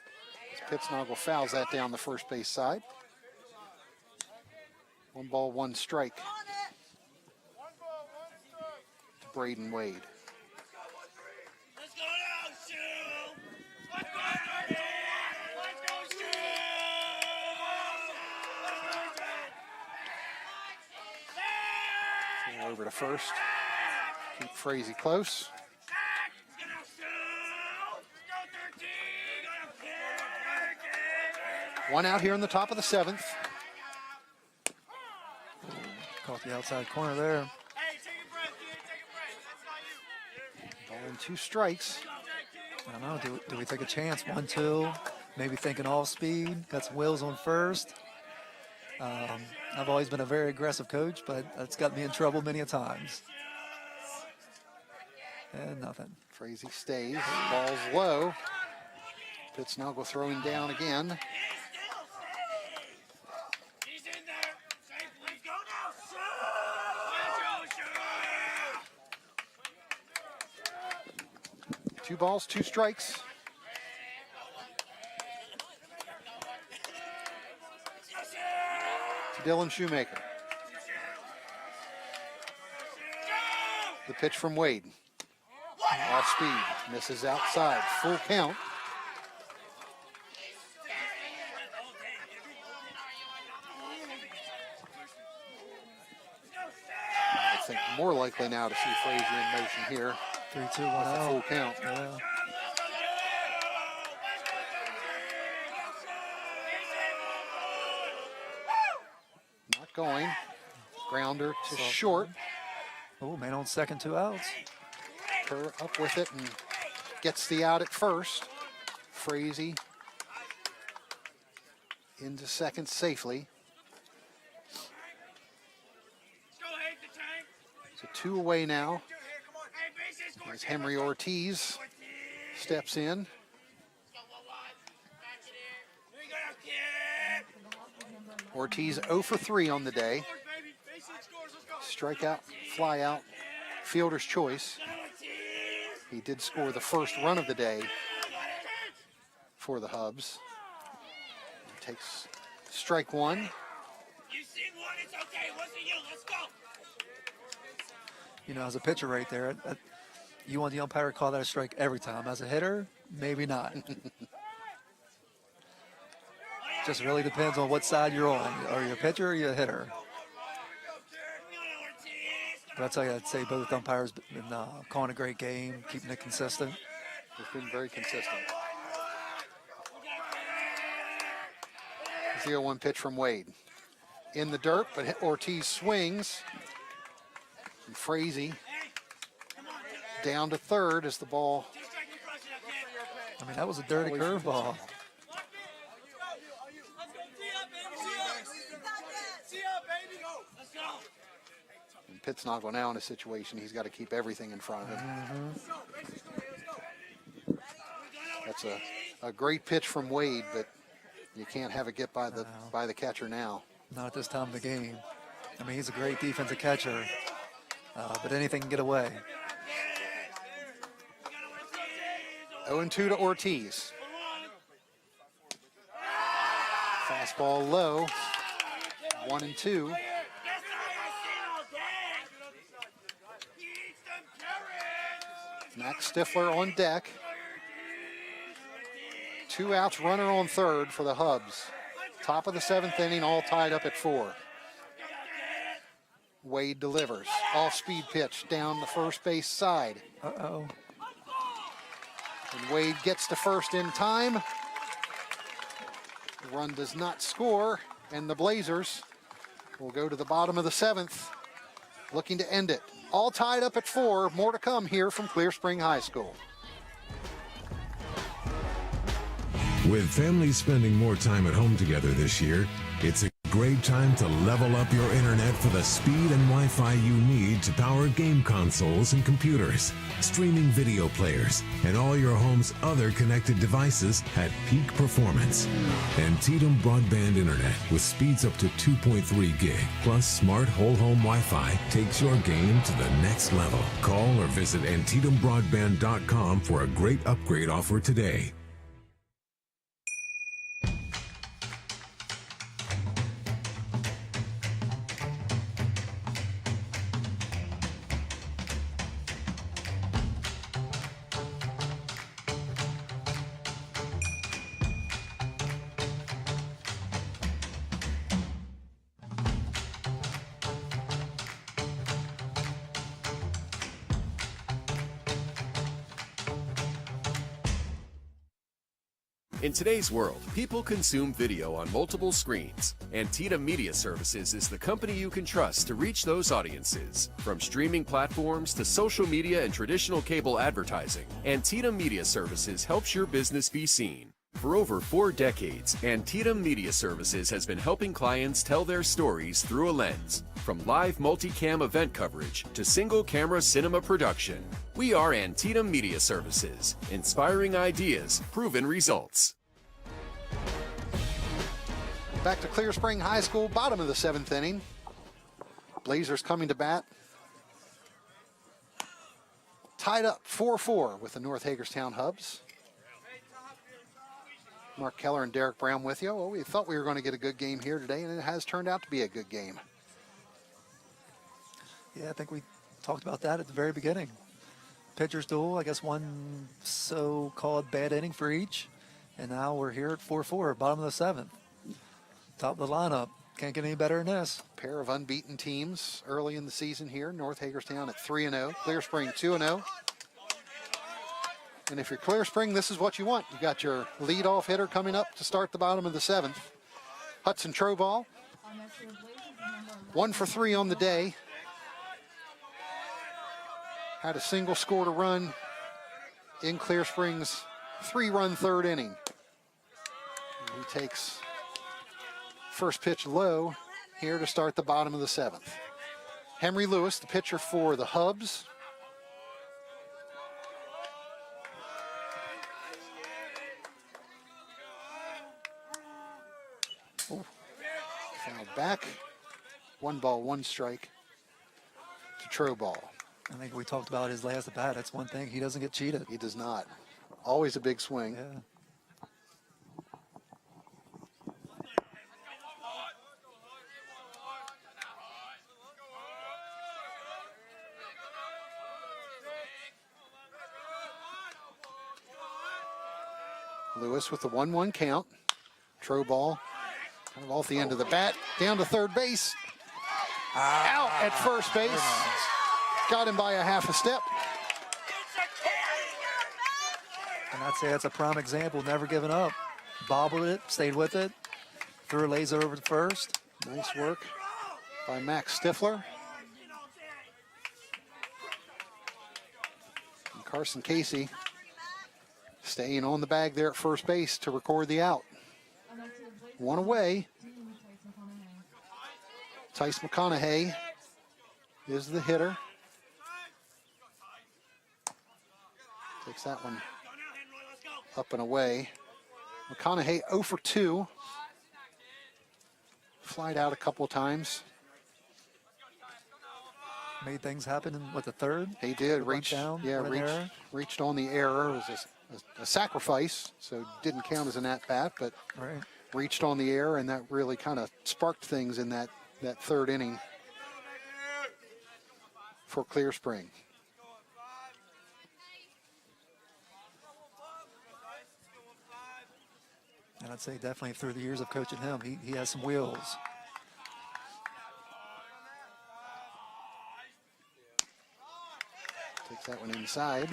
Pittsnogle fouls that down the first base side. 1 ball, 1 strike to Braden Wade. Over to first. Keep Frazee close. One out here in the top of the 7th. Caught the outside corner there. Ball and 2 strikes. I don't know, do we take a chance? 1-2, maybe thinking off speed. Got some wheels on first. I've always been a very aggressive coach, but that's got me in trouble many a times. And nothing. Frazee stays. Ball's low. Pittsnogle throwing down again. Two balls, 2 strikes. To Dylan Shoemaker. The pitch from Wade. Off speed, misses outside, full count. I think more likely now to see Frazee in motion here. 3-2-1 with out. a full count. Yeah. Not going. Grounder to short. Oh, man on second, 2 outs. Kerr up with it and gets the out at first. Frazee into second safely. So 2 away now. As Henry Ortiz steps in. Ortiz 0 for 3 on the day. Strikeout, fly out, fielder's choice. He did score the first run of the day for the Hubs. He takes strike 1. You know, as a pitcher right there, you want the umpire to call that a strike every time. As a hitter, maybe not. Just really depends on what side you're on. Are you a pitcher or are you a hitter? But I'll tell you, I'd say both umpires been calling a great game, keeping it consistent. It's been very consistent. 0-1 pitch from Wade. In the dirt, but Ortiz swings. And Frazee down to third as the ball. I mean, that was a dirty curveball. And Pittsnogle now in a situation he's got to keep everything in front of him. That's a great pitch from Wade, but you can't have it get by the catcher now. Not at this time of the game. I mean, he's a great defensive catcher, but anything can get away. 0-2 to Ortiz. Fastball low. 1-2. Max Stifler on deck. 2 outs, runner on third for the Hubs. Top of the 7th inning, all tied up at 4. Wade delivers. Off-speed pitch down the first base side. Uh-oh. And Wade gets to first in time. The run does not score, and the Blazers We'll go to the bottom of the 7th, looking to end it. All tied up at 4. More to come here from Clear Spring High School. With families spending more time at home together this year, it's a great time to level up your internet for the speed and Wi-Fi you need to power game consoles and computers, streaming video players, and all your home's other connected devices at peak performance. Antietam Broadband Internet with speeds up to 2.3 gig plus smart whole home Wi-Fi takes your game to the next level. Call or visit AntietamBroadband.com for a great upgrade offer today. In today's world, people consume video on multiple screens. Antietam Media Services is the company you can trust to reach those audiences. From streaming platforms to social media and traditional cable advertising, Antietam Media Services helps your business be seen. For over 4 decades, Antietam Media Services has been helping clients tell their stories through a lens. From live multicam event coverage to single-camera cinema production, we are Antietam Media Services, inspiring ideas, proven results. Back to Clear Spring High School, bottom of the 7th inning. Blazers coming to bat. Tied up 4-4 with the North Hagerstown Hubs. Mark Keller and Derek Brown with you. Well, we thought we were going to get a good game here today, and it has turned out to be a good game. Yeah, I think we talked about that at the very beginning. Pitchers duel, I guess one so-called bad inning for each. And now we're here at 4-4, bottom of the 7th. Top of the lineup. Can't get any better than this. Pair of unbeaten teams early in the season here. North Hagerstown at 3-0. Clear Spring 2-0. And if you're Clear Spring, this is what you want. You got your leadoff hitter coming up to start the bottom of the 7th. Hudson Trovall. 1 for 3 on the day. Had a single, scored a run in Clear Spring's 3-run 3rd inning. And he takes first pitch low here to start the bottom of the 7th. Henry Lewis, the pitcher for the Hubs. Oh, fouled back. 1 ball, 1 strike to Trovall. I think we talked about his last at bat. That's one thing. He doesn't get cheated. He does not. Always a big swing. Yeah. Lewis with the 1-1 count. Trovall kind of off the end of the bat. Down to third base. Out at first base. Got him by a half a step. And I'd say that's a prime example, never giving up. Bobbled it, stayed with it, threw a laser over to first. Nice work by Max Stifler. And Carson Casey staying on the bag there at first base to record the out. 1 away. Tice McConaughey is the hitter. Takes that one up and away. McConaughey 0 for 2. Flied out a couple of times. Made things happen with the 3rd. He did reach down. Yeah, reached on the error. It was a sacrifice, so didn't count as an at-bat, but reached on the air, and that really kind of sparked things in that 3rd inning for Clear Spring. And I'd say definitely through the years of coaching him, he has some wheels. Takes that one inside.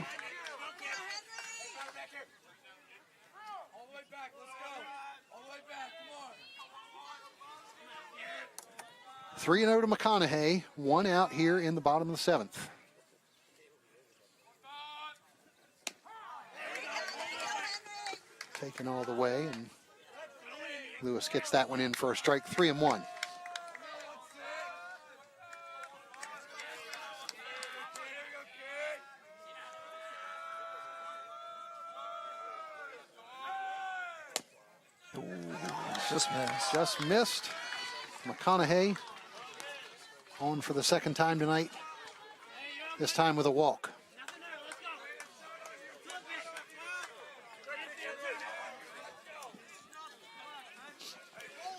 3-0 to McConaughey, 1 out here in the bottom of the 7th. Taken all the way, and Lewis gets that one in for a strike, 3-1. Just missed. Just missed. McConaughey on for the second time tonight, this time with a walk.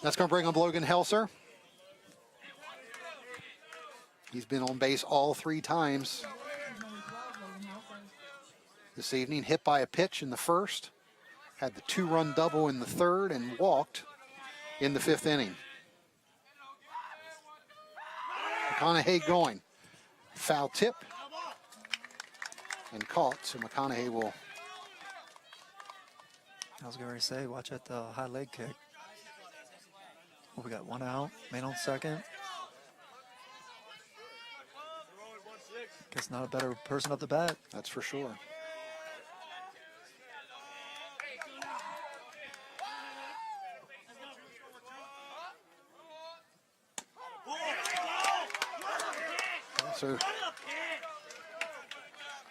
That's going to bring up Logan Helser. He's been on base all 3 times this evening. Hit by a pitch in the first, had the 2-run double in the third, and walked in the 5th inning. McConaughey going. Foul tip and caught, so McConaughey will. I was going to say, watch that high leg kick. Well, we got 1 out, man on second. Guess not a better person up the bat. That's for sure. So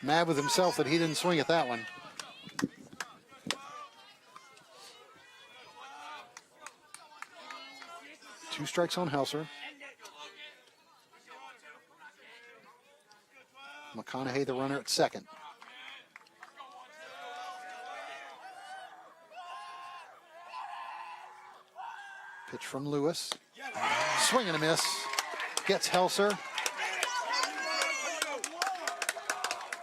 mad with himself that he didn't swing at that one. Two strikes on Helser. McConaughey, the runner at second. Pitch from Lewis. Swing and a miss. Gets Helser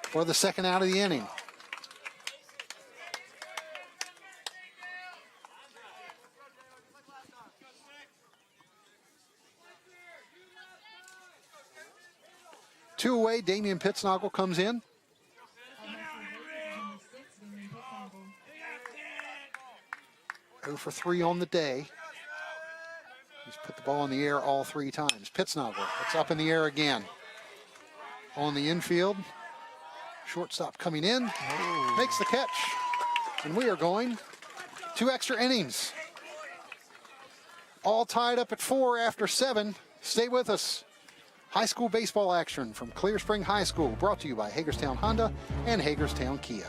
for the second out of the inning. Two away, Damian Pittsnoggle comes in. For 3 on the day. He's put the ball in the air all 3 times. Pittsnoggle, it's up in the air again. On the infield. Shortstop coming in, makes the catch. And we are going 2 extra innings. All tied up at 4 after 7. Stay with us. High school baseball action from Clear Spring High School, brought to you by Hagerstown Honda and Hagerstown Kia.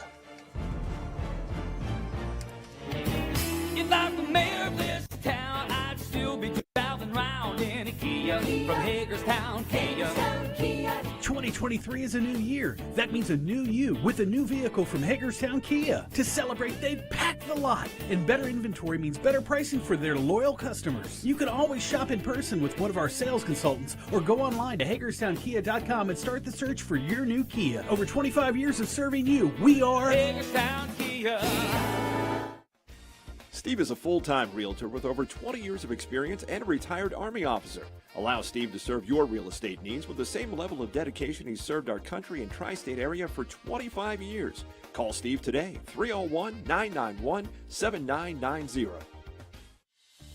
If I were the mayor of this town, I'd still be driving around in a Kia from Hagerstown, Kia. 2023 is a new year. That means a new you with a new vehicle from Hagerstown Kia. To celebrate, they've packed the lot. And better inventory means better pricing for their loyal customers. You can always shop in person with one of our sales consultants or go online to HagerstownKia.com and start the search for your new Kia. Over 25 years of serving you, we are Hagerstown Kia. Steve is a full-time realtor with over 20 years of experience and a retired Army officer. Allow Steve to serve your real estate needs with the same level of dedication he's served our country and tri-state area for 25 years. Call Steve today, 301-991-7990.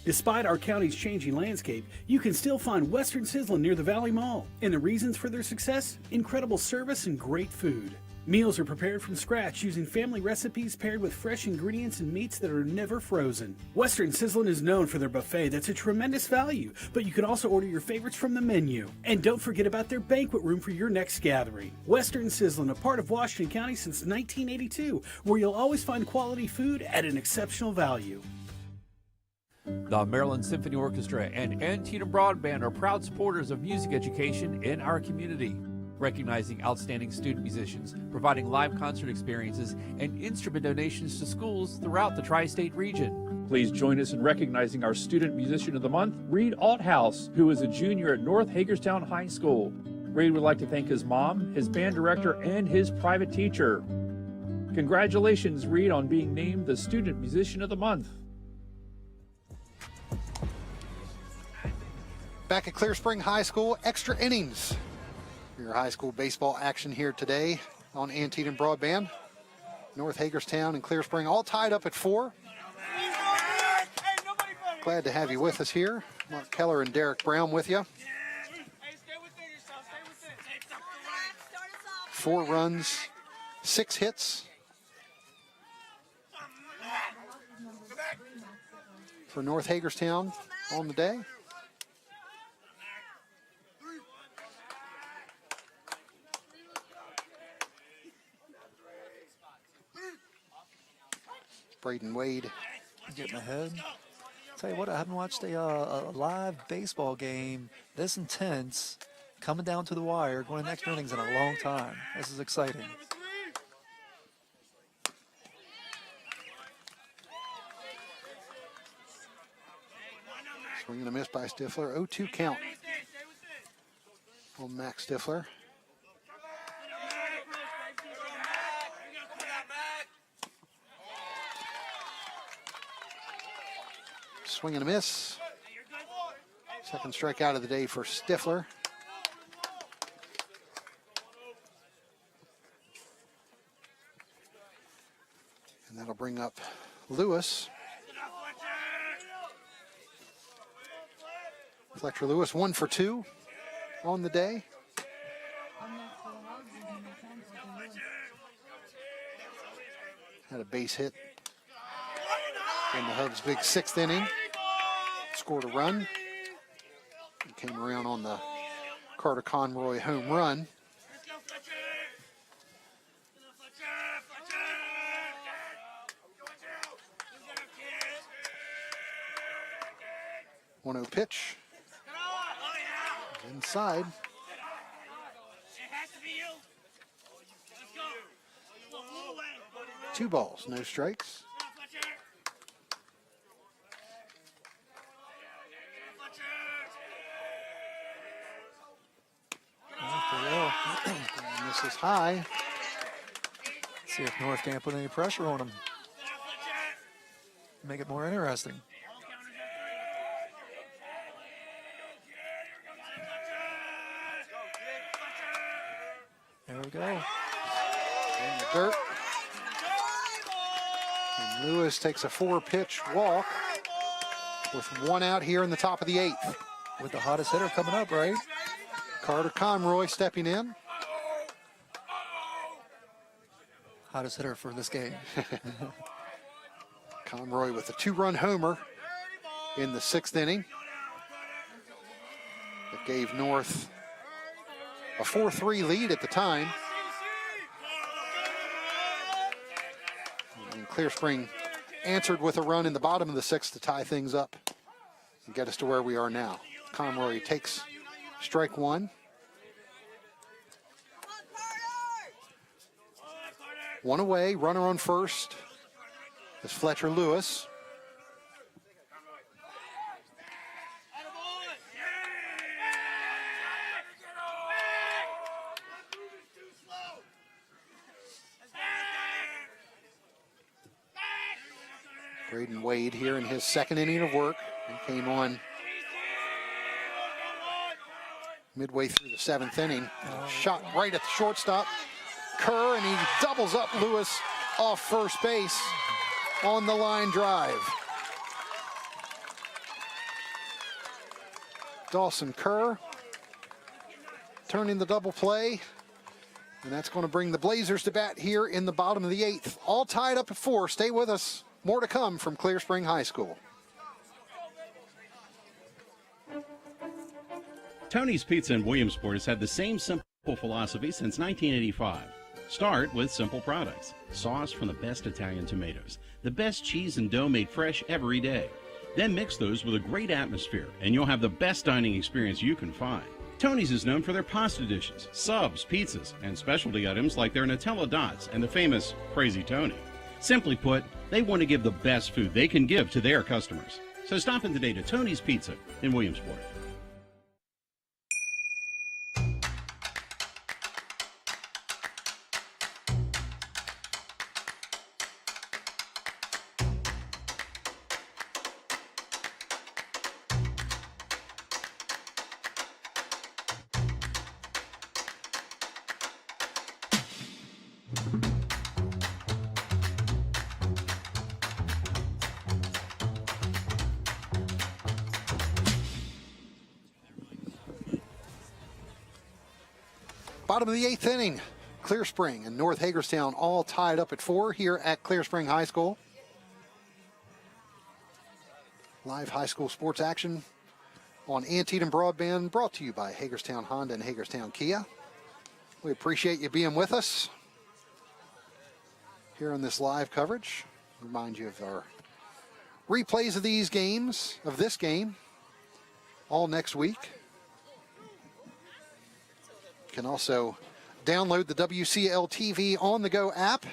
Despite our county's changing landscape, you can still find Western Sizzlin' near the Valley Mall. And the reasons for their success? Incredible service and great food. Meals are prepared from scratch using family recipes paired with fresh ingredients and meats that are never frozen. Western Sizzlin' is known for their buffet that's a tremendous value, but you can also order your favorites from the menu. And don't forget about their banquet room for your next gathering. Western Sizzlin', a part of Washington County since 1982, where you'll always find quality food at an exceptional value. The Maryland Symphony Orchestra and Antietam Broadband are proud supporters of music education in our community, recognizing outstanding student musicians, providing live concert experiences, and instrument donations to schools throughout the tri-state region. Please join us in recognizing our Student Musician of the Month, Reed Althouse, who is a junior at North Hagerstown High School. Reed would like to thank his mom, his band director, and his private teacher. Congratulations, Reed, on being named the Student Musician of the Month. Back at Clear Spring High School, extra innings. Your high school baseball action here today on Antietam Broadband. North Hagerstown and Clear Spring all tied up at 4. Glad to have you with us here. Mark Keller and Derek Brown with you. 4 runs, 6 hits for North Hagerstown on the day. Braden Wade getting ahead. Tell you what, I haven't watched a live baseball game this intense, coming down to the wire, going to extra innings in a long time. This is exciting. Swing and a miss by Stifler. 0-2 count on Max Stifler. Swing and a miss. Second strikeout of the day for Stifler. And that'll bring up Lewis. Fletcher Lewis 1 for 2 on the day. Had a base hit in the Hubs' big 6th inning. Scored a run. It came around on the Carter Conroy home run. One-0 pitch. Inside. Two balls, no strikes. This is high. See if North can't put any pressure on him. Make it more interesting. There we go. In the dirt. And Lewis takes a 4-pitch walk with 1 out here in the top of the 8th. With the hottest hitter coming up, right? Carter Conroy stepping in. Hottest hitter for this game. Conroy with a 2-run homer in the 6th inning. That gave North a 4-3 lead at the time. And Clear Spring answered with a run in the bottom of the 6th to tie things up and get us to where we are now. Conroy takes strike 1. 1 away, runner on first is Fletcher Lewis. Braden Wade here in his 2nd inning of work and came on midway through the 7th inning. Shot right at the shortstop. Kerr, and he doubles up Lewis off first base on the line drive. Dawson Kerr turning the double play, and that's going to bring the Blazers to bat here in the bottom of the 8th. All tied up at 4. Stay with us. More to come from Clear Spring High School. Tony's Pizza in Williamsport has had the same simple philosophy since 1985. Start with simple products. Sauce from the best Italian tomatoes. The best cheese and dough made fresh every day. Then mix those with a great atmosphere, and you'll have the best dining experience you can find. Tony's is known for their pasta dishes, subs, pizzas, and specialty items like their Nutella Dots and the famous Crazy Tony. Simply put, they want to give the best food they can give to their customers. So stop in today to Tony's Pizza in Williamsport. Bottom of the 8th inning. Clear Spring and North Hagerstown all tied up at 4 here at Clear Spring High School. Live high school sports action on Antietam Broadband, brought to you by Hagerstown Honda and Hagerstown Kia. We appreciate you being with us here on this live coverage. Remind you of our replays of these games, of this game, all next week. You can also download the WCL TV On The Go app.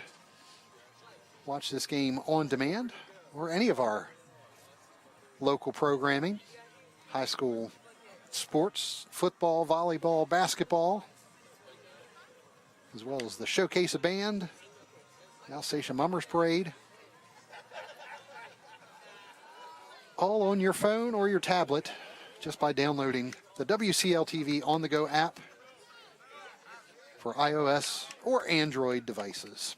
Watch this game on demand or any of our local programming, high school sports, football, volleyball, basketball, as well as the Showcase of Band, Alsatian Mummers Parade. All on your phone or your tablet just by downloading the WCL TV On The Go app for iOS or Android devices.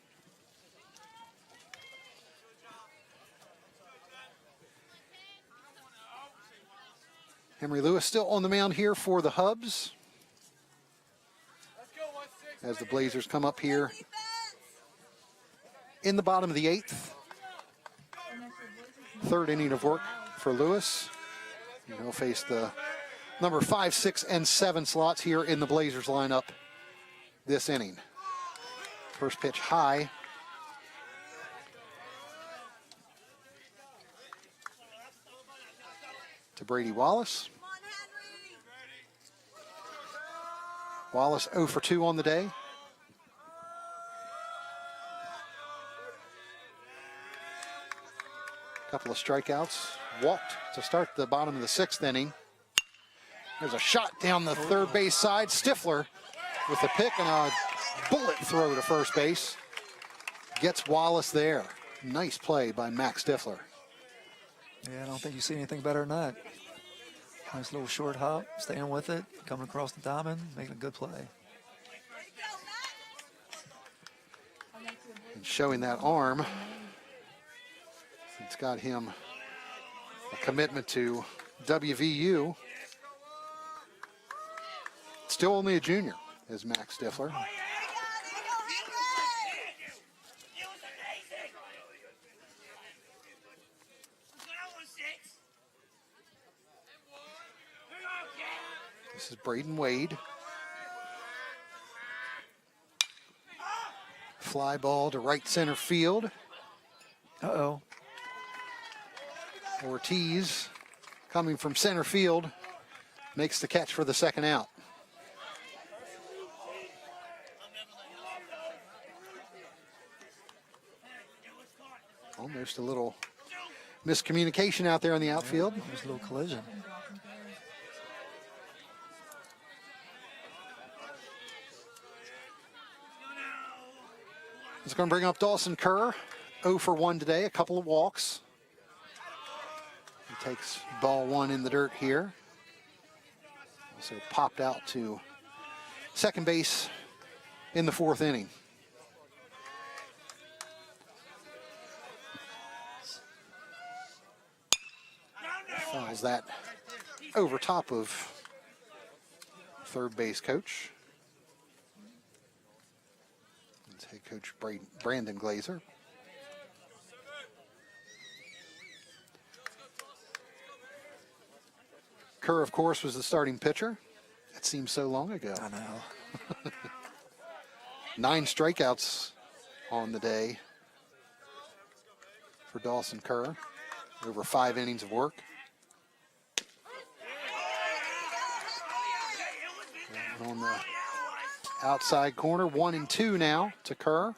Henry Lewis still on the mound here for the Hubs as the Blazers come up here in the bottom of the 8th. Third inning of work for Lewis. And he'll face the number 5, 6, and 7 slots here in the Blazers lineup this inning. First pitch high. To Brady Wallace. Wallace 0 for 2 on the day. Couple of strikeouts. Walked to start the bottom of the 6th inning. There's a shot down the third base side. Stifler with a pick and a bullet throw to first base. Gets Wallace there. Nice play by Max Stifler. Yeah, I don't think you see anything better than that. Nice little short hop, staying with it, coming across the diamond, making a good play. And showing that arm. It's got him a commitment to WVU. Still only a junior, is Max Stifler. This is Braden Wade. Fly ball to right center field. Uh-oh. Ortiz, coming from center field, makes the catch for the second out. Almost a little miscommunication out there in the outfield. There's a little collision. It's going to bring up Dawson Kerr, 0 for 1 today, a couple of walks. He takes ball 1 in the dirt here. Also popped out to second base in the 4th inning. Fouls that over top of third base coach. It's head coach Brandon Glazer. Kerr, of course, was the starting pitcher. It seems so long ago. I know. 9 strikeouts on the day for Dawson Kerr. Over 5 innings of work. And on the outside corner, 1 and 2 now to Kerr.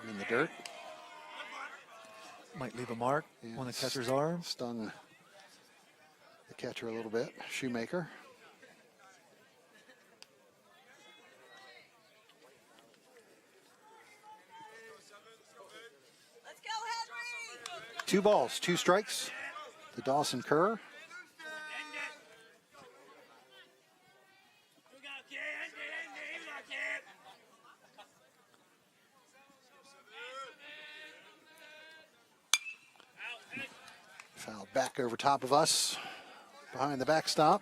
In the dirt. Might leave a mark on the catcher's arm. Stung the catcher a little bit. Shoemaker. Let's go, Henry! 2 balls, 2 strikes to Dawson Kerr. Back over top of us, behind the backstop.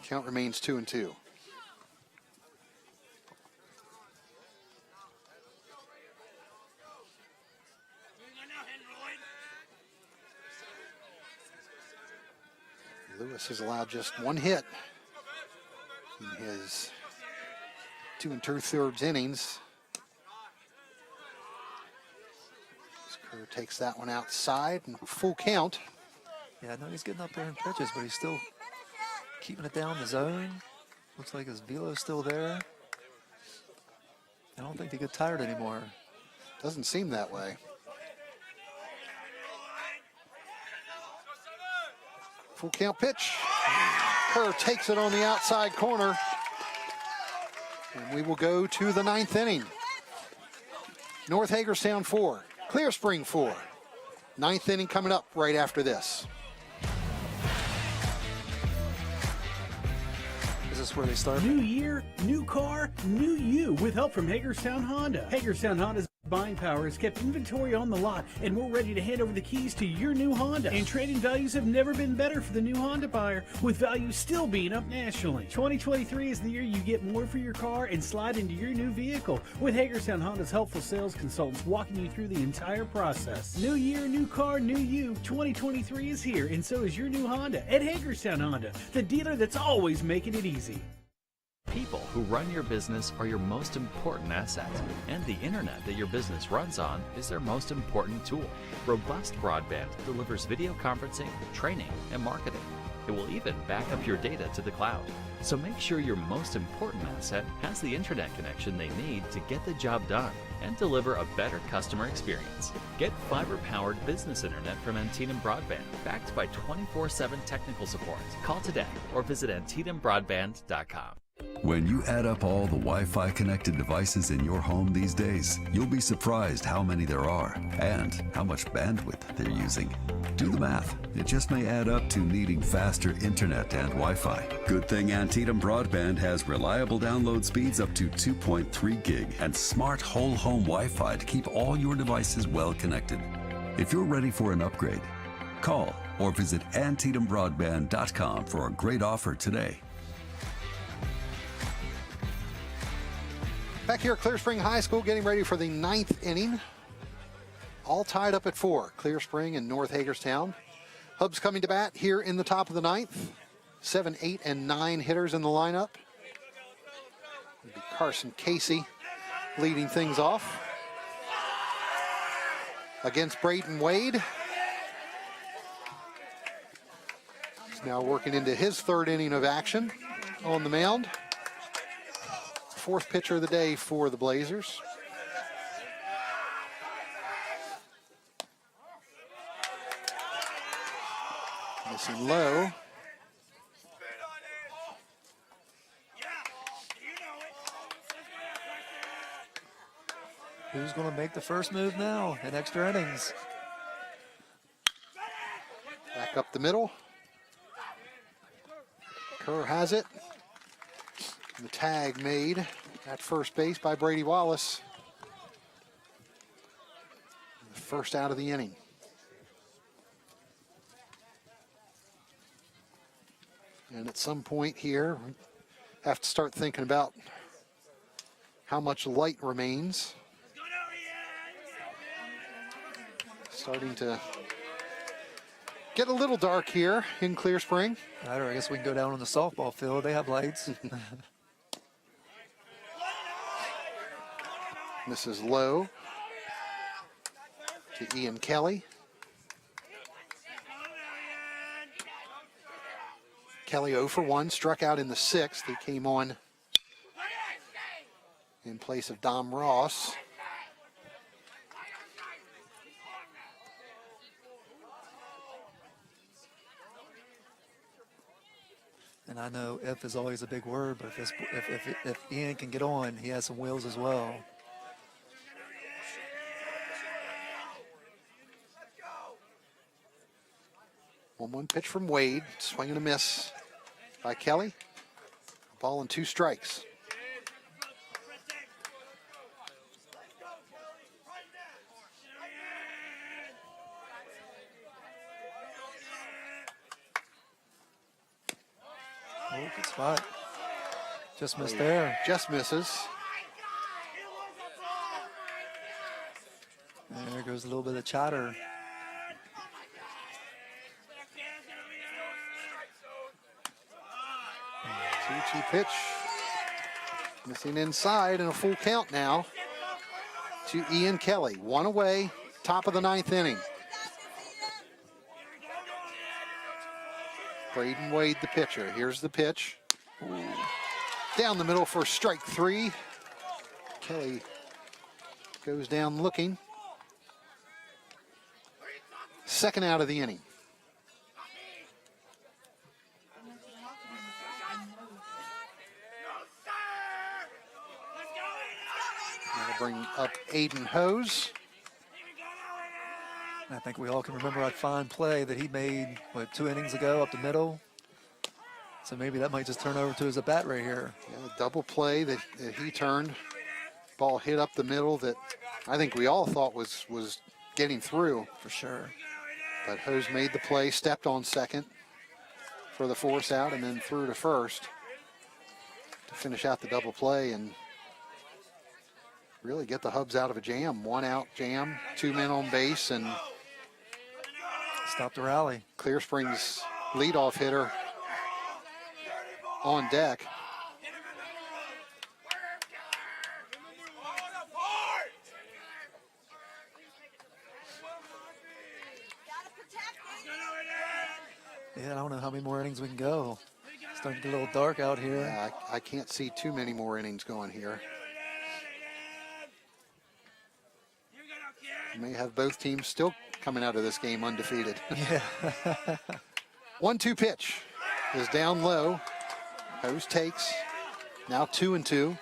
Count remains 2-2. Lewis has allowed just one hit in his 2 2/3 innings. Kerr takes that one outside and full count. Yeah, I know he's getting up there in pitches, but he's still keeping it down the zone. Looks like his velo's still there. I don't think they get tired anymore. Doesn't seem that way. Full count pitch. Kerr takes it on the outside corner. And we will go to the 9th inning. North Hagerstown 4, Clear Spring 4. 9th inning coming up right after this. Is this where they start? New year, new car, new you with help from Hagerstown Honda. Hagerstown Honda's buying power has kept inventory on the lot, and we're ready to hand over the keys to your new Honda. And trading values have never been better for the new Honda buyer, with values still being up nationally. 2023 is the year you get more for your car and slide into your new vehicle, with Hagerstown Honda's helpful sales consultants walking you through the entire process. New year, new car, new you. 2023 is here, and so is your new Honda at Hagerstown Honda, the dealer that's always making it easy. People who run your business are your most important asset, and the internet that your business runs on is their most important tool. Robust Broadband delivers video conferencing, training, and marketing. It will even back up your data to the cloud. So make sure your most important asset has the internet connection they need to get the job done and deliver a better customer experience. Get fiber-powered business internet from Antietam Broadband, backed by 24/7 technical support. Call today or visit AntietamBroadband.com. When you add up all the Wi-Fi connected devices in your home these days, you'll be surprised how many there are and how much bandwidth they're using. Do the math. It just may add up to needing faster internet and Wi-Fi. Good thing Antietam Broadband has reliable download speeds up to 2.3 gig and smart whole home Wi-Fi to keep all your devices well connected. If you're ready for an upgrade, call or visit AntietamBroadband.com for a great offer today. Back here at Clear Spring High School, getting ready for the 9th inning. All tied up at 4, Clear Spring and North Hagerstown. Hubs coming to bat here in the top of the 9th. 7, 8, and 9 hitters in the lineup. It'll be Carson Casey leading things off against Braden Wade. He's now working into his 3rd inning of action on the mound. 4th pitcher of the day for the Blazers. Missing low. Who's going to make the first move now in extra innings? Back up the middle. Kerr has it. The tag made at first base by Brady Wallace. The first out of the inning. And at some point here, we have to start thinking about how much light remains. Starting to get a little dark here in Clear Spring. I guess we can go down on the softball field. They have lights. Misses low to Ian Kelly. Kelly 0 for 1, struck out in the 6th. He came on in place of Dom Ross. And I know if is always a big word, but if Ian can get on, he has some wheels as well. 1-1 pitch from Wade, swing and a miss by Kelly. Ball and 2 strikes. Spot. Just missed there. Just misses. There goes a little bit of chatter. 2-2 pitch. Missing inside and a full count now to Ian Kelly. One away, top of the 9th inning. Braden Wade, the pitcher. Here's the pitch. Down the middle for strike 3. Kelly goes down looking. Second out of the inning. That'll bring up Aiden Hose. I think we all can remember that fine play that he made, 2 innings ago up the middle. So maybe that might just turn over to his at-bat right here. Yeah, double play that he turned. Ball hit up the middle that I think we all thought was getting through. For sure. But Hose made the play, stepped on second for the force out, and then threw to first to finish out the double play and really get the Hubs out of a jam. 1 out jam, 2 men on base, and stop the rally. Clear Springs leadoff hitter on deck. Yeah, I don't know how many more innings we can go. It's starting to get a little dark out here. Yeah, I can't see too many more innings going here. You may have both teams still coming out of this game undefeated. Yeah. 1-2 pitch is down low. Hose takes. Now 2-2.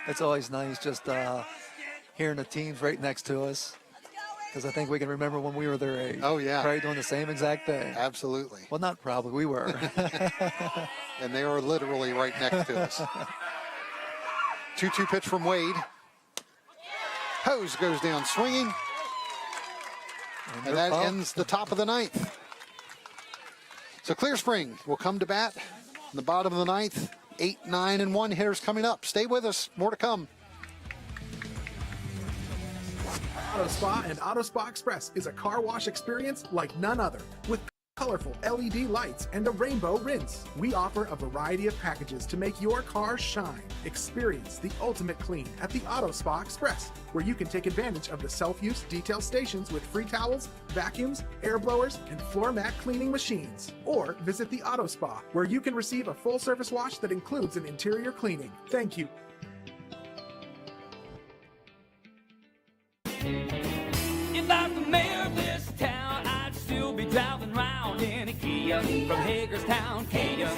It's always nice just hearing the teams right next to us, because I think we can remember when we were their age. Oh, yeah. Probably doing the same exact thing. Absolutely. Well, not probably, we were. And they are literally right next to us. 2-2 pitch from Wade. Hose goes down swinging. And that ends the top of the 9th. So Clear Spring will come to bat in the bottom of the 9th. 8, 9, and 1 hitters coming up. Stay with us. More to come. Auto Spa and Auto Spa Express is a car wash experience like none other, with colorful LED lights and a rainbow rinse. We offer a variety of packages to make your car shine. Experience the ultimate clean at the Auto Spa Express, where you can take advantage of the self-use detail stations with free towels, vacuums, air blowers, and floor mat cleaning machines. Or visit the Auto Spa, where you can receive a full-service wash that includes an interior cleaning. Thank you. If I was the mayor of this town, I'd still be driving around in a Kia from Hagerstown, Kia.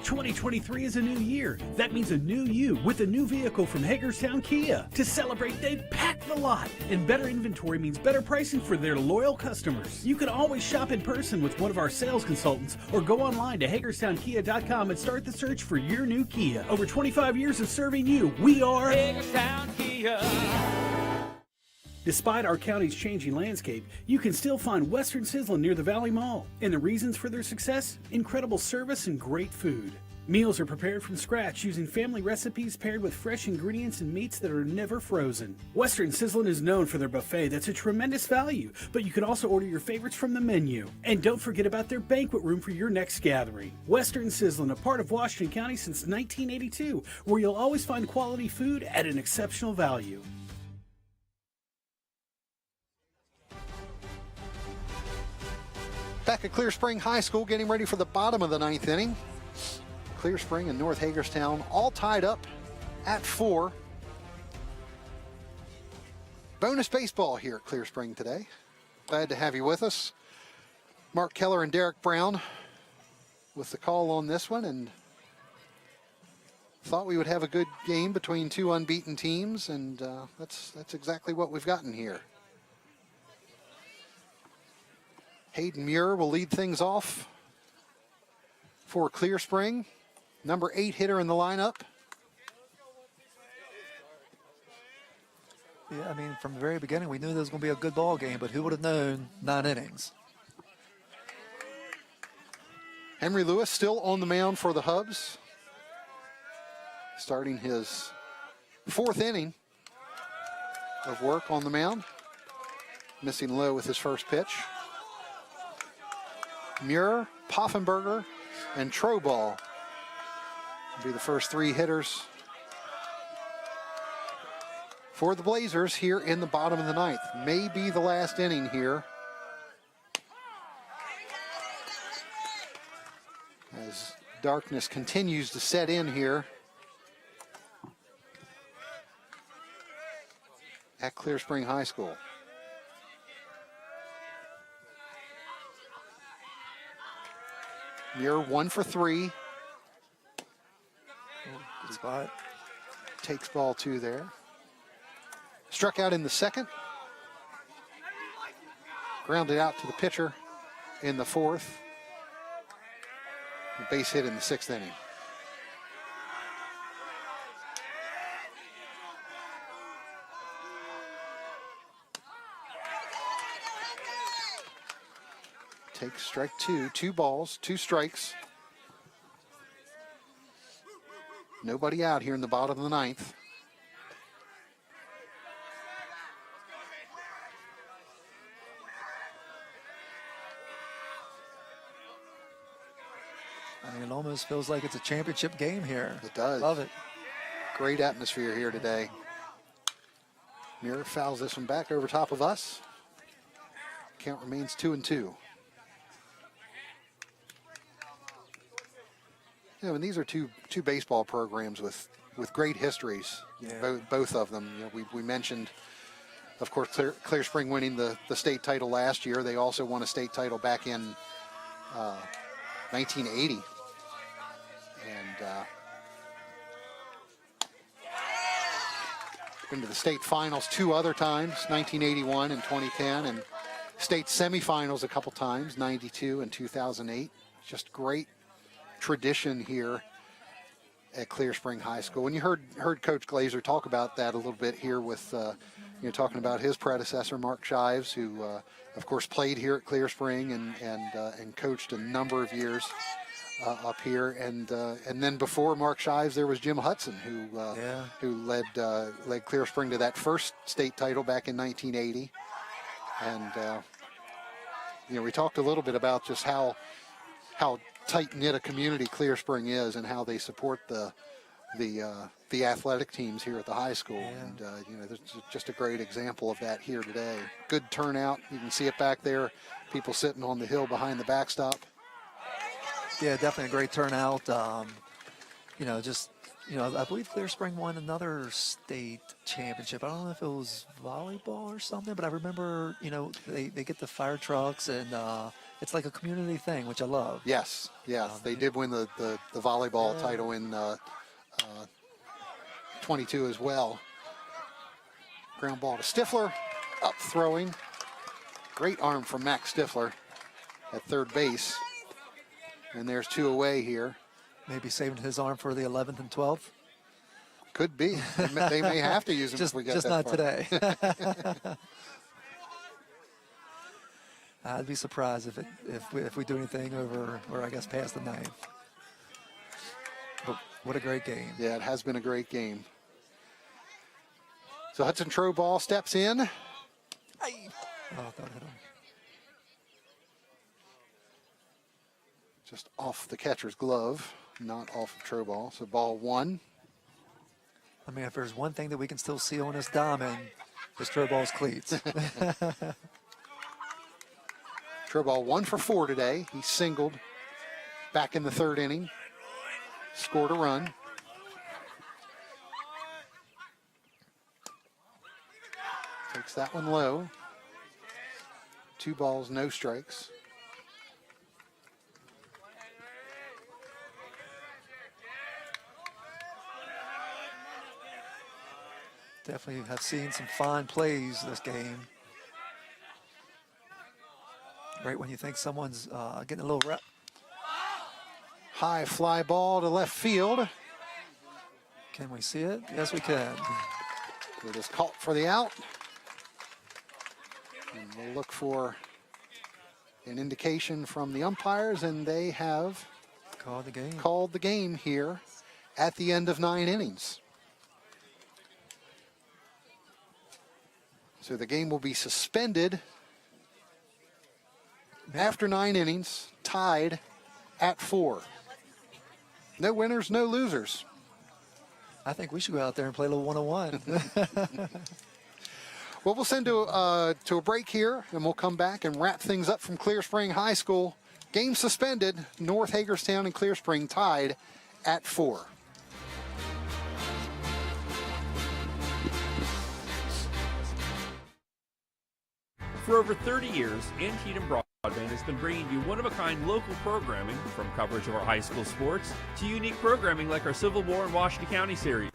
2023 is a new year. That means a new you with a new vehicle from Hagerstown Kia. To celebrate, they've packed the lot. And better inventory means better pricing for their loyal customers. You can always shop in person with one of our sales consultants or go online to HagerstownKia.com and start the search for your new Kia. Over 25 years of serving you, we are Hagerstown Kia. Despite our county's changing landscape, you can still find Western Sizzlin' near the Valley Mall. And the reasons for their success? Incredible service and great food. Meals are prepared from scratch using family recipes paired with fresh ingredients and meats that are never frozen. Western Sizzlin' is known for their buffet that's a tremendous value, but you can also order your favorites from the menu. And don't forget about their banquet room for your next gathering. Western Sizzlin', a part of Washington County since 1982, where you'll always find quality food at an exceptional value. Back at Clear Spring High School, getting ready for the bottom of the 9th inning. Clear Spring and North Hagerstown all tied up at 4. Bonus baseball here at Clear Spring today. Glad to have you with us. Mark Keller and Derek Brown with the call on this one, and thought we would have a good game between two unbeaten teams, and that's exactly what we've gotten here. Hayden Muir will lead things off for Clear Spring. Number 8 hitter in the lineup. Yeah, I mean, from the very beginning, we knew there was going to be a good ball game, but who would have known 9 innings? Henry Lewis still on the mound for the Hubs, starting his 4th inning of work on the mound. Missing low with his first pitch. Muir, Poffenberger, and Troball will be the first 3 hitters for the Blazers here in the bottom of the 9th. May be the last inning here, as darkness continues to set in here at Clear Spring High School. Muir 1 for 3. Good spot. Takes ball 2 there. Struck out in the 2nd. Grounded out to the pitcher in the 4th. Base hit in the 6th inning. Takes strike 2. 2 balls, 2 strikes. Nobody out here in the bottom of the 9th. I mean, it almost feels like it's a championship game here. It does. Love it. Great atmosphere here today. Muir fouls this one back over top of us. Count remains 2-2. You know, and these are two baseball programs with great histories. Yeah. Both of them. You know, we mentioned, of course, Clear Spring winning the state title last year. They also won a state title back in 1980. And been to the state finals 2 other times, 1981 and 2010, and state semifinals a couple times, 92 and 2008. Just great tradition here at Clear Spring High School. And you heard Coach Glazer talk about that a little bit here with, talking about his predecessor, Mark Shives, who, of course, played here at Clear Spring and coached a number of years up here. And then before Mark Shives, there was Jim Hudson, who led Clear Spring to that first state title back in 1980. And we talked a little bit about just how tight-knit a community Clear Spring is and how they support the athletic teams here at the high school. Yeah. And there's just a great example of that here today. Good turnout. You can see it back there. People sitting on the hill behind the backstop. Yeah, definitely a great turnout. I believe Clear Spring won another state championship. I don't know if it was volleyball or something, but I remember, they get the fire trucks and it's like a community thing, which I love. Yes, they did win the volleyball title in 22 as well. Ground ball to Stifler, up throwing. Great arm from Max Stifler at third base. And there's 2 away here. Maybe saving his arm for the 11th and 12th. Could be. They may have to use him if we get just that not far. Today. I'd be surprised if we do anything over, or I guess past the 9th. But what a great game. Yeah, it has been a great game. So Hudson Troball steps in. Oh, I thought it hit him. Just off the catcher's glove, not off of Troball. So ball 1. I mean, if there's one thing that we can still see on this diamond, it's Troball's cleats. Troball 1 for 4 today. He singled back in the 3rd inning. Scored a run. Takes that one low. 2 balls, no strikes. Definitely have seen some fine plays this game. Right when you think someone's getting a little rep. High fly ball to left field. Can we see it? Yes, we can. It is caught for the out. And we'll look for an indication from the umpires, and they have called the game here at the end of 9 innings. So the game will be suspended after 9 innings, tied at 4. No winners, no losers. I think we should go out there and play a little one-on-one. Well, we'll send to a break here, and we'll come back and wrap things up from Clear Spring High School. Game suspended. North Hagerstown and Clear Spring tied at 4. For over 30 years, Antietam Broadband has been bringing you one-of-a-kind local programming, from coverage of our high school sports to unique programming like our Civil War and Washington County series.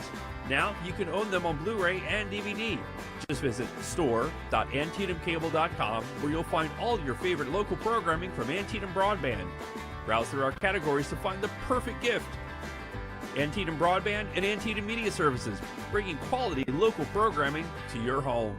Now you can own them on Blu-ray and DVD. Just visit store.antietamcable.com, where you'll find all your favorite local programming from Antietam Broadband. Browse through our categories to find the perfect gift. Antietam Broadband and Antietam Media Services, bringing quality local programming to your home.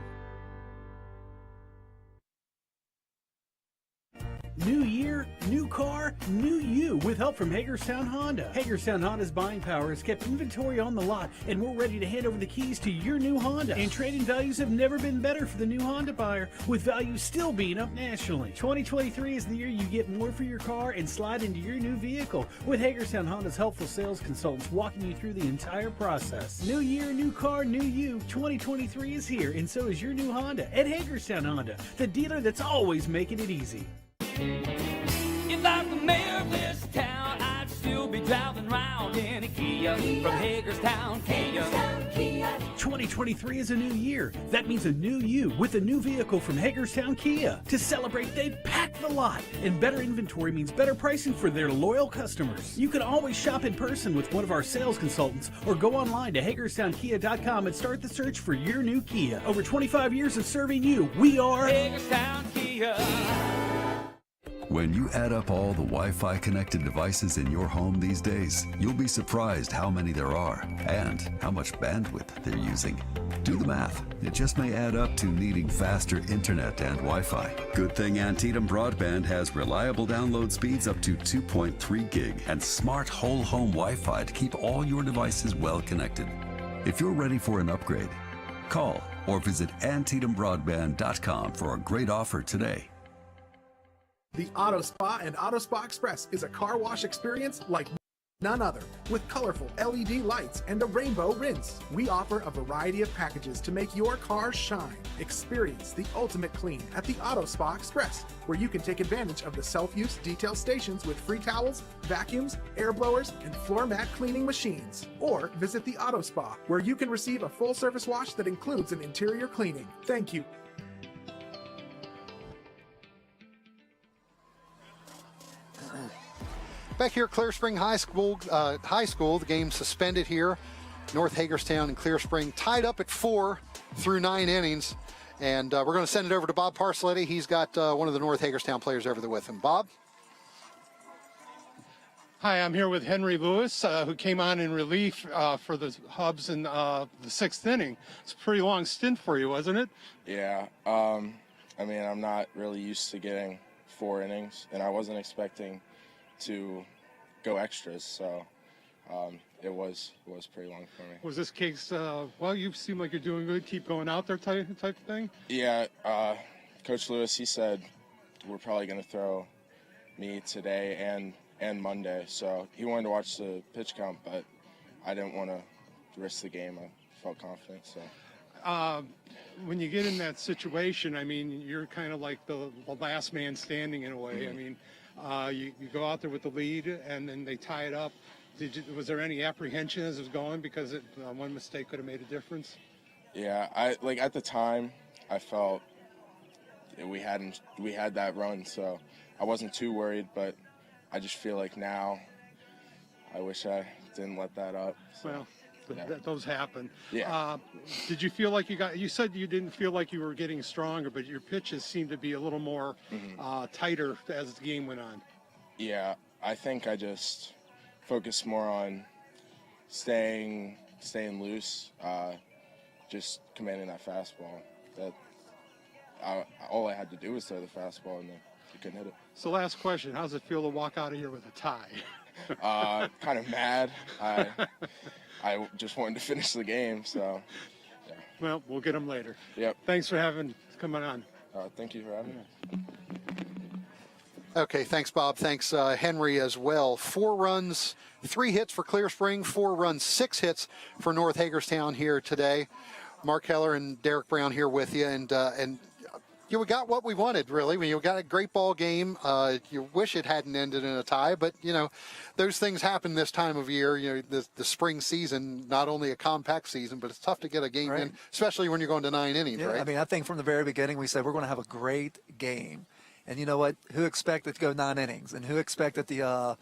New year, new car, new you, with help from Hagerstown Honda. Hagerstown Honda's buying power has kept inventory on the lot, and we're ready to hand over the keys to your new Honda. And trade-in values have never been better for the new Honda buyer, with values still being up nationally. 2023 is the year you get more for your car and slide into your new vehicle, with Hagerstown Honda's helpful sales consultants walking you through the entire process. New year, new car, new you. 2023 is here, and so is your new Honda at Hagerstown Honda, the dealer that's always making it easy. If I'm the mayor of this town, I'd still be driving around in a Kia from Hagerstown, Kia. 2023 is a new year. That means a new you with a new vehicle from Hagerstown Kia. To celebrate, they pack the lot. And better inventory means better pricing for their loyal customers. You can always shop in person with one of our sales consultants, or go online to HagerstownKia.com and start the search for your new Kia. Over 25 years of serving you, we are Hagerstown Kia. When you add up all the Wi-Fi connected devices in your home these days, you'll be surprised how many there are and how much bandwidth they're using. Do the math. It just may add up to needing faster internet and Wi-Fi. Good thing Antietam Broadband has reliable download speeds up to 2.3 gig and smart whole home Wi-Fi to keep all your devices well connected. If you're ready for an upgrade, call or visit AntietamBroadband.com for a great offer today. The Auto Spa and Auto Spa Express is a car wash experience like none other, with colorful LED lights and a rainbow rinse. We offer a variety of packages to make your car shine. Experience the ultimate clean at the Auto Spa Express, where you can take advantage of the self-use detail stations with free towels, vacuums, air blowers, and floor mat cleaning machines. Or visit the Auto Spa, where you can receive a full service wash that includes an interior cleaning. Thank you. Back here at Clear Spring High School, the game suspended here. North Hagerstown and Clear Spring tied up at 4 through 9 innings. And we're going to send it over to Bob Parcelletti. He's got one of the North Hagerstown players over there with him. Bob? Hi, I'm here with Henry Lewis, who came on in relief for the Hubs in the 6th inning. It's a pretty long stint for you, wasn't it? Yeah. I mean, I'm not really used to getting 4 innings, and I wasn't expecting to go extras, so it was pretty long for me. Was this case, well, you seem like you're doing good, keep going out there type of thing? Yeah, Coach Lewis, he said we're probably going to throw me today and Monday, so he wanted to watch the pitch count, but I didn't want to risk the game. I felt confident, so. When you get in that situation, I mean, you're kind of like the last man standing in a way. Mm-hmm. I mean, you go out there with the lead, and then they tie it up. Was there any apprehension as it was going, because one mistake could have made a difference? Yeah, at the time, I felt we had that run, so I wasn't too worried. But I just feel like now, I wish I didn't let that up. So. Well. Yeah. Those happen. Yeah. Did you feel like you said you didn't feel like you were getting stronger, but your pitches seemed to be a little more tighter as the game went on? Yeah, I think I just focused more on staying loose, just commanding that fastball. That all I had to do was throw the fastball, and you couldn't hit it. So last question, how does it feel to walk out of here with a tie? Kind of mad. I just wanted to finish the game, so yeah. Well, we'll get them later. Yep. Thanks for coming on. Thank you for having me. Okay, thanks, Bob. Thanks, Henry, as well. 4 runs, 3 hits for Clear Spring, 4 runs, 6 hits for North Hagerstown here today. Mark Keller and Derek Brown here with you, and we got what we wanted, really. You got a great ball game. You wish it hadn't ended in a tie, but, those things happen this time of year. The spring season, not only a compact season, but it's tough to get a game in, especially when you're going to 9 innings, right? I mean, I think from the very beginning we said we're going to have a great game. And you know what? Who expected to go 9 innings? And who expected I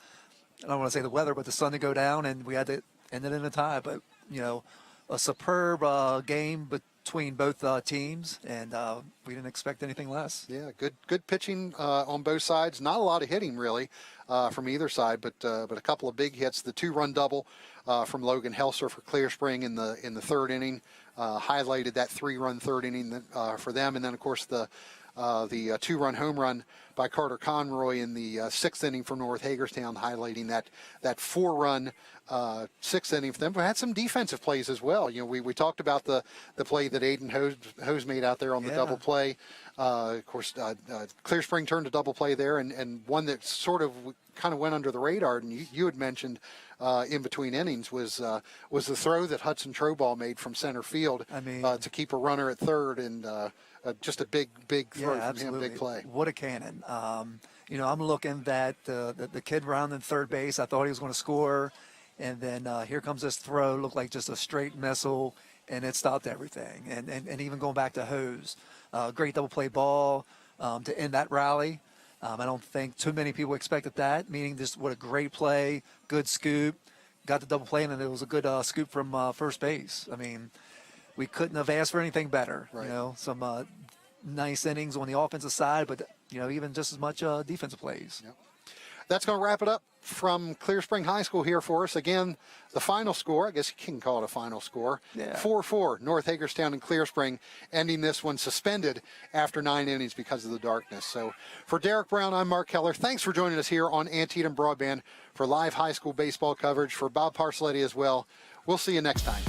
don't want to say the weather, but the sun to go down, and we had to end it in a tie. But, a superb game between both teams, and we didn't expect anything less. Yeah, good pitching on both sides. Not a lot of hitting, really, from either side, but a couple of big hits. The 2-run double from Logan Helser for Clear Spring in the 3rd inning highlighted that 3-run 3rd inning for them. And then, of course, the 2-run home run by Carter Conroy in the 6th inning for North Hagerstown, highlighting that 4-run 6th inning for them. We had some defensive plays as well. We talked about the play that Aiden Hose made out there on the double play. Of course, Clear Spring turned a double play there, and one that sort of kind of went under the radar, and you had mentioned in between innings was the throw that Hudson Troball made from center field to keep a runner at third, and just a big throw from him, big play. What a cannon. I'm looking at the kid rounding third base. I thought he was going to score, and then here comes this throw, looked like just a straight missile, and it stopped everything. And even going back to Hose, great double play ball to end that rally. I don't think too many people expected that, meaning just what a great play, good scoop, got the double play, and it was a good scoop from first base. I mean, we couldn't have asked for anything better. Right. Some nice innings on the offensive side, but, even just as much defensive plays. Yep. That's going to wrap it up from Clear Spring High School here for us. Again, the final score, I guess you can call it a final score, 4-4, North Hagerstown and Clear Spring, ending this one suspended after 9 innings because of the darkness. So for Derek Brown, I'm Mark Keller. Thanks for joining us here on Antietam Broadband for live high school baseball coverage. For Bob Parcelletti as well, we'll see you next time.